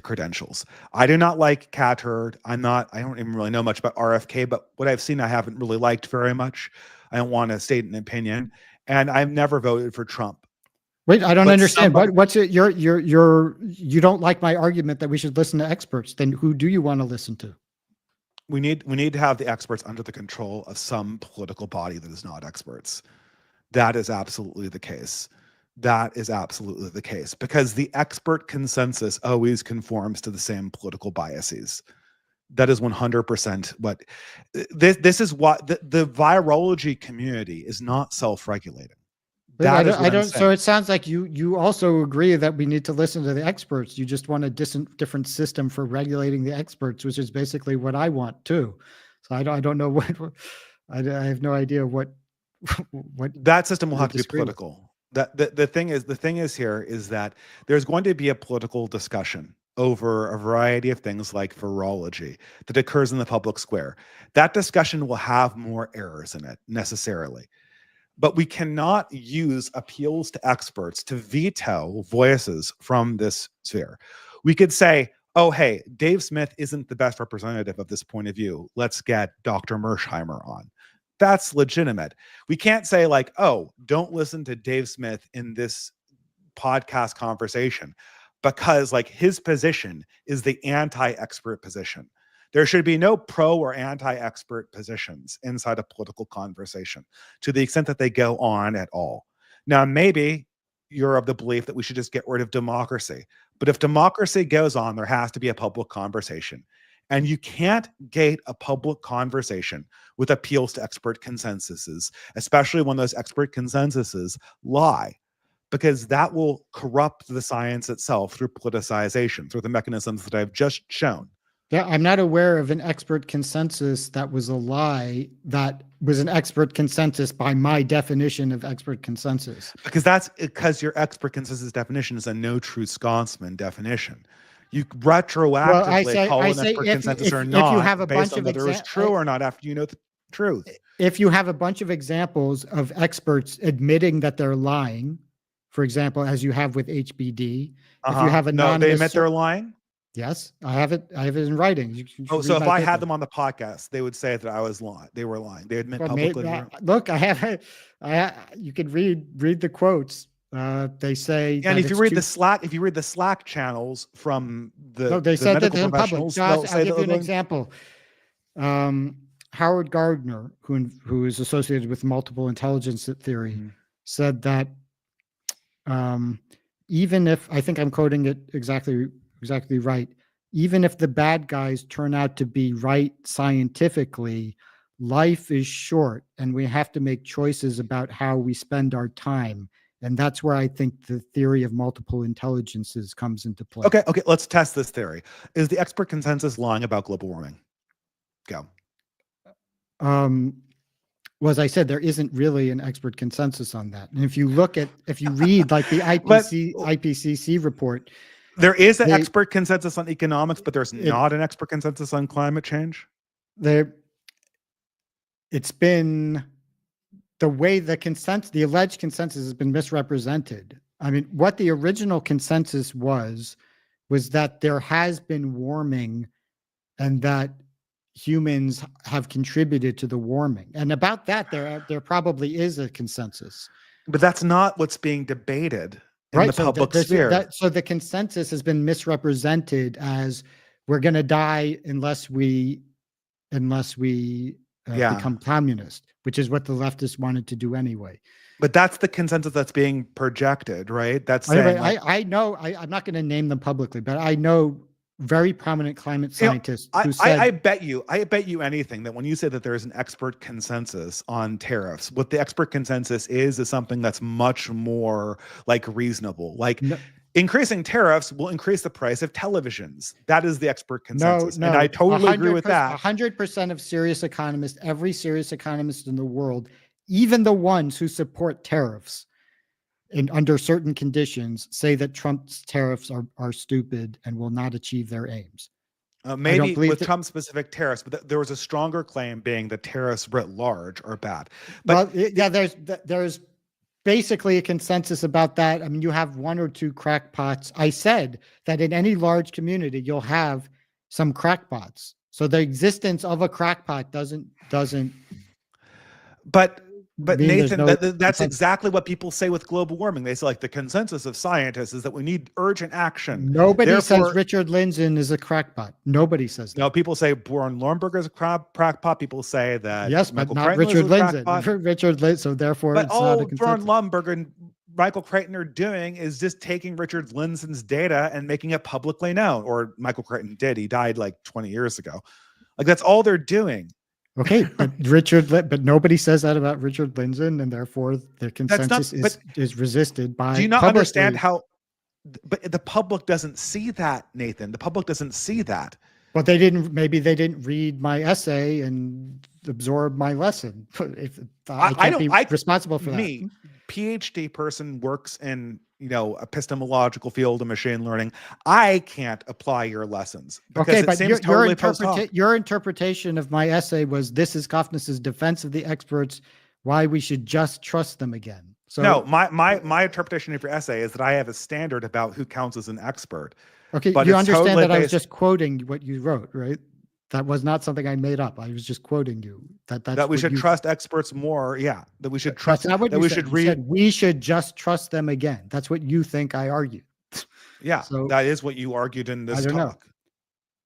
credentials. I do not like Cat Turd. I don't even really know much about RFK, but what I've seen I haven't really liked very much. I don't want to state an opinion, and I've never voted for Trump. Wait, I don't understand. What's it? You don't like my argument that we should listen to experts. Then who do you want to listen to? We need to have the experts under the control of some political body that is not experts. That is absolutely the case. That is absolutely the case, because the expert consensus always conforms to the same political biases. That is 100% what this is. What the virology community is not self-regulating. I don't. So it sounds like you also agree that we need to listen to the experts. You just want a different system for regulating the experts, which is basically what I want too. So I don't know what I have no idea what that system will have to be political. The thing is here is that there's going to be a political discussion over a variety of things like virology that occurs in the public square. That discussion will have more errors in it necessarily. But we cannot use appeals to experts to veto voices from this sphere. We could say, oh, hey, Dave Smith isn't the best representative of this point of view. Let's get Dr. Mersheimer on. That's legitimate. We can't say like, oh, don't listen to Dave Smith in this podcast conversation because like his position is the anti-expert position. There should be no pro or anti-expert positions inside a political conversation to the extent that they go on at all. Now, maybe you're of the belief that we should just get rid of democracy. But if democracy goes on, there has to be a public conversation. And you can't gate a public conversation with appeals to expert consensuses, especially when those expert consensuses lie, because that will corrupt the science itself through politicization, through the mechanisms that I've just shown. Yeah, I'm not aware of an expert consensus that was a lie that was an expert consensus by my definition of expert consensus. Because your expert consensus definition is a no true Scotsman definition. You retroactively call an expert consensus or not, if you have a based bunch on of whether it's true or not after you know the truth. If you have a bunch of examples of experts admitting that they're lying, for example, as you have with HBD, if you have no, they admit they're lying. Yes, I have it. I have it in writing. So if I had them on the podcast, they would say that I was lying. They were lying. They admit publicly. Look, I have it. You can read the quotes. They say, and if you read the Slack channels from they said that in public. Josh, I'll give you an example. Howard Gardner, who is associated with multiple intelligence theory, said that even if, I think I'm quoting it exactly right, even if the bad guys turn out to be right scientifically, life is short and we have to make choices about how we spend our time. And that's where I think the theory of multiple intelligences comes into play. Okay, let's test this theory. Is the expert consensus lying about global warming? Go. Well, as I said, there isn't really an expert consensus on that. And if you read like the IPCC report, there is an expert consensus on economics, but there's not an expert consensus on climate change. It's been the way the alleged consensus has been misrepresented. I mean, what the original consensus was that there has been warming and that humans have contributed to the warming. And about that, there probably is a consensus. But that's not what's being debated in the public sphere. So the consensus has been misrepresented as we're going to die unless we become communist, which is what the leftists wanted to do anyway. But that's the consensus that's being projected, right? That's saying, I know. I'm not going to name them publicly, but I know very prominent climate scientists who said, I bet you anything that when you say that there is an expert consensus on tariffs, what the expert consensus is something that's much more like reasonable. Increasing tariffs will increase the price of televisions. That is the expert consensus. No, and I totally agree with that. 100% of serious economists, every serious economist in the world, even the ones who support tariffs under certain conditions, say that Trump's tariffs are stupid and will not achieve their aims. Maybe with Trump-specific tariffs, but there was a stronger claim being that tariffs writ large are bad. But there's basically a consensus about that. I mean, you have one or two crackpots. I said that in any large community, you'll have some crackpots. So the existence of a crackpot doesn't. But Nathan, that's exactly what people say with global warming. They say the consensus of scientists is that we need urgent action. Nobody says Richard Lindzen is a crackpot. Nobody says that. No, people say Bjorn Lomborg is a crackpot. People say that Michael but not Richard Lindzen. Richard Lindzen. So therefore, but all Bjorn Lomborg and Michael Crichton are doing is just taking Richard Lindzen's data and making it publicly known. Or Michael Crichton did. He died 20 years ago. That's all they're doing. Okay, but nobody says that about Richard Lindzen, and therefore the consensus is resisted by. Do you not understand how? But the public doesn't see that, Nathan. The public doesn't see that. Well, maybe they didn't read my essay and absorb my lesson. If I can't be responsible for that. Me, PhD person works in epistemological field of machine learning. I can't apply your lessons. Okay, but your interpretation of my essay was this is Cofnas's defense of the experts, why we should just trust them again. So no, my interpretation of your essay is that I have a standard about who counts as an expert. Okay, but you understand that I was just quoting what you wrote, right? That was not something I made up. I was just quoting you. That we should trust experts more. Yeah, that we should trust. That's not what you said. You said we should just trust them again. That's what you think I argued. Yeah, so that is what you argued in this talk.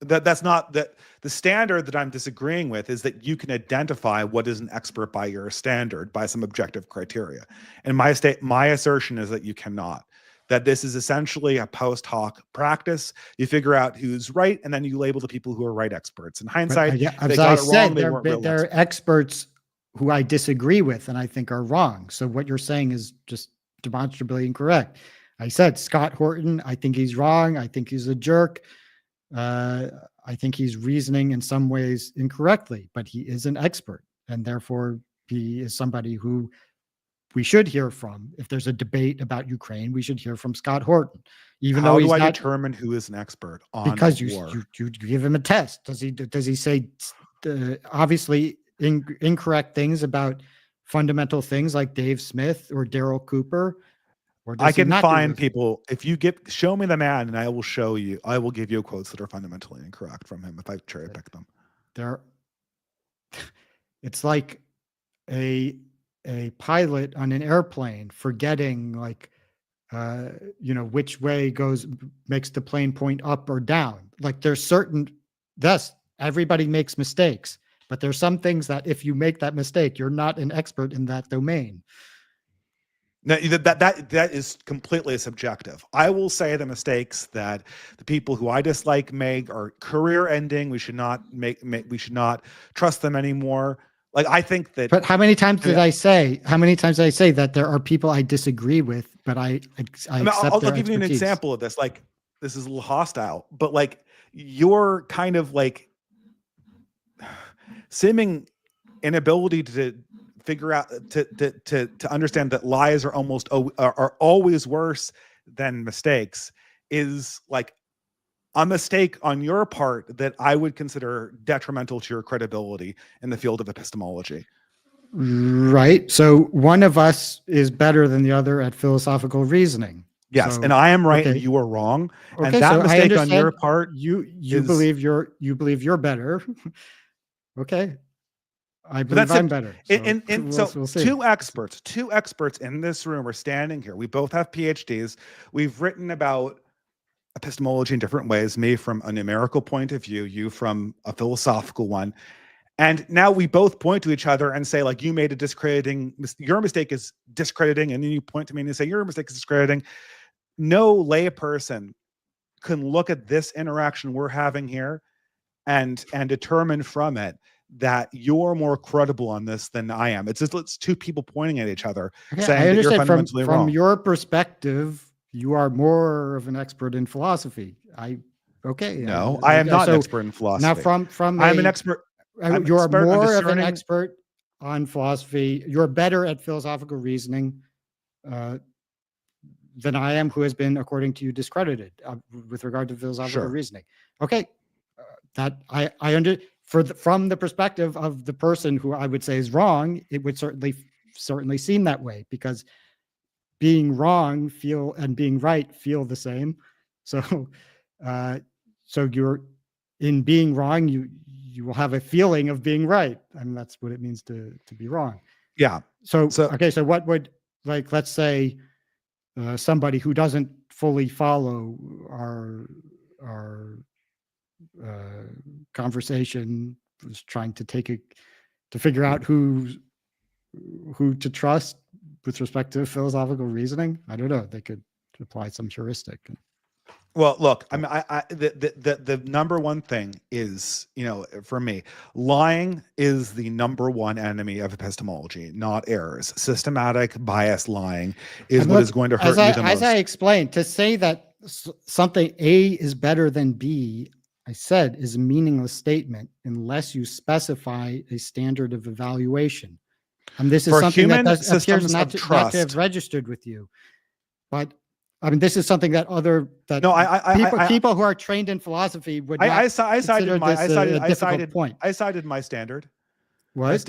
That's not that the standard that I'm disagreeing with is that you can identify what is an expert by your standard, by some objective criteria. And my assertion is that you cannot. That this is essentially a post hoc practice. You figure out who's right, and then you label the people who are right experts. In hindsight, as they got I it said, wrong. They weren't real there are experts who I disagree with and I think are wrong. So what you're saying is just demonstrably incorrect. I said Scott Horton, I think he's wrong. I think he's a jerk. I think he's reasoning in some ways incorrectly, but he is an expert, and therefore he is somebody who we should hear from. If there's a debate about Ukraine, we should hear from Scott Horton, even How though he's do I not, determine who is an expert on because war? you give him a test. Does he say obviously incorrect things about fundamental things like Dave Smith or Daryl Cooper? Or I can find people. If you show me the man, and I will show you. I will give you quotes that are fundamentally incorrect from him if I cherry pick them. It's like a pilot on an airplane forgetting, like, which way makes the plane point up or down. Like, there's certain, yes, everybody makes mistakes, but there's some things that if you make that mistake, you're not an expert in that domain. Now, that is completely subjective. I will say the mistakes that the people who I dislike make are career ending. We should not we should not trust them anymore. Like, I think that. But how many times did I say that there are people I disagree with, but I I'll give you an example of this. Like, this is a little hostile, but like your kind of like seeming inability to figure out to understand that lies are always worse than mistakes is like a mistake on your part that I would consider detrimental to your credibility in the field of epistemology. Right. So one of us is better than the other at philosophical reasoning. Yes, so, and I am right and you are wrong. Okay, and that mistake on your part, you believe you're better. Okay. I believe I'm better. So we'll two experts in this room are standing here. We both have PhDs. We've written about epistemology in different ways, me from a numerical point of view, you from a philosophical one. And now we both point to each other and say, like, you made a discrediting, your mistake is discrediting. And then you point to me and say, your mistake is discrediting. No lay person can look at this interaction we're having here and determine from it that you're more credible on this than I am. It's two people pointing at each other, saying that you're fundamentally wrong. From your perspective, you are more of an expert in philosophy. No, I am not an expert in philosophy. Now, I'm an expert. You're more of an expert on philosophy. You're better at philosophical reasoning than I am, who has been, according to you, discredited with regard to philosophical reasoning. Okay, that I under. From the perspective of the person who I would say is wrong, it would certainly seem that way, because being wrong and being right feel the same. So, so you're in being wrong, you will have a feeling of being right. I mean, that's what it means to be wrong. Yeah. So okay. So what would, like, let's say somebody who doesn't fully follow our conversation was trying to figure out who to trust with respect to philosophical reasoning. I don't know. They could apply some heuristic. Well, look, I mean, the number one thing is, for me, lying is the number one enemy of epistemology, not errors. Systematic bias lying is what is going to hurt you the most. As I explained, to say that something A is better than B, I said, is a meaningless statement unless you specify a standard of evaluation. And this is for something that appears not to have registered with you. But I mean, this is something that people who are trained in philosophy would not consider a difficult point. I cited my standard. What?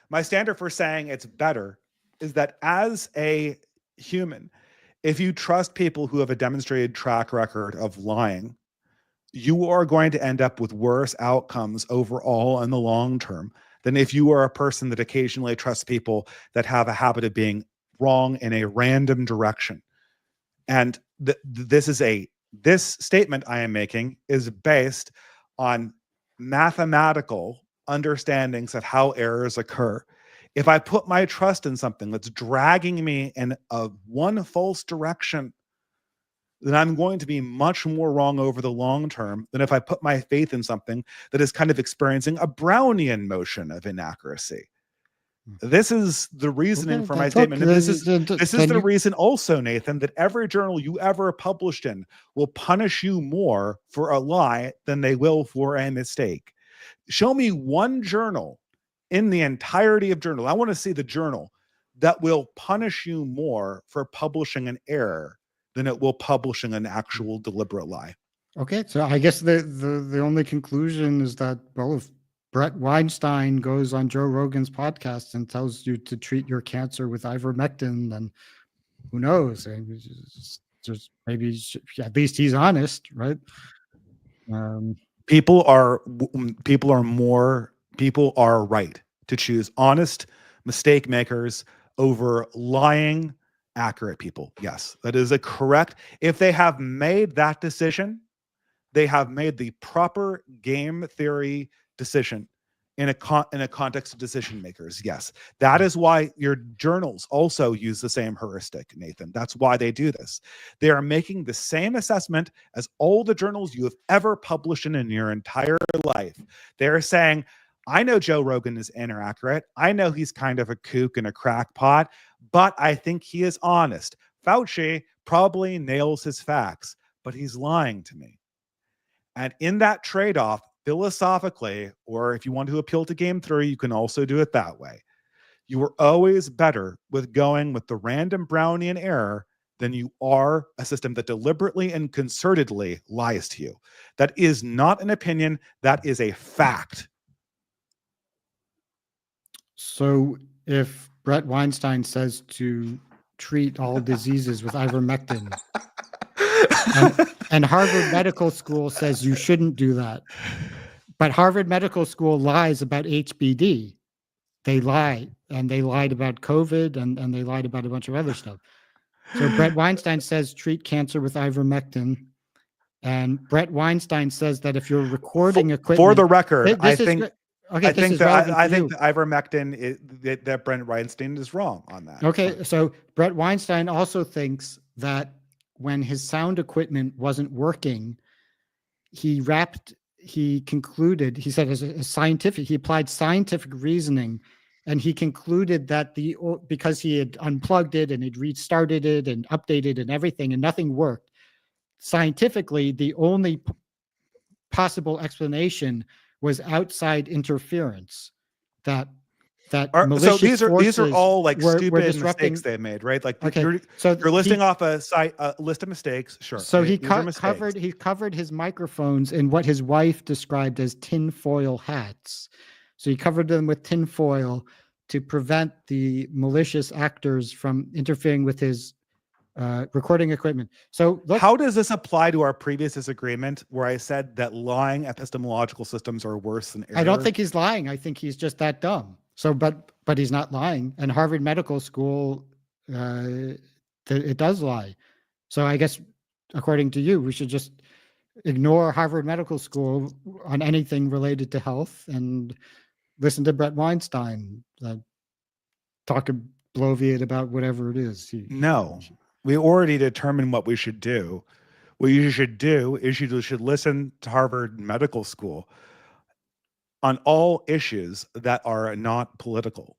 My standard for saying it's better is that as a human, if you trust people who have a demonstrated track record of lying, you are going to end up with worse outcomes overall in the long term than if you are a person that occasionally trusts people that have a habit of being wrong in a random direction. And this is a This statement I am making is based on mathematical understandings of how errors occur. If I put my trust in something that's dragging me in one false direction, then I'm going to be much more wrong over the long term than if I put my faith in something that is kind of experiencing a Brownian motion of inaccuracy. This is the reasoning for my statement. And this is the reason also, Nathan, that every journal you ever published in will punish you more for a lie than they will for a mistake. Show me one journal in the entirety of journal. I want to see the journal that will punish you more for publishing an error than it will publishing an actual deliberate lie. Okay, so I guess the only conclusion is that, well, if Brett Weinstein goes on Joe Rogan's podcast and tells you to treat your cancer with ivermectin, then who knows? Just maybe at least he's honest, right? People are right to choose honest mistake makers over lying, accurate people. Yes, that is a correct. If they have made that decision, they have made the proper game theory decision in a context of decision makers. Yes, that is why your journals also use the same heuristic, Nathan. That's why they do this. They are making the same assessment as all the journals you have ever published in your entire life. They're saying, I know Joe Rogan is inaccurate. I know he's kind of a kook and a crackpot, but I think he is honest. Fauci probably nails his facts, but he's lying to me. And in that trade-off, philosophically, or if you want to appeal to game theory, you can also do it that way. You are always better with going with the random Brownian error than you are a system that deliberately and concertedly lies to you. That is not an opinion. That is a fact. So if Brett Weinstein says to treat all diseases with ivermectin, and Harvard Medical School says you shouldn't do that, but Harvard Medical School lies about HBD. They lie, and they lied about COVID, and they lied about a bunch of other stuff. So Brett Weinstein says treat cancer with ivermectin, and Brett Weinstein says that if you're recording equipment, for the record, I think that ivermectin that Brett Weinstein is wrong on that. Okay, so Brett Weinstein also thinks that when his sound equipment wasn't working, he concluded, he said he applied scientific reasoning, and he concluded that because he had unplugged it and he'd restarted it and updated and everything and nothing worked, scientifically, the only possible explanation was outside interference. So these are all like stupid mistakes they made, right? Like, okay, you're listing off a list of mistakes. Sure. So he covered his microphones in what his wife described as tinfoil hats. So he covered them with tinfoil to prevent the malicious actors from interfering with his recording equipment. So how does this apply to our previous disagreement where I said that lying epistemological systems are worse than error? I don't think he's lying. I think he's just that dumb. So, but he's not lying. And Harvard Medical School, it does lie. So I guess, according to you, we should just ignore Harvard Medical School on anything related to health and listen to Brett Weinstein talk a bloviate about whatever it is. No, we already determined what we should do. What you should do is you should listen to Harvard Medical School on all issues that are not political.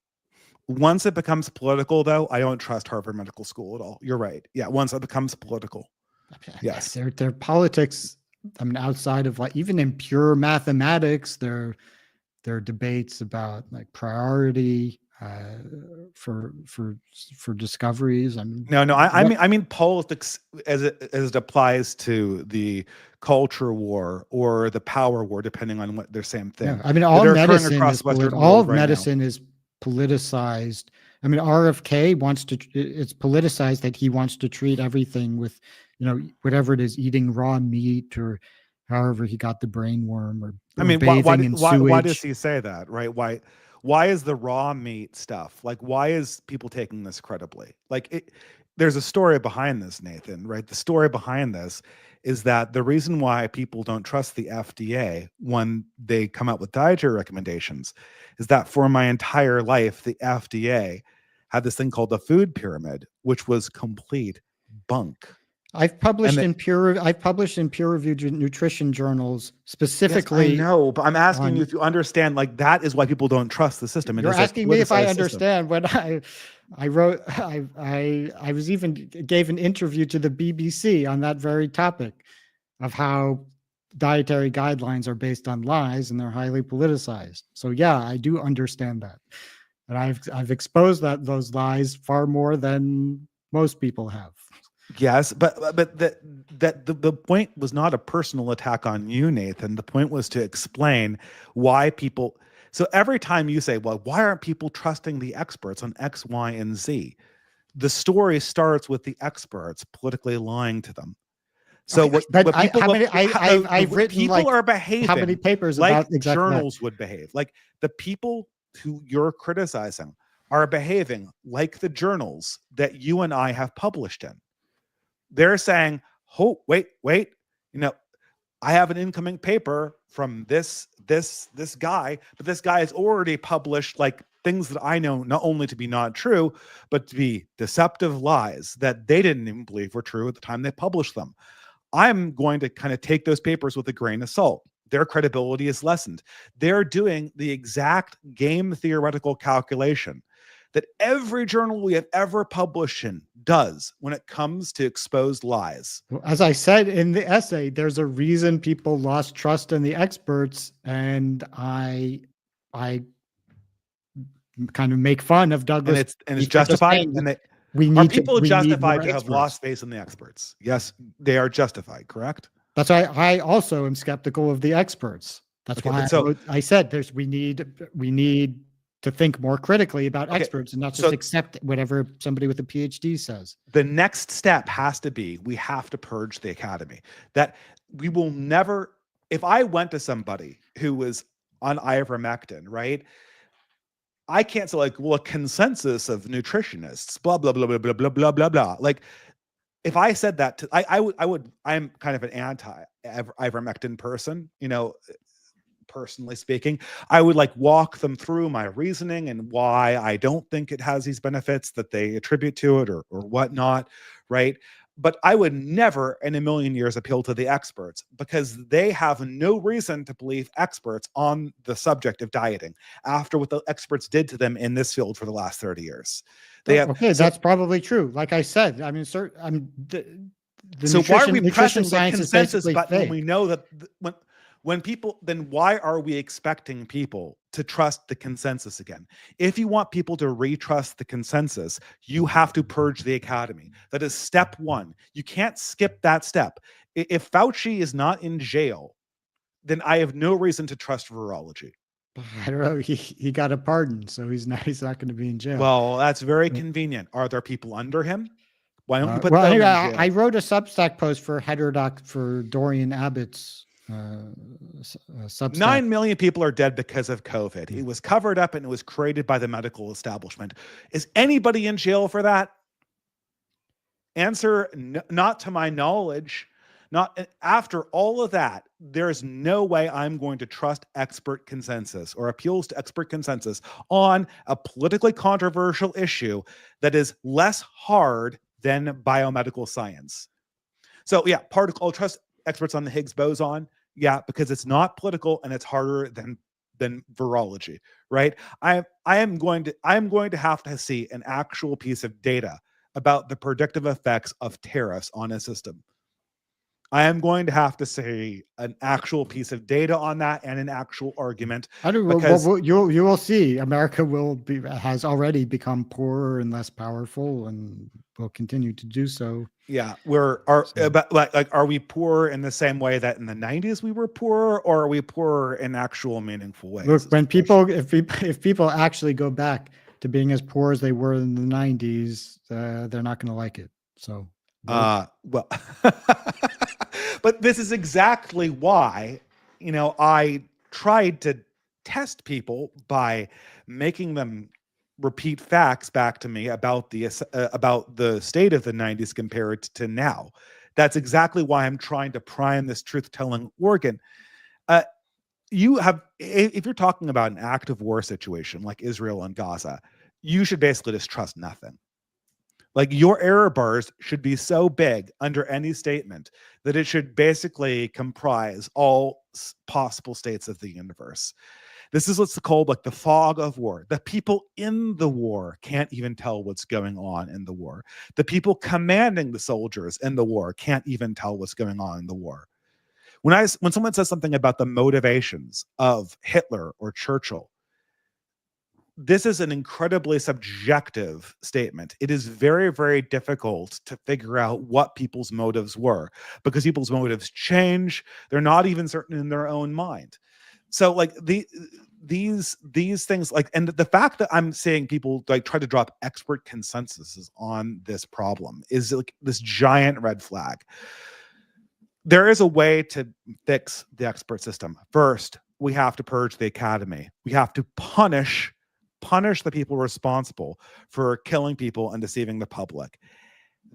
Once it becomes political, though, I don't trust Harvard Medical School at all. You're right. Yeah, once it becomes political. Yes. Their politics, I mean, outside of like, even in pure mathematics, there are debates about like priority for discoveries. I mean, I mean politics as it applies to the culture war or the power war, depending on what they're same thing. Yeah, I mean, all medicine is politicized. I mean, RFK it's politicized that he wants to treat everything with, whatever it is, eating raw meat or however he got the brain worm, or I mean, why does he say that, right? why is the raw meat stuff, like, why is people taking this credibly? Like, there's a story behind this, Nathan, right? The story behind this is that the reason why people don't trust the FDA when they come out with dietary recommendations is that for my entire life, the FDA had this thing called the food pyramid, which was complete bunk. I've published in peer-reviewed nutrition journals specifically. Yes, I know, but I'm asking you if you understand. Like, that is why people don't trust the system. You're asking me if I understand. When I wrote, I was even gave an interview to the BBC on that very topic of how dietary guidelines are based on lies and they're highly politicized. So yeah, I do understand that, and I've exposed those lies far more than most people have. Yes, but the point was not a personal attack on you, Nathan. The point was to explain why people. So every time you say, well, why aren't people trusting the experts on X, Y, and Z? The story starts with the experts politically lying to them. So I've written people like, are behaving how many papers like about exactly journals that? would behave. Like, the people who you're criticizing are behaving like the journals that you and I have published in. They're saying, oh, wait, I have an incoming paper from this guy, but this guy has already published like things that I know not only to be not true, but to be deceptive lies that they didn't even believe were true at the time they published them. I'm going to kind of take those papers with a grain of salt. Their credibility is lessened. They're doing the exact game theoretical calculation that every journal we have ever published in does when it comes to exposed lies. Well, as I said in the essay, there's a reason people lost trust in the experts, and I kind of make fun of Douglas. And it's justified. And people justified to have lost faith in the experts? Yes, they are justified, correct? That's why I also am skeptical of the experts. That's why I said we need to think more critically about experts and not just accept whatever somebody with a PhD says. The next step has to be, we have to purge the academy. That we will never, if I went to somebody who was on ivermectin, right? I can't say like, well, a consensus of nutritionists, blah, blah, blah, blah, blah, blah, blah, blah, blah. Like, if I said that to, I'm kind of an anti-ivermectin person, personally speaking. I would like walk them through my reasoning and why I don't think it has these benefits that they attribute to it or whatnot, right? But I would never in a million years appeal to the experts because they have no reason to believe experts on the subject of dieting after what the experts did to them in this field for the last 30 years. That's probably true. Like I said, I mean, why are we pressing the consensus button when we know that when people, then why are we expecting people to trust the consensus again? If you want people to retrust the consensus, you have to purge the academy. That is step one. You can't skip that step. If Fauci is not in jail, then I have no reason to trust virology. I don't know. He got a pardon, so he's not going to be in jail. Well, that's very convenient. Are there people under him? Why don't you put them in jail? I wrote a Substack post for Heterodox for Dorian Abbott's Substack. 9 million people are dead because of COVID. It was covered up and it was created by the medical establishment. Is anybody in jail for that? Answer, not to my knowledge. Not after all of that, there's no way I'm going to trust expert consensus or appeals to expert consensus on a politically controversial issue that is less hard than biomedical science. So yeah, I'll trust experts on the Higgs boson. Yeah, because it's not political and it's harder than virology, right? I am going to have to see an actual piece of data about the predictive effects of tariffs on a system. I am going to have to say an actual piece of data on that and an actual argument. You will see. America has already become poorer and less powerful, and will continue to do so. Yeah, are we poor in the same way that in the 90s we were poor, or are we poorer in actual meaningful ways? Look, if people actually go back to being as poor as they were in the 90s, they're not going to like it. So. Well, but this is exactly why, I tried to test people by making them repeat facts back to me about the state of the 90s compared to now. That's exactly why I'm trying to prime this truth-telling organ. If you're talking about an active war situation like Israel and Gaza, you should basically just trust nothing. Like, your error bars should be so big under any statement that it should basically comprise all possible states of the universe. This is what's called like the fog of war. The people in the war can't even tell what's going on in the war. The people commanding the soldiers in the war can't even tell what's going on in the war. When someone says something about the motivations of Hitler or Churchill, this is an incredibly subjective statement. It is very, very difficult to figure out what people's motives were, because people's motives change. They're not even certain in their own mind. So like these things, like, and the fact that I'm seeing people like try to drop expert consensuses on this problem is like this giant red flag. There is a way to fix the expert system. First, we have to purge the academy. We have to punish the people responsible for killing people and deceiving the public.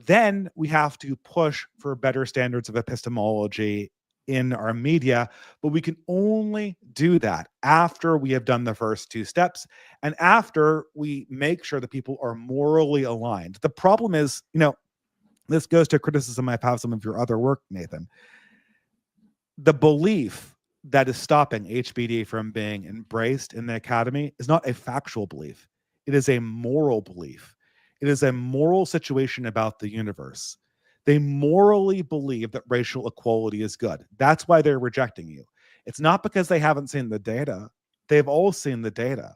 Then we have to push for better standards of epistemology in our media, but we can only do that after we have done the first two steps and after we make sure that people are morally aligned. The problem is, this goes to criticism I've had some of your other work, Nathan. The belief that is stopping HBD from being embraced in the academy is not a factual belief. It is a moral belief. It is a moral situation about the universe. They morally believe that racial equality is good. That's why they're rejecting you. It's not because they haven't seen the data. They've all seen the data.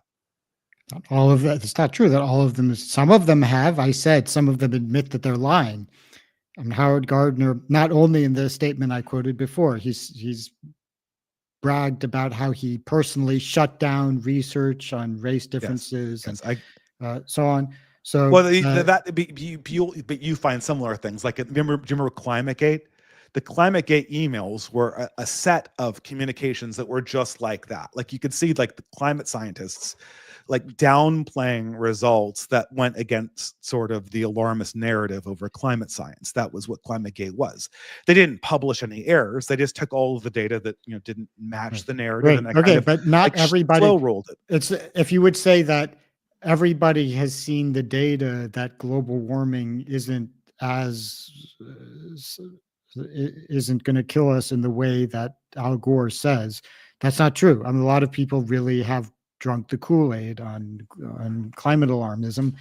Not all of that. It's not true that all of them. Some of them have. I said some of them admit that they're lying. And Howard Gardner, not only in the statement I quoted before, he's bragged about how he personally shut down research on race differences and so on. So, well, but you find similar things. Like, do you remember ClimateGate? The ClimateGate emails were a set of communications that were just like that. Like, you could see like the climate scientists like downplaying results that went against sort of the alarmist narrative over climate science. That was what ClimateGate was. They didn't publish any errors. They just took all of the data that didn't match the narrative. Right. And Okay, but not like everybody slow rolled it. It's if you would say that everybody has seen the data that global warming isn't going to kill us in the way that Al Gore says. That's not true. I mean, a lot of people really have drunk the Kool-Aid on climate alarmism,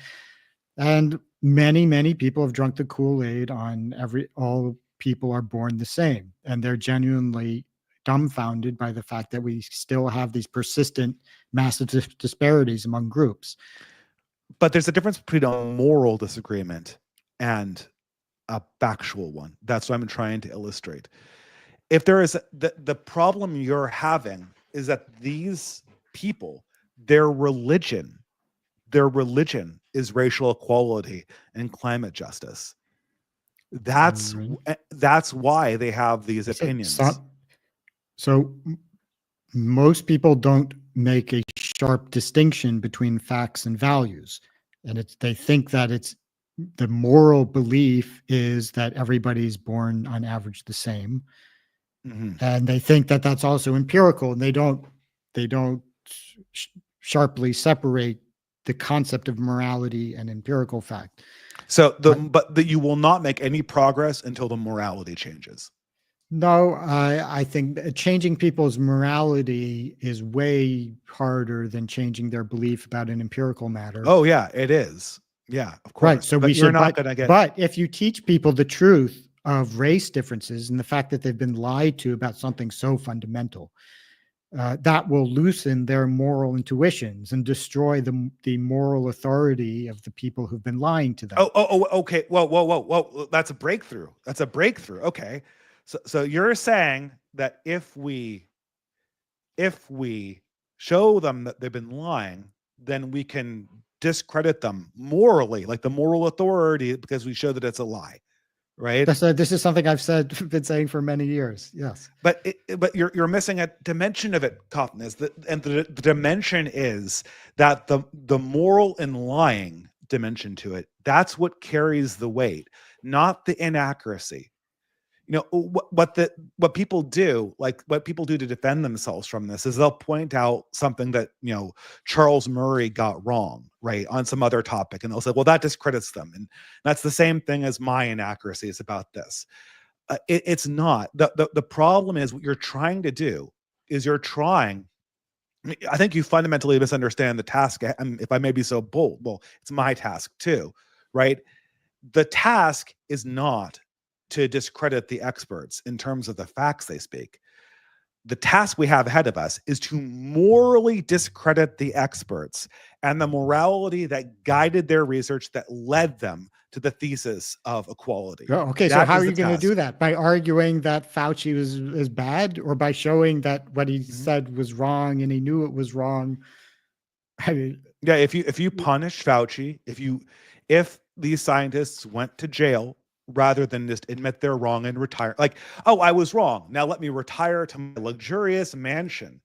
and many people have drunk the Kool-Aid on all people are born the same, and they're genuinely dumbfounded by the fact that we still have these persistent massive disparities among groups. But there's a difference between a moral disagreement and a factual one. That's what I'm trying to illustrate. If there is the problem you're having is that these people, their religion is racial equality and climate justice. That's why they have these opinions. So most people don't make a sharp distinction between facts and values, and they think that it's the moral belief is that everybody's born on average the same, and they think that that's also empirical, and they don't sharply separate the concept of morality and empirical fact. So but you will not make any progress until the morality changes. No, I think changing people's morality is way harder than changing their belief about an empirical matter. Oh yeah, it is. Yeah, of course. Right. So you're not going to get. But if you teach people the truth of race differences and the fact that they've been lied to about something so fundamental, that will loosen their moral intuitions and destroy the moral authority of the people who've been lying to them. Oh, okay. Whoa. That's a breakthrough. Okay. So you're saying that if we show them that they've been lying, then we can discredit them morally, like the moral authority, because we show that it's a lie. right? This is something I've been saying for many years. Yes. But you're missing a dimension of it, Cofnas. And the dimension is that the moral and lying dimension to it, that's what carries the weight, not the inaccuracy. What people do, like what people do to defend themselves from this, is they'll point out something that Charles Murray got wrong, right, on some other topic, and they'll say, well, that discredits them, and that's the same thing as my inaccuracies about this. It's not. The problem is what you're trying to do is I think you fundamentally misunderstand the task. If I may be so bold, well, it's my task too, right? The task is not to discredit the experts in terms of the facts they speak. The task we have ahead of us is to morally discredit the experts and the morality that guided their research that led them to the thesis of equality. Oh, okay, so how are you going to do that? By arguing that Fauci is bad, or by showing that what he said was wrong and he knew it was wrong? I mean, yeah, if you punish Fauci, if these scientists went to jail rather than just admit they're wrong and retire, like, oh, I was wrong, now let me retire to my luxurious mansion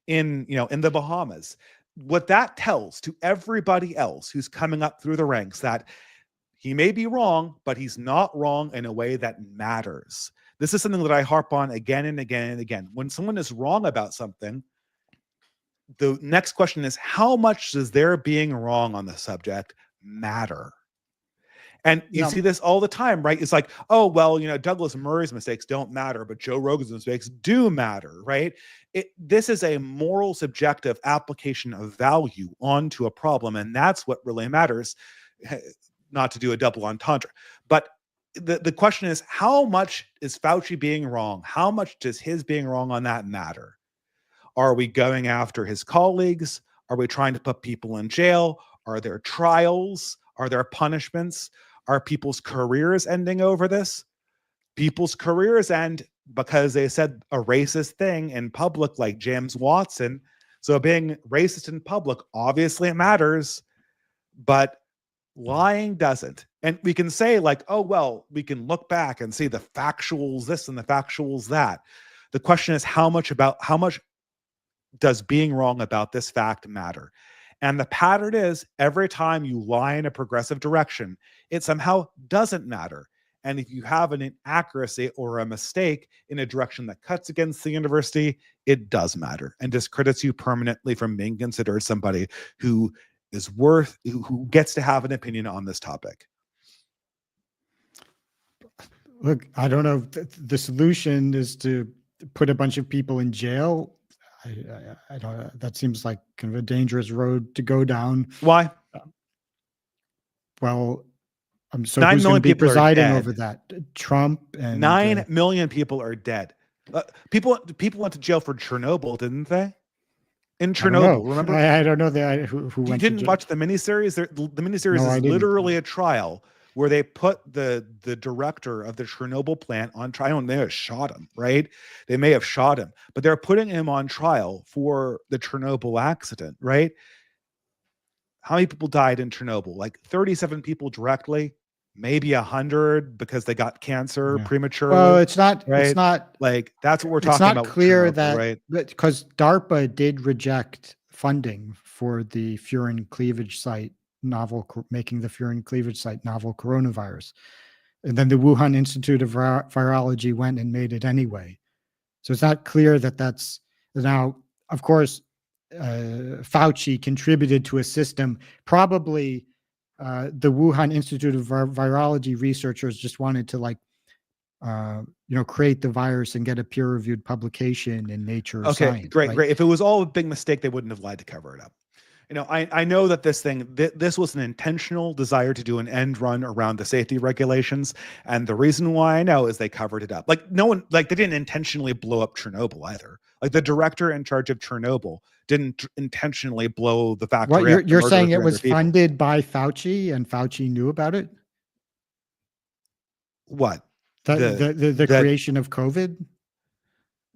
in the Bahamas, what that tells to everybody else who's coming up through the ranks, that he may be wrong, but he's not wrong in a way that matters. This is something that I harp on again and again and again. When someone is wrong about something, the next question is, how much does their being wrong on the subject matter? And you see this all the time, right? It's like, oh, well, Douglas Murray's mistakes don't matter, but Joe Rogan's mistakes do matter, right? This is a moral, subjective application of value onto a problem, and that's what really matters. Not to do a double entendre, but the question is, how much is Fauci being wrong? How much does his being wrong on that matter? Are we going after his colleagues? Are we trying to put people in jail? Are there trials? Are there punishments? Are people's careers ending over this? People's careers end because they said a racist thing in public, like James Watson. So being racist in public, obviously it matters, but lying doesn't. And we can say, like, oh, well, we can look back and see the factuals this and the factuals that. The question is, how much does being wrong about this fact matter? And the pattern is, every time you lie in a progressive direction, it somehow doesn't matter. And if you have an inaccuracy or a mistake in a direction that cuts against the university, it does matter and discredits you permanently from being considered somebody who gets to have an opinion on this topic. Look, I don't know. The solution is to put a bunch of people in jail. I don't. That seems like kind of a dangerous road to go down. Why? Well, so 9 million people presiding over that? Trump and 9 million people are dead. People went to jail for Chernobyl, didn't they? In Chernobyl, remember? I don't know who went. You didn't watch the miniseries? The miniseries is literally a trial where they put the director of the Chernobyl plant on trial, and they have shot him, right? They may have shot him, but they're putting him on trial for the Chernobyl accident, right? How many people died in Chernobyl? Like 37 people directly, maybe 100 because they got cancer prematurely. Well, it's not, right? It's not like, that's what we're talking about. It's not clear that, right? Because DARPA did reject funding for the furin cleavage site making the furin cleavage site novel coronavirus. And then the Wuhan Institute of Virology went and made it anyway. So it's not clear that that's now, of course, Fauci contributed to a system. Probably the Wuhan Institute of Virology researchers just wanted to create the virus and get a peer-reviewed publication in Nature. Okay, Science, great. If it was all a big mistake, they wouldn't have lied to cover it up. I know that this was an intentional desire to do an end run around the safety regulations. And the reason why I know is they covered it up. Like they didn't intentionally blow up Chernobyl either. Like the director in charge of Chernobyl didn't intentionally blow the factory up. What you're saying it was funded by Fauci and Fauci knew about it? What? The creation of COVID?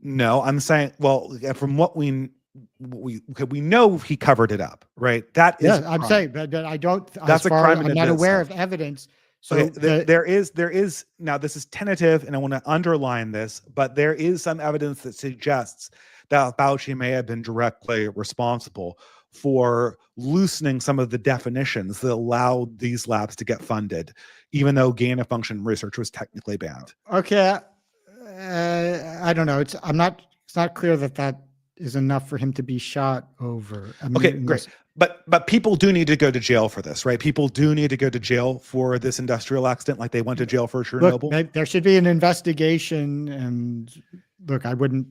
No, I'm saying, well, from what we know, he covered it up, right? That is, I'm saying, but I don't. That's a crime. I'm not aware of evidence So Okay, there is now, this is tentative, and I want to underline this, but there is some evidence that suggests that Fauci may have been directly responsible for loosening some of the definitions that allowed these labs to get funded, even though gain of function research was technically banned. okay, I don't know. It's not clear that is enough for him to be shot over. I mean, Okay, great. But people do need to go to jail for this, right? People do need to go to jail for this industrial accident, like they went to jail for Chernobyl. Look, there should be an investigation, and look, I wouldn't.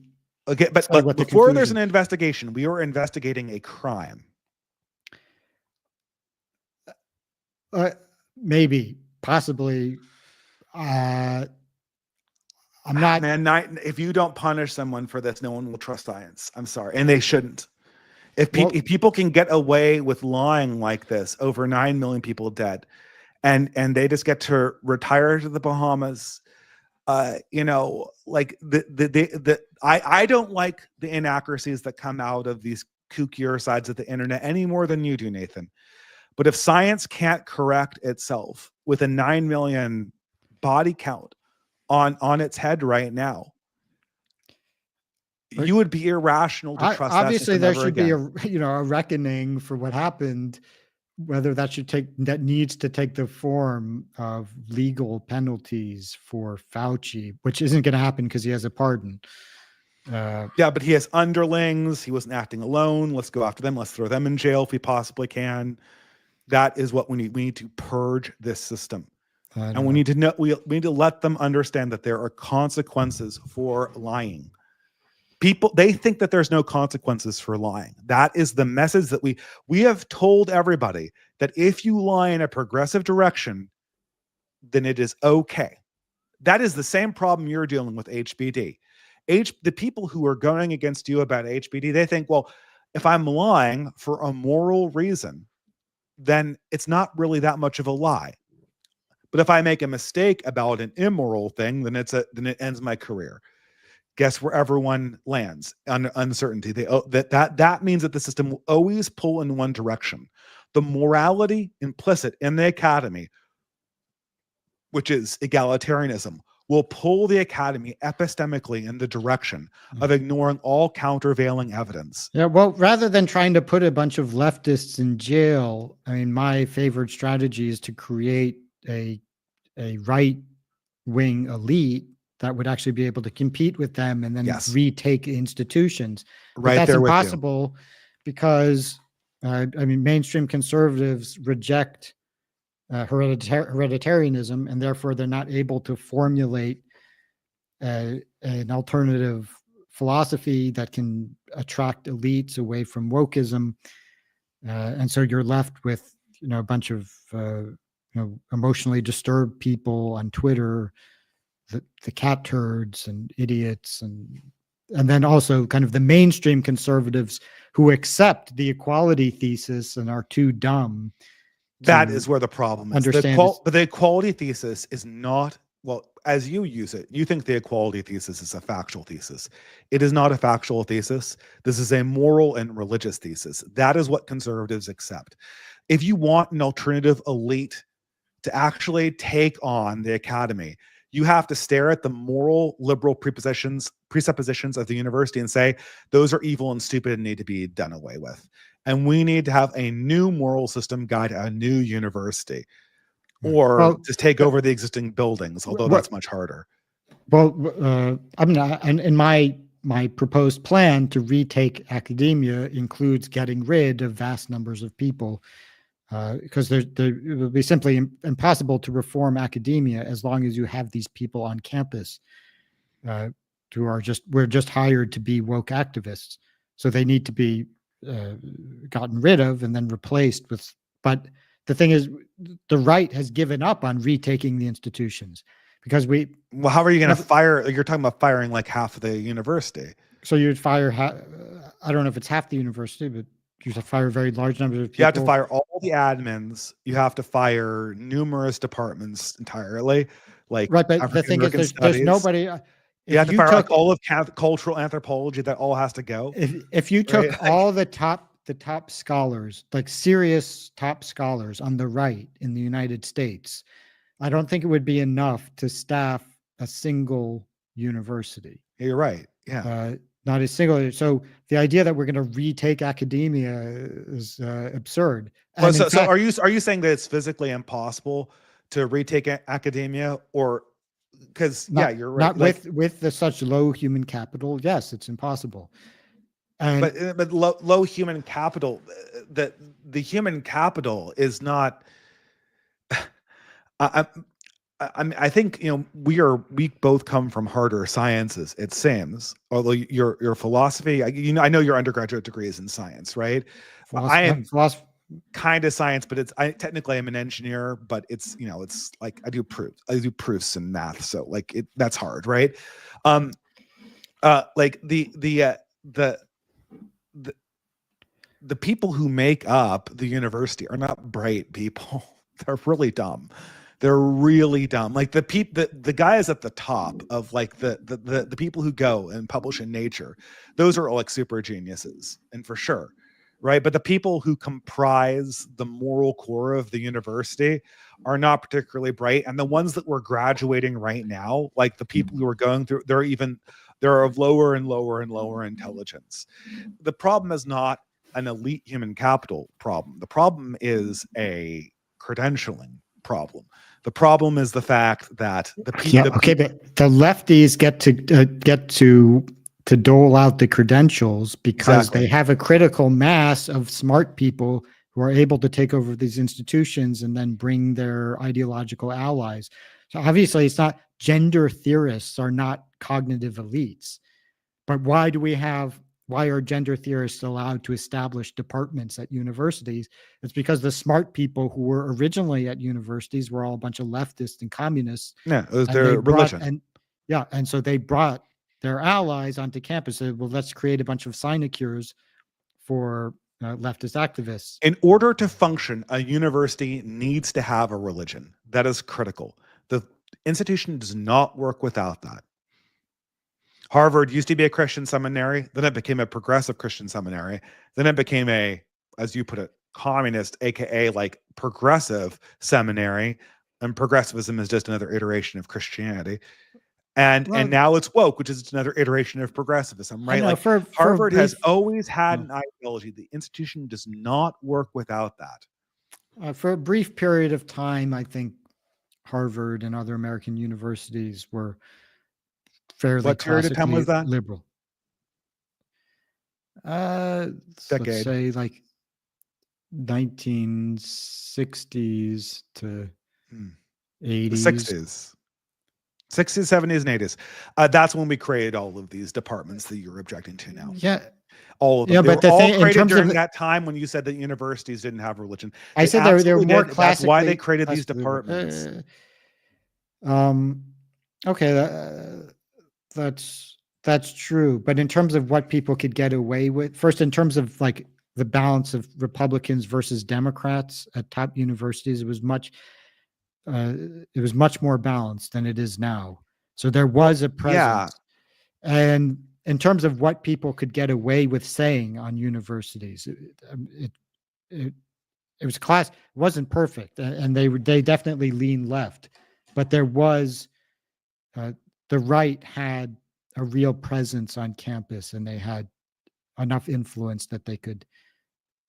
Okay, but before there's an investigation, we are investigating a crime. Maybe, possibly. I'm not. Man, if you don't punish someone for this, no one will trust science. I'm sorry, and they shouldn't. If people can get away with lying like this, over 9 million people dead, and they just get to retire to the Bahamas, you know, like I don't like the inaccuracies that come out of these kookier sides of the internet any more than you do, Nathan. But if science can't correct itself with a 9 million body count on its head right now, you would be irrational to trust. Obviously, there should be a reckoning for what happened, whether that needs to take the form of legal penalties for Fauci, which isn't going to happen because he has a pardon. Yeah, but he has underlings. He wasn't acting alone. Let's go after them. Let's throw them in jail if we possibly can. That is what we need. We need to purge this system. And we need to know, we need to let them understand that there are consequences for lying. People, they think that there's no consequences for lying. That is the message that we have told everybody, that if you lie in a progressive direction, then it is okay. That is the same problem you're dealing with HBD. The people who are going against you about HBD, they think, well, if I'm lying for a moral reason, then it's not really that much of a lie. But if I make a mistake about an immoral thing, then it ends my career. Guess where everyone lands? Uncertainty. That means that the system will always pull in one direction. The morality implicit in the academy, which is egalitarianism, will pull the academy epistemically in the direction of ignoring all countervailing evidence. Yeah, well, rather than trying to put a bunch of leftists in jail, I mean, my favorite strategy is to create a right-wing elite that would actually be able to compete with them and then retake institutions. But that's impossible because, I mean, mainstream conservatives reject hereditarianism, and therefore they're not able to formulate an alternative philosophy that can attract elites away from wokeism. And so you're left with, a bunch of, emotionally disturbed people on Twitter, the cat turds and idiots, and then also kind of the mainstream conservatives who accept the equality thesis and are too dumb. That is where the problem is. But the equality thesis is not, well, as you use it, you think the equality thesis is a factual thesis. It is not a factual thesis. This is a moral and religious thesis. That is what conservatives accept. If you want an alternative elite to actually take on the academy, you have to stare at the moral liberal presuppositions of the university and say, those are evil and stupid and need to be done away with. And we need to have a new moral system guide a new university, or just take over the existing buildings, although that's much harder. Well, I mean, in my proposed plan to retake academia includes getting rid of vast numbers of people, because it would be simply impossible to reform academia as long as you have these people on campus who are we're just hired to be woke activists. So they need to be gotten rid of and then replaced with. But the thing is, the right has given up on retaking the institutions because well, how are you going to fire? You're talking about firing like half of the university. So you'd fire, I don't know if it's half the university, but you have to fire very large numbers of people. You have to fire all the admins. You have to fire numerous departments entirely. Like, right, but the thing is, there's nobody. You have to fire like all of cultural anthropology. That all has to go. If you took all the top scholars, like serious top scholars on the right in the United States, I don't think it would be enough to staff a single university. You're right. Yeah. Not a single. So the idea that we're going to retake academia is absurd. Well, And in so fact, are you saying that it's physically impossible to retake academia, or because yeah, you're right. not with the such low human capital. Yes, it's impossible. And But low human capital, the human capital is not. I think we both come from harder sciences. It seems, although your philosophy, I know your undergraduate degree is in science, right? I am kind of science, but technically I'm an engineer, but it's like I do proofs and math, so like that's hard, right? Like the people who make up the university are not bright people. They're really dumb. They're really dumb. Like the guys at the top of like the people who go and publish in Nature, those are like super geniuses, and for sure, right? But the people who comprise the moral core of the university are not particularly bright. And the ones that we're graduating right now, like the people who are going through, they're of lower and lower and lower intelligence. The problem is not an elite human capital problem. The problem is a credentialing problem. The problem is the fact that but the lefties get to dole out the credentials because they have a critical mass of smart people who are able to take over these institutions and then bring their ideological allies. So obviously it's not gender theorists are not cognitive elites, but why are gender theorists allowed to establish departments at universities? It's because the smart people who were originally at universities were all a bunch of leftists and communists. Yeah, it was their religion. And so they brought their allies onto campus. Said, well, let's create a bunch of sinecures for leftist activists. In order to function, a university needs to have a religion. That is critical. The institution does not work without that. Harvard used to be a Christian seminary, then it became a progressive Christian seminary, then it became a, as you put it, communist, aka like progressive seminary, and progressivism is just another iteration of Christianity. And now it's woke, which is another iteration of progressivism, right? Know, like Harvard has always had an ideology. The institution does not work without that. For a brief period of time, I think Harvard and other American universities were fairly what period of time was that? Liberal. Decade. Let's say like 1960s to 80s. 60s. 60s, 70s, and 80s. That's when we created all of these departments that you're objecting to now. Yeah. All of them. Yeah, they but were all created during that time when you said that universities didn't have religion. I said they were more classically. That's why they created these departments. Okay, that's true. But in terms of what people could get away with, first, in terms of like the balance of Republicans versus Democrats at top universities, it was much more balanced than it is now. So there was a presence. Yeah. And in terms of what people could get away with saying on universities, it was class. It wasn't perfect, and they definitely leaned left, but there was the right had a real presence on campus, and they had enough influence that they could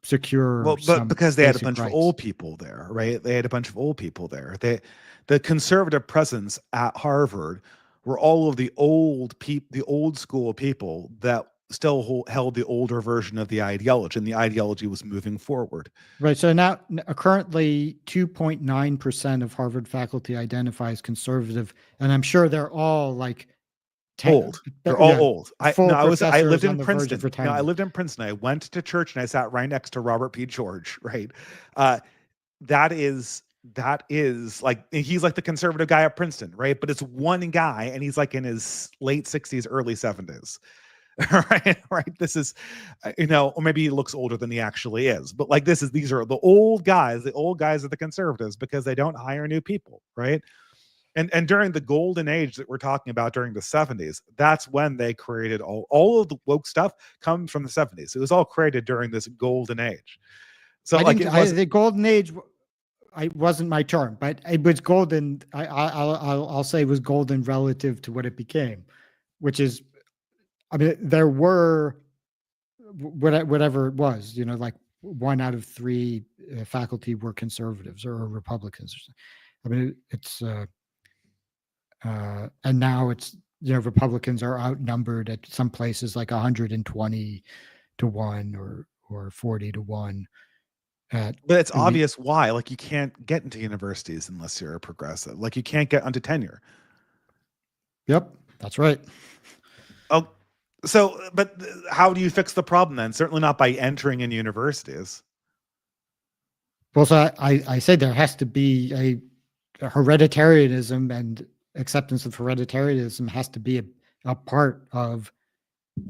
secure. Well, but because they had a bunch of old people there, right? They had a bunch of old people there. The conservative presence at Harvard were all of the old school people that still held the older version of the ideology, and the ideology was moving forward. Right. So now, currently, 2.9% of Harvard faculty identify as conservative, and I'm sure they're all like old. They're all old. I lived in Princeton. No, I lived in Princeton. I went to church and I sat right next to Robert P. George. Right. That is like, he's like the conservative guy at Princeton, right? But it's one guy, and he's like in his late 60s, early 70s. Right. This is, or maybe he looks older than he actually is. But like these are the old guys. The old guys are the conservatives because they don't hire new people, right? And during the golden age that we're talking about during the 70s, that's when they created all of the woke stuff comes from the 70s. It was all created during this golden age. So the golden age it wasn't my term, but it was golden. I'll say it was golden relative to what it became, which is, I mean, there were whatever it was, like 1 out of 3 faculty were conservatives or Republicans. I mean, it's and now it's, Republicans are outnumbered at some places like 120 to 1 or 40 to 1. But it's obvious why. Like, you can't get into universities unless you're a progressive. Like, you can't get onto tenure. Yep, that's right. Oh, so, but how do you fix the problem then? Certainly not by entering in universities. Well, so I say there has to be a hereditarianism, and acceptance of hereditarianism has to be a part of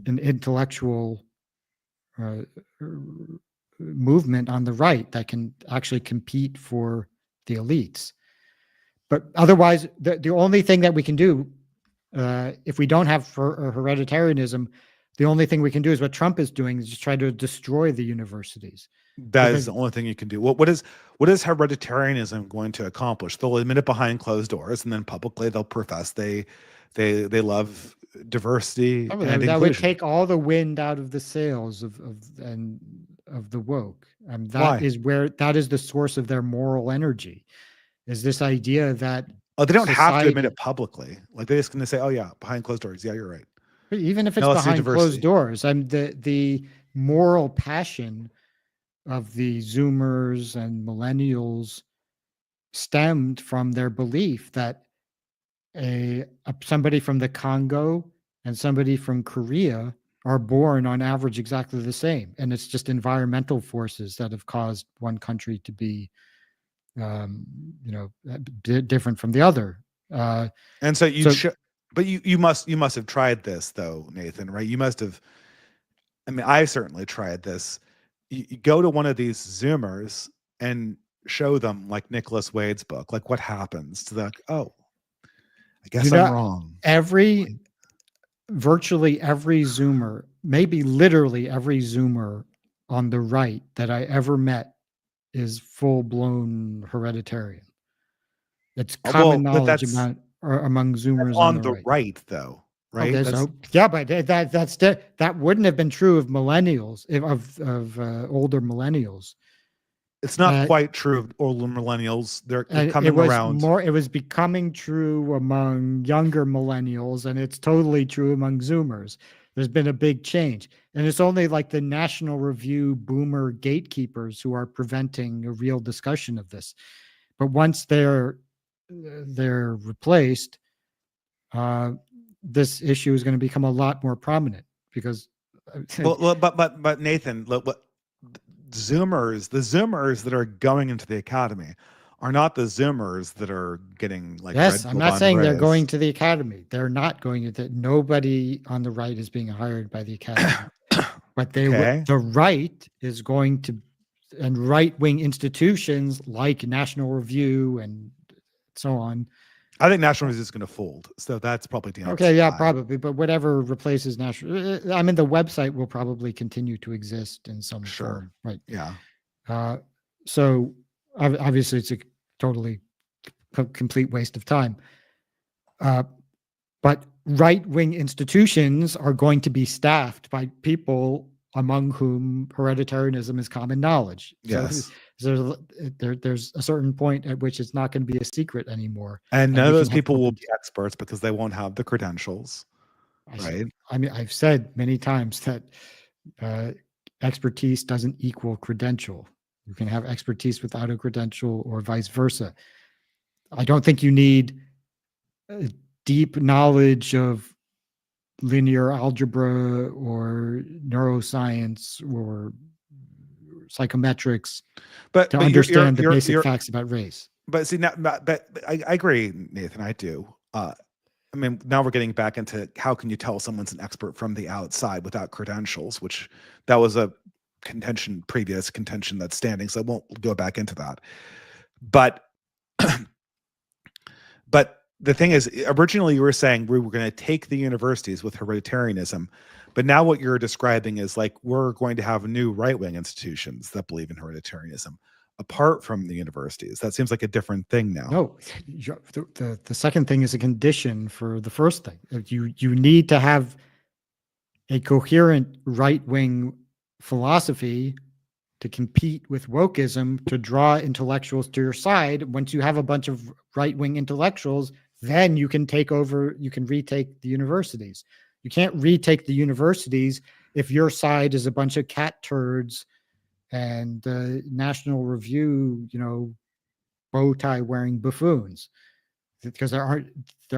an intellectual movement on the right that can actually compete for the elites. But otherwise, the only thing that we can do, if we don't have hereditarianism, the only thing we can do is what Trump is doing, is just try to destroy the universities. That is the only thing you can do. What is hereditarianism going to accomplish? They'll admit it behind closed doors, and then publicly they'll profess they love diversity and inclusion. That would take all the wind out of the sails of the woke. That is the source of their moral energy. Is this idea that they don't have to admit it publicly. Like, they're just going to say, "Oh yeah, behind closed doors." Yeah, you're right. Even if it's behind closed doors, the moral passion of the Zoomers and millennials stemmed from their belief that somebody from the Congo and somebody from Korea are born on average exactly the same, and it's just environmental forces that have caused one country to be different from the other. And so but you must have tried this though, Nathan, right? You must have. I mean, I certainly tried this. You go to one of these Zoomers and show them, like, Nicholas Wade's book. Like, what happens to that? Oh, I guess I'm wrong. Virtually every Zoomer, maybe literally every Zoomer on the right that I ever met is full-blown hereditarian. It's common knowledge among Zoomers on the right, though. Right. Okay, but that wouldn't have been true of millennials, of older millennials. It's not quite true of older millennials. They're coming around. It was becoming true among younger millennials, and it's totally true among Zoomers. There's been a big change, and it's only like the National Review boomer gatekeepers who are preventing a real discussion of this. But once they're replaced, this issue is going to become a lot more prominent because. But Nathan, what the Zoomers that are going into the academy are not the Zoomers that are getting, like. Yes, I'm not saying they're going to the academy. They're not going to. Nobody on the right is being hired by the academy, but the right is going to, and right-wing institutions like National Review and so on. I think National Review is going to fold, so that's probably the answer. Okay, yeah, probably, but whatever replaces National, I mean, the website will probably continue to exist in some form, right? Yeah. So obviously, it's a totally complete waste of time. But right-wing institutions are going to be staffed by people among whom hereditarianism is common knowledge. Yes. So there's a certain point at which it's not going to be a secret anymore. And none of those people will be experts because they won't have the credentials. Right. I mean, I've said many times that expertise doesn't equal credential. You can have expertise without a credential or vice versa. I don't think you need deep knowledge of linear algebra or neuroscience or psychometrics to understand the basic facts about race. But see, now, but I agree, Nathan. I do. I mean, now we're getting back into how can you tell someone's an expert from the outside without credentials, which that was a previous contention that's standing. So I won't go back into that. But the thing is, originally you were saying we were going to take the universities with hereditarianism, but now what you're describing is like we're going to have new right-wing institutions that believe in hereditarianism. apart from the universities. That seems like a different thing now. No, the second thing is a condition for the first thing. You need to have a coherent right-wing philosophy to compete with wokeism, to draw intellectuals to your side. Once you have a bunch of right-wing intellectuals, then you can retake the universities. You can't retake the universities if your side is a bunch of cat turds and National Review, bow tie wearing buffoons, because there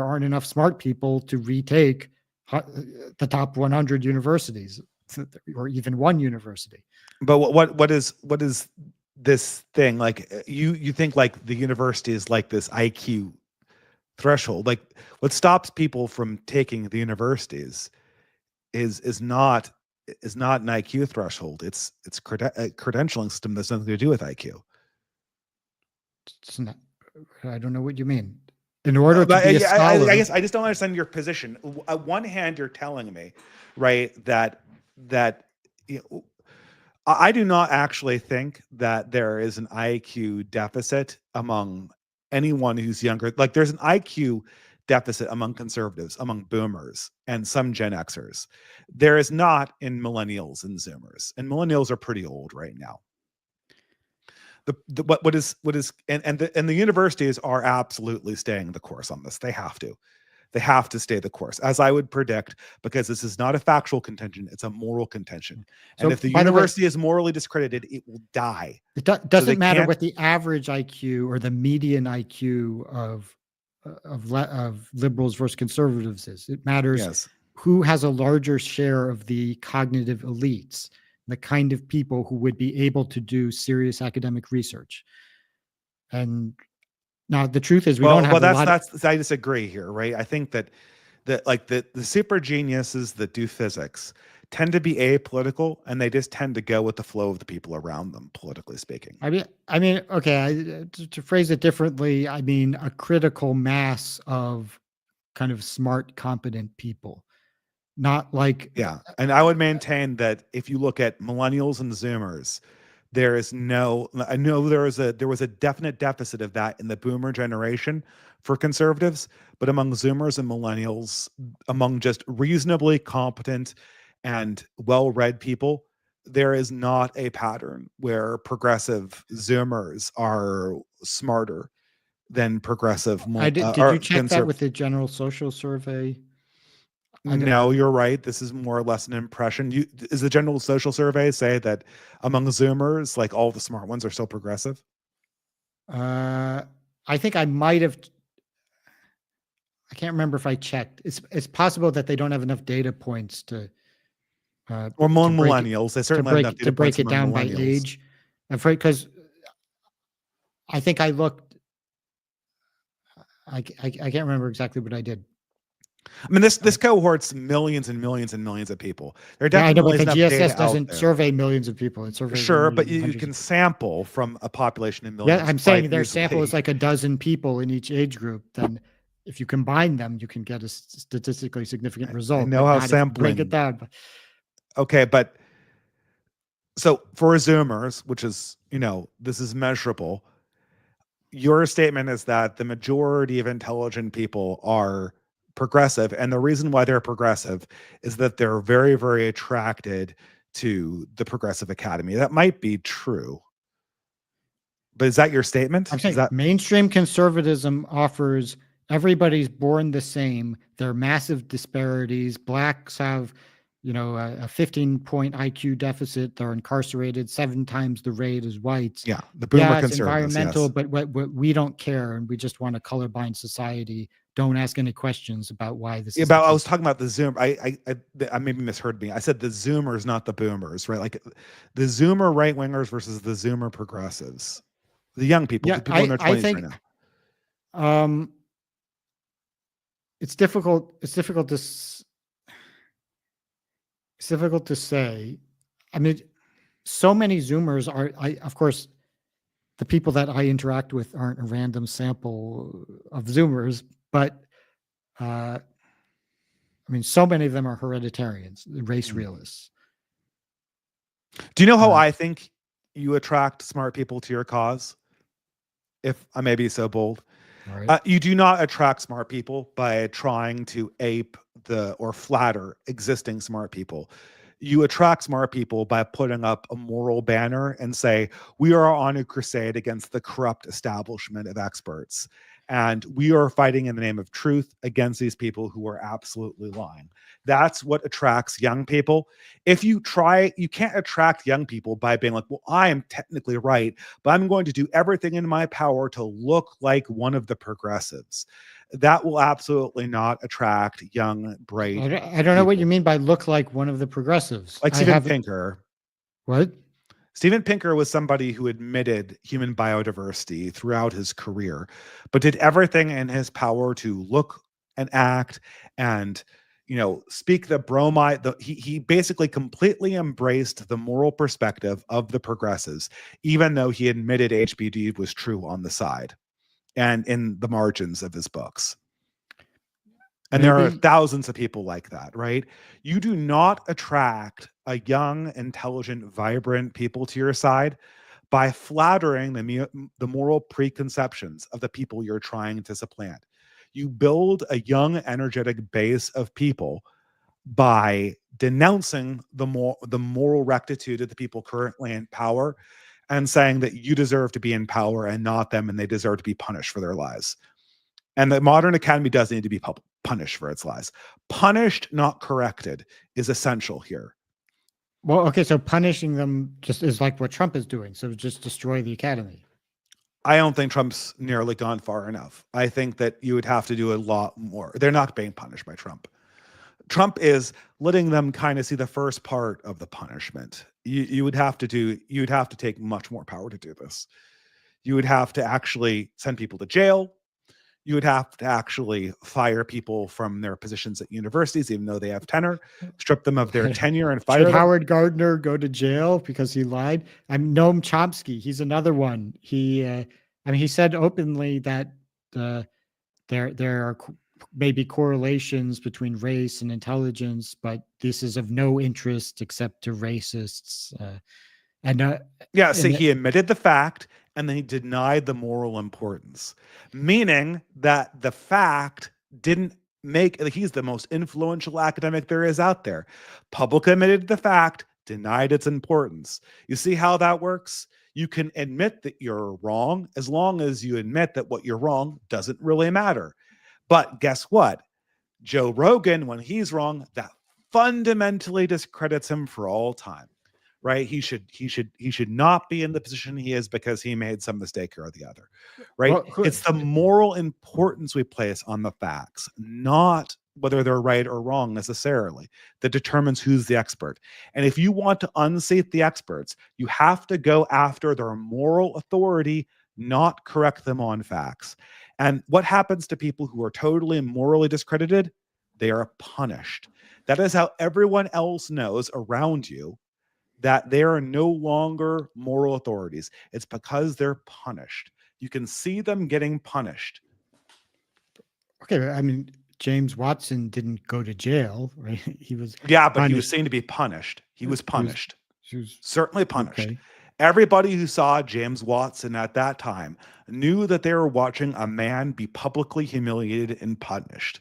aren't enough smart people to retake the top 100 universities or even one university. But what is this thing like? You think like the university is like this IQ threshold? Like what stops people from taking the universities is not an IQ threshold. It's a credentialing system that's nothing to do with IQ. It's not, I don't know what you mean. In order to be a scholar, I guess I just don't understand your position. On one hand, you're telling me, right, that I do not actually think that there is an IQ deficit among anyone who's younger. Like there's an IQ deficit among conservatives, among boomers, and some Gen Xers. There is not in millennials and Zoomers, and millennials are pretty old right now. What is the universities are absolutely staying the course on this. They have to stay the course, as I would predict, because this is not a factual contention, it's a moral contention. And So, if the by the way, university is morally discredited, it will die. it doesn't matter what the average IQ or the median IQ of liberals versus conservatives is. It matters who has a larger share of the cognitive elites, the kind of people who would be able to do serious academic research. And now the truth is, we don't have a lot. I disagree here, right? I think that the super geniuses that do physics tend to be apolitical, and they just tend to go with the flow of the people around them, politically speaking. I mean, okay. To phrase it differently, I mean a critical mass of kind of smart, competent people. Not like, and I would maintain that if you look at millennials and Zoomers, there was a definite deficit of that in the boomer generation for conservatives, but among Zoomers and millennials, among just reasonably competent and well-read people, there is not a pattern where progressive Zoomers are smarter than progressive. Did you check that with the General Social Survey? No, you're right. This is more or less an impression. Is the General Social Survey say that among Zoomers, like all the smart ones are still progressive? I think I might have. I can't remember if I checked. It's possible that they don't have enough data points to. Or among millennials, they certainly have enough data to break points it down by age. I'm afraid, because I think I looked. I can't remember exactly what I did. I mean, this cohort's millions and millions and millions of people. There definitely I know, but the GSS doesn't survey millions of people. It surveys but you can sample from a population of millions. Yeah, I'm saying their sample is like a dozen people in each age group. Then, if you combine them, you can get a statistically significant result. I know how sampling. Break it down. Okay, but so for Zoomers, which is this is measurable. Your statement is that the majority of intelligent people are progressive, and the reason why they're progressive is that they're very, very attracted to the Progressive Academy. That might be true, but is that your statement? I'm saying mainstream conservatism offers everybody's born the same. There are massive disparities. Blacks have a 15-point IQ deficit. They're incarcerated 7 times the rate as whites. Yeah, the boomer it's conservatives, environmental, but we don't care, and we just want a colorblind society. Don't ask any questions about why this is. I was talking about the Zoom. I maybe misheard me. I said the Zoomers, not the boomers, right? Like the Zoomer right wingers versus the Zoomer progressives, the young people, the people in their 20s right now. It's difficult. It's difficult to say. I mean, so many Zoomers are. Of course, the people that I interact with aren't a random sample of Zoomers. But, I mean, so many of them are hereditarians, race realists. Do you know how I think you attract smart people to your cause, if I may be so bold. All right. You do not attract smart people by trying to ape or flatter existing smart people. You attract smart people by putting up a moral banner and say, we are on a crusade against the corrupt establishment of experts. And we are fighting in the name of truth against these people who are absolutely lying. That's what attracts young people. If you try, you can't attract young people by being like, well, I am technically right, but I'm going to do everything in my power to look like one of the progressives. That will absolutely not attract young, bright I don't know what people. you mean by look like one of the progressives. Like Steven Pinker. What? Steven Pinker was somebody who admitted human biodiversity throughout his career, but did everything in his power to look and act and, speak the bromide. He basically completely embraced the moral perspective of the progressives, even though he admitted HBD was true on the side and in the margins of his books. And there are thousands of people like that, right? You do not attract a young, intelligent, vibrant people to your side by flattering the moral preconceptions of the people you're trying to supplant. You build a young, energetic base of people by denouncing the moral rectitude of the people currently in power and saying that you deserve to be in power and not them, and they deserve to be punished for their lies. And the modern academy does need to be punished for its lies. Punished, not corrected, is essential here. Well, okay, so punishing them just is like what Trump is doing. So just destroy the academy. I don't think Trump's nearly gone far enough. I think that you would have to do a lot more. They're not being punished by Trump. Trump is letting them kind of see the first part of the punishment. You would have to take much more power to do this. You would have to actually send people to jail. You would have to actually fire people from their positions at universities, even though they have tenure, strip them of their tenure and fire them. Howard Gardner go to jail because he lied? Noam Chomsky, he's another one. He said openly that there are maybe correlations between race and intelligence, but this is of no interest except to racists. He admitted the fact, and then he denied the moral importance, meaning that the fact didn't he's the most influential academic there is out there. Publicly admitted the fact, denied its importance. You see how that works? You can admit that you're wrong as long as you admit that what you're wrong doesn't really matter. But guess what? Joe Rogan, when he's wrong, that fundamentally discredits him for all time. Right? He should not be in the position he is because he made some mistake or the other. Right? Well, it's the moral importance we place on the facts, not whether they're right or wrong necessarily, that determines who's the expert. And if you want to unseat the experts, you have to go after their moral authority, not correct them on facts. And what happens to people who are totally morally discredited? They are punished. That is how everyone else knows around you that they are no longer moral authorities. It's because they're punished. You can see them getting punished. Okay, James Watson didn't go to jail, right? He was but he was seen to be punished. He was punished. He was certainly punished. Okay. Everybody who saw James Watson at that time knew that they were watching a man be publicly humiliated and punished.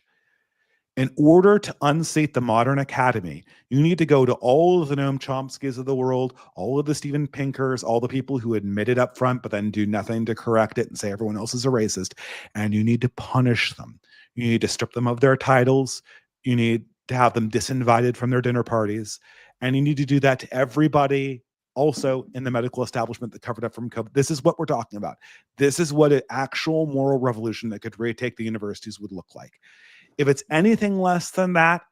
In order to unseat the modern academy, you need to go to all of the Noam Chomskys of the world, all of the Steven Pinkers, all the people who admit it up front, but then do nothing to correct it and say everyone else is a racist. And you need to punish them. You need to strip them of their titles. You need to have them disinvited from their dinner parties. And you need to do that to everybody also in the medical establishment that covered up from COVID. This is what we're talking about. This is what an actual moral revolution that could retake the universities would look like. If it's anything less than that,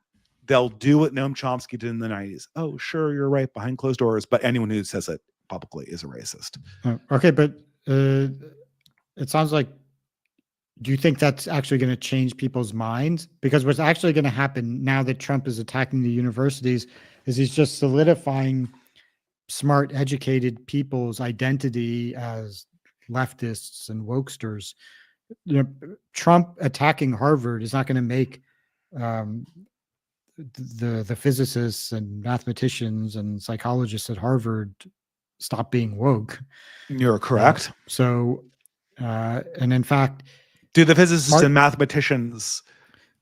they'll do what Noam Chomsky did in the 90s. Oh, sure, you're right, behind closed doors. But anyone who says it publicly is a racist. Okay, but it sounds like, do you think that's actually going to change people's minds? Because what's actually going to happen now that Trump is attacking the universities is he's just solidifying smart, educated people's identity as leftists and wokesters. Trump attacking Harvard is not going to make the physicists and mathematicians and psychologists at Harvard stop being woke. You're correct. And in fact, do the physicists and mathematicians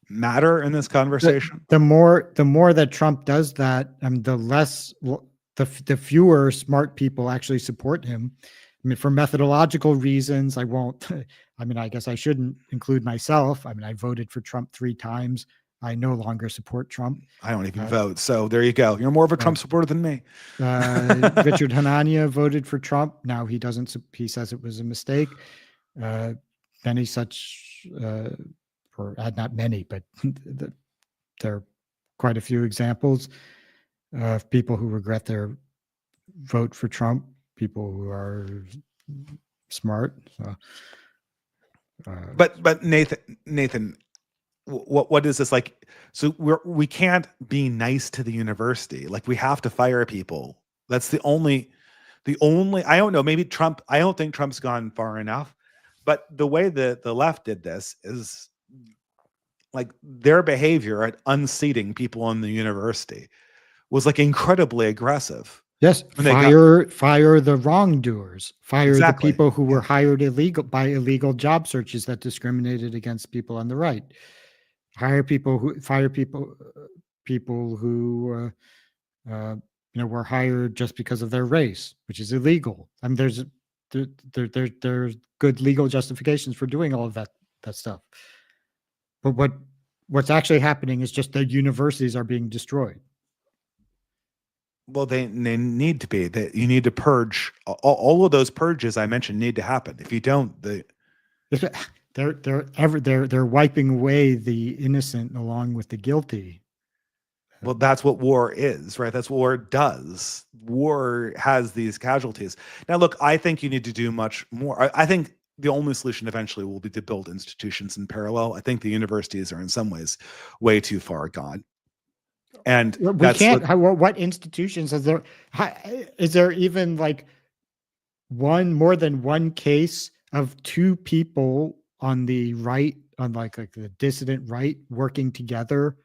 matter in this conversation? The more that Trump does that, the fewer smart people actually support him. I mean, for methodological reasons, I won't. I mean, I guess I shouldn't include myself. I mean, I voted for Trump 3 times. I no longer support Trump. I don't even vote. So there you go. You're more of a Trump supporter than me. Richard Hanania voted for Trump. Now he doesn't. He says it was a mistake. Many such, or not many, but there are quite a few examples of people who regret their vote for Trump, people who are smart. So, but Nathan, what is this like? So we can't be nice to the university. Like, we have to fire people. That's the only, I don't know, maybe Trump, I don't think Trump's gone far enough, but the way the left did this is like their behavior at unseating people in the university was like incredibly aggressive. Yes, fire the wrongdoers. Fire the people who were hired by illegal job searches that discriminated against people on the right. Fire people who were hired just because of their race, which is illegal. I mean, there's good legal justifications for doing all of that stuff. But what's actually happening is just the universities are being destroyed. Well, they need to be. You need to purge. All of those purges I mentioned need to happen. If you don't, they're wiping away the innocent along with the guilty. Well, that's what war is, right? That's what war does. War has these casualties. Now, look, I think you need to do much more. I think the only solution eventually will be to build institutions in parallel. I think the universities are in some ways way too far gone. And we can't. What institutions is there? Is there even like more than one case of 2 people on the right, on like the dissident right, working together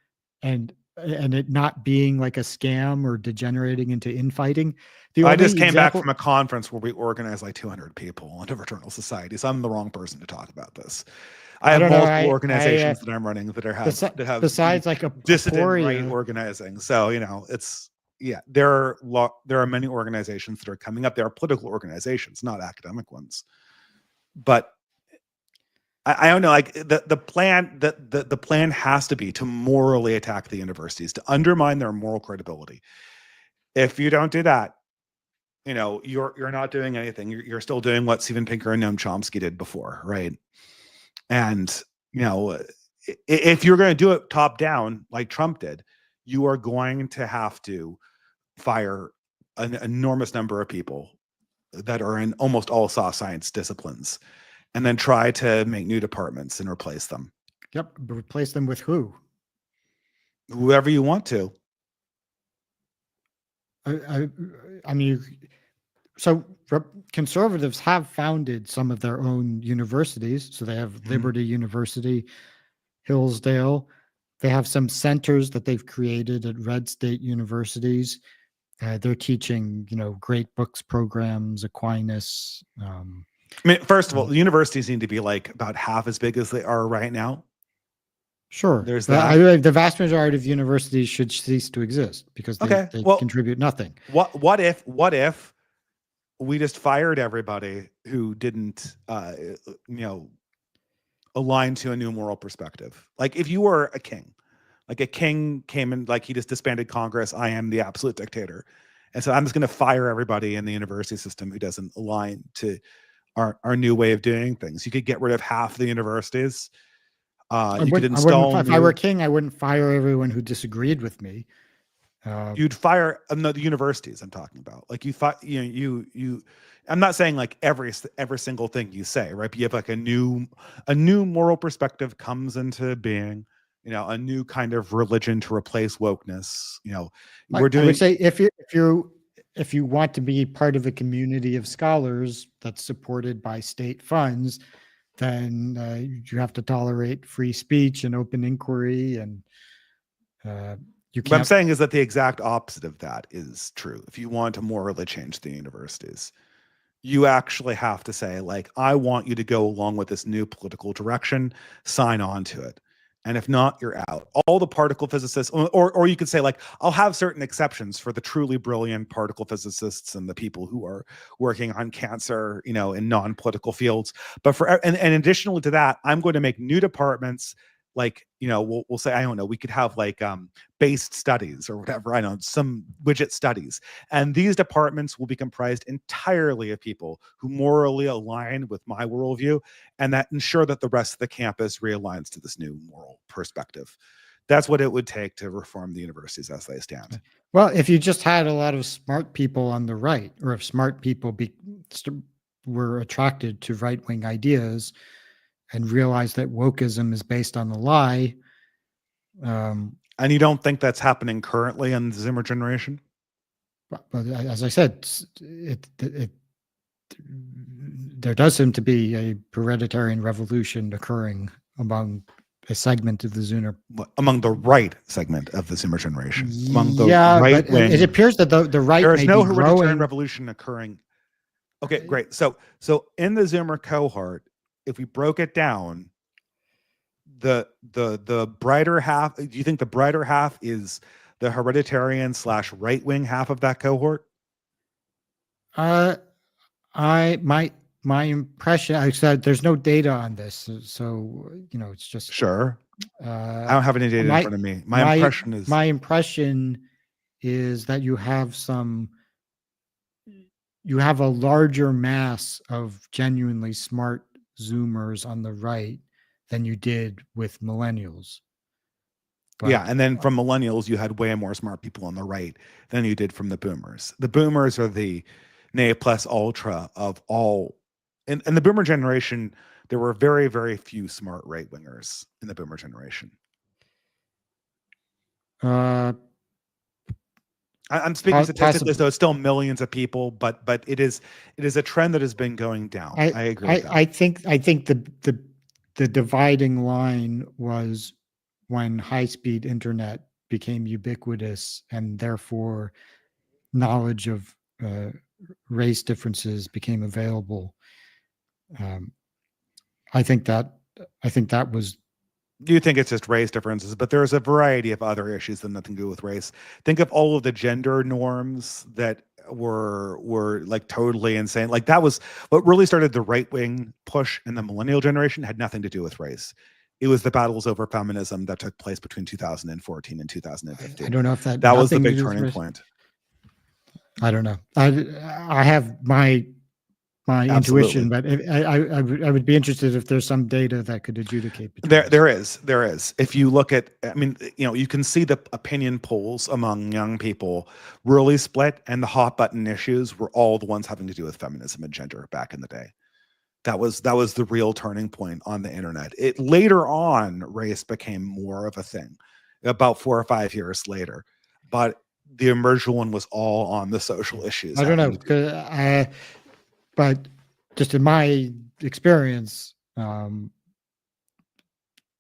and it not being like a scam or degenerating into infighting? I just came back from a conference where we organized like 200 people into fraternal society, so I'm the wrong person to talk about this. I have multiple organizations that I'm running that have besides like a dissident right organizing. So there are many organizations that are coming up. There are political organizations, not academic ones. But I don't know. Like the plan has to be to morally attack the universities, to undermine their moral credibility. If you don't do that, you're not doing anything. You're still doing what Steven Pinker and Noam Chomsky did before, right? And, if you're going to do it top down, like Trump did, you are going to have to fire an enormous number of people that are in almost all soft science disciplines, and then try to make new departments and replace them. Yep. Replace them with who? Whoever you want to. I mean, so conservatives have founded some of their own universities. So they have Liberty University, Hillsdale. They have some centers that they've created at red state universities. They're teaching, great books programs, Aquinas. I mean, first of all, the universities need to be like about half as big as they are right now. Sure. There's that. The vast majority of universities should cease to exist because they contribute nothing. What if we just fired everybody who didn't, align to a new moral perspective? Like if you were a king, like a king came in, like he just disbanded Congress, I am the absolute dictator. And so I'm just going to fire everybody in the university system who doesn't align to our new way of doing things. You could get rid of half the universities. If I were a king, I wouldn't fire everyone who disagreed with me. You'd fire the universities I'm talking about. Like I'm not saying like every single thing you say, right? But you have like a new moral perspective comes into being, a new kind of religion to replace wokeness. I would say if you want to be part of a community of scholars that's supported by state funds, then you have to tolerate free speech and open inquiry and You What I'm can't. saying is that the exact opposite of that is true. If you want to morally change the universities, you actually have to say, like, I want you to go along with this new political direction, sign on to it. And if not, you're out. All the particle physicists, or you could say, like, I'll have certain exceptions for the truly brilliant particle physicists and the people who are working on cancer, in non-political fields. But and additionally to that, I'm going to make new departments, like, we'll say, I don't know, we could have like based studies or whatever, I don't know, some widget studies. And these departments will be comprised entirely of people who morally align with my worldview, and that ensure that the rest of the campus realigns to this new moral perspective. That's what it would take to reform the universities as they stand. Well, if you just had a lot of smart people on the right, or if smart people were attracted to right-wing ideas and realized that wokeism is based on the lie. And you don't think that's happening currently in the Zoomer generation? But as I said, there does seem to be a hereditary revolution occurring among a segment of the Zoomer. Among the right segment of the Zoomer generation. Among the but it appears that the right there is may no be hereditary growing. revolution occurring. Okay, great. So in the Zoomer cohort, if we broke it down, the brighter half, do you think the brighter half is the hereditarian / right wing half of that cohort? My impression, I said there's no data on this, so it's just sure. I don't have any data in front of me. My impression is that you have a larger mass of genuinely smart Zoomers on the right than you did with millennials. But, yeah, and then from millennials, you had way more smart people on the right than you did from the boomers. The boomers are the ne plus ultra of all. In the boomer generation, there were very, very few smart right-wingers in the boomer generation. I'm speaking statistically, so it's still millions of people, but it is a trend that has been going down. I agree with that. I think the dividing line was when high-speed internet became ubiquitous, and therefore knowledge of race differences became available. I think that was. Do you think it's just race differences? But there's a variety of other issues that nothing to do with race. Think of all of the gender norms that were like totally insane. Like, that was what really started the right-wing push in the millennial generation. Had nothing to do with race. It was the battles over feminism that took place between 2014 and 2015. I don't know if that was the big turning point. I don't know. I have my intuition, but I would be interested if there's some data that could adjudicate between there is. If you look at, I mean, you can see the opinion polls among young people really split, and the hot button issues were all the ones having to do with feminism and gender back in the day. That was the real turning point on the internet. It later on, race became more of a thing about 4 or 5 years later, but the emergent one was all on the social issues. I don't know, but just in my experience, the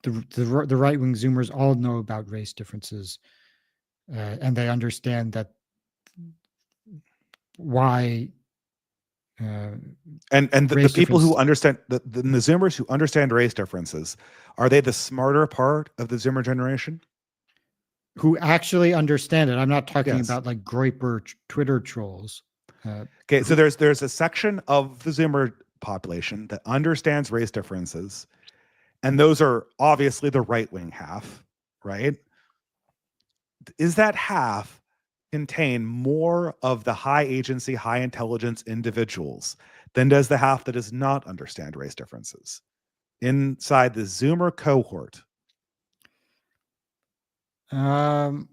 right-wing Zoomers all know about race differences, and they understand that why. And the people who understand the Zoomers who understand race differences, are they the smarter part of the Zoomer generation? Who actually understand it? I'm not talking about like Groyper Twitter trolls. Okay, so there's a section of the Zoomer population that understands race differences, and those are obviously the right-wing half, right? Is that half contain more of the high agency, high intelligence individuals than does the half that does not understand race differences inside the Zoomer cohort? I'm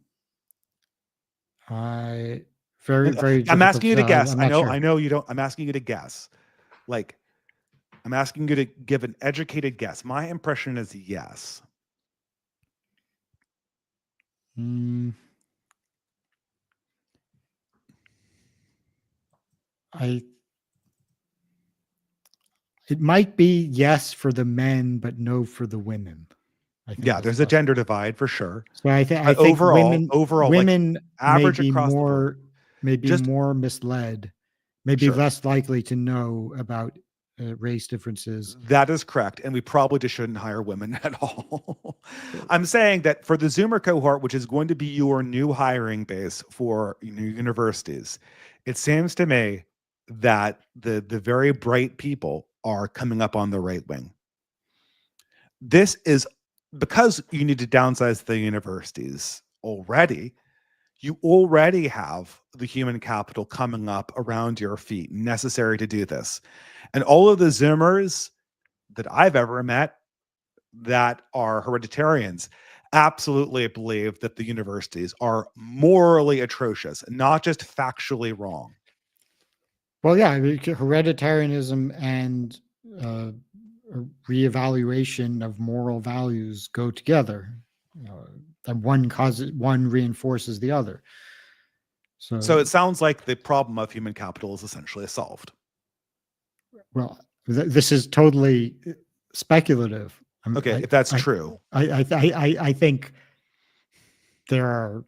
asking you to guess. I know you don't. I'm asking you to guess. Like, I'm asking you to give an educated guess. My impression is yes. It might be yes for the men, but no for the women. I think Yeah, is there's a possible. gender divide for sure. So I think But overall, like women may average be across the board, just more misled, maybe sure. less likely to know about race differences. That is correct. And we probably just shouldn't hire women at all. I'm saying that for the Zoomer cohort, which is going to be your new hiring base for universities, it seems to me that the very bright people are coming up on the right wing. This is because you need to downsize the universities already. You already have the human capital coming up around your feet necessary to do this. And all of the Zoomers that I've ever met that are hereditarians absolutely believe that the universities are morally atrocious, not just factually wrong. Well, yeah, I mean, hereditarianism and uh, a reevaluation of moral values go together. And one reinforces the other. So So, it sounds like the problem of human capital is essentially solved. well, this is totally speculative. Okay, if that's true. I think there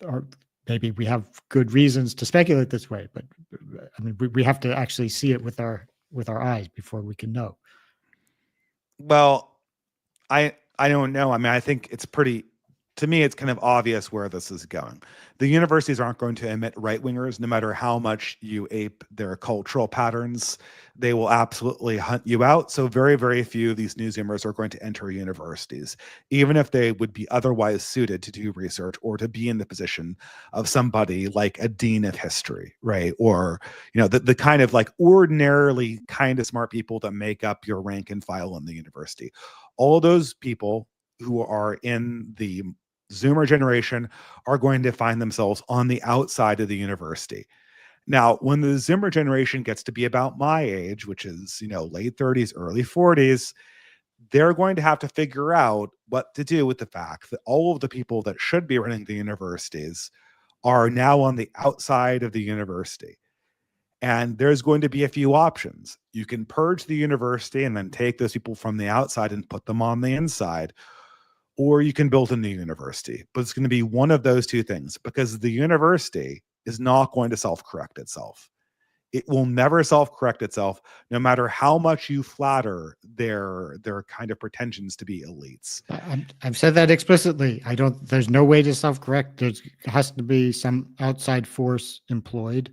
are maybe we have good reasons to speculate this way, but I mean we have to actually see it with our eyes before we can know. Well, I don't know. I mean, I think it's pretty, to me, it's kind of obvious where this is going. The universities aren't going to admit right wingers, no matter how much you ape their cultural patterns. They will absolutely hunt you out. So very, very few of these new Zoomers are going to enter universities, even if they would be otherwise suited to do research or to be in the position of somebody like a dean of history, right? Or, the kind of like ordinarily kind of smart people that make up your rank and file in the university. All those people who are in the Zoomer generation are going to find themselves on the outside of the university. Now, when the Zoomer generation gets to be about my age, which is, late 30s, early 40s, they're going to have to figure out what to do with the fact that all of the people that should be running the universities are now on the outside of the university. And there's going to be a few options. You can purge the university and then take those people from the outside and put them on the inside, or you can build a new university. But it's going to be one of those two things, because the university is not going to self-correct itself. It will never self-correct itself, no matter how much you flatter their kind of pretensions to be elites. I've said that explicitly. There's no way to self-correct. There has to be some outside force employed.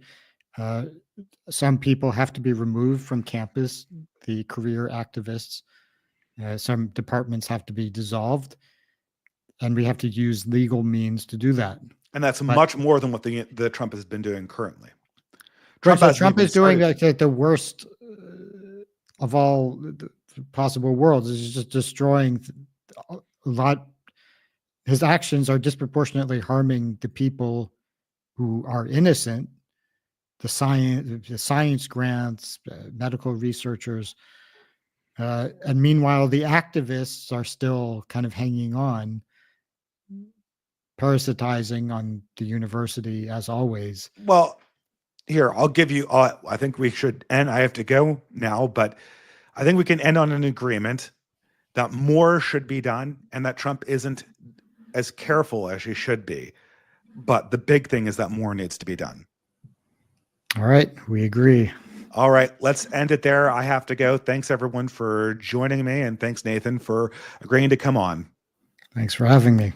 Some people have to be removed from campus, the career activists. Some departments have to be dissolved, and we have to use legal means to do that. And that's much more than what the Trump has been doing currently. Trump is doing like the worst of all the possible worlds. Is just destroying a lot. His actions are disproportionately harming the people who are innocent, the science grants, medical researchers. And meanwhile, the activists are still kind of hanging on, parasitizing on the university as always. Well, here, I'll give you, I think we should end. I have to go now, but I think we can end on an agreement that more should be done and that Trump isn't as careful as he should be. But the big thing is that more needs to be done. All right, we agree. All right, let's end it there. I have to go. Thanks, everyone, for joining me. And thanks, Nathan, for agreeing to come on. Thanks for having me.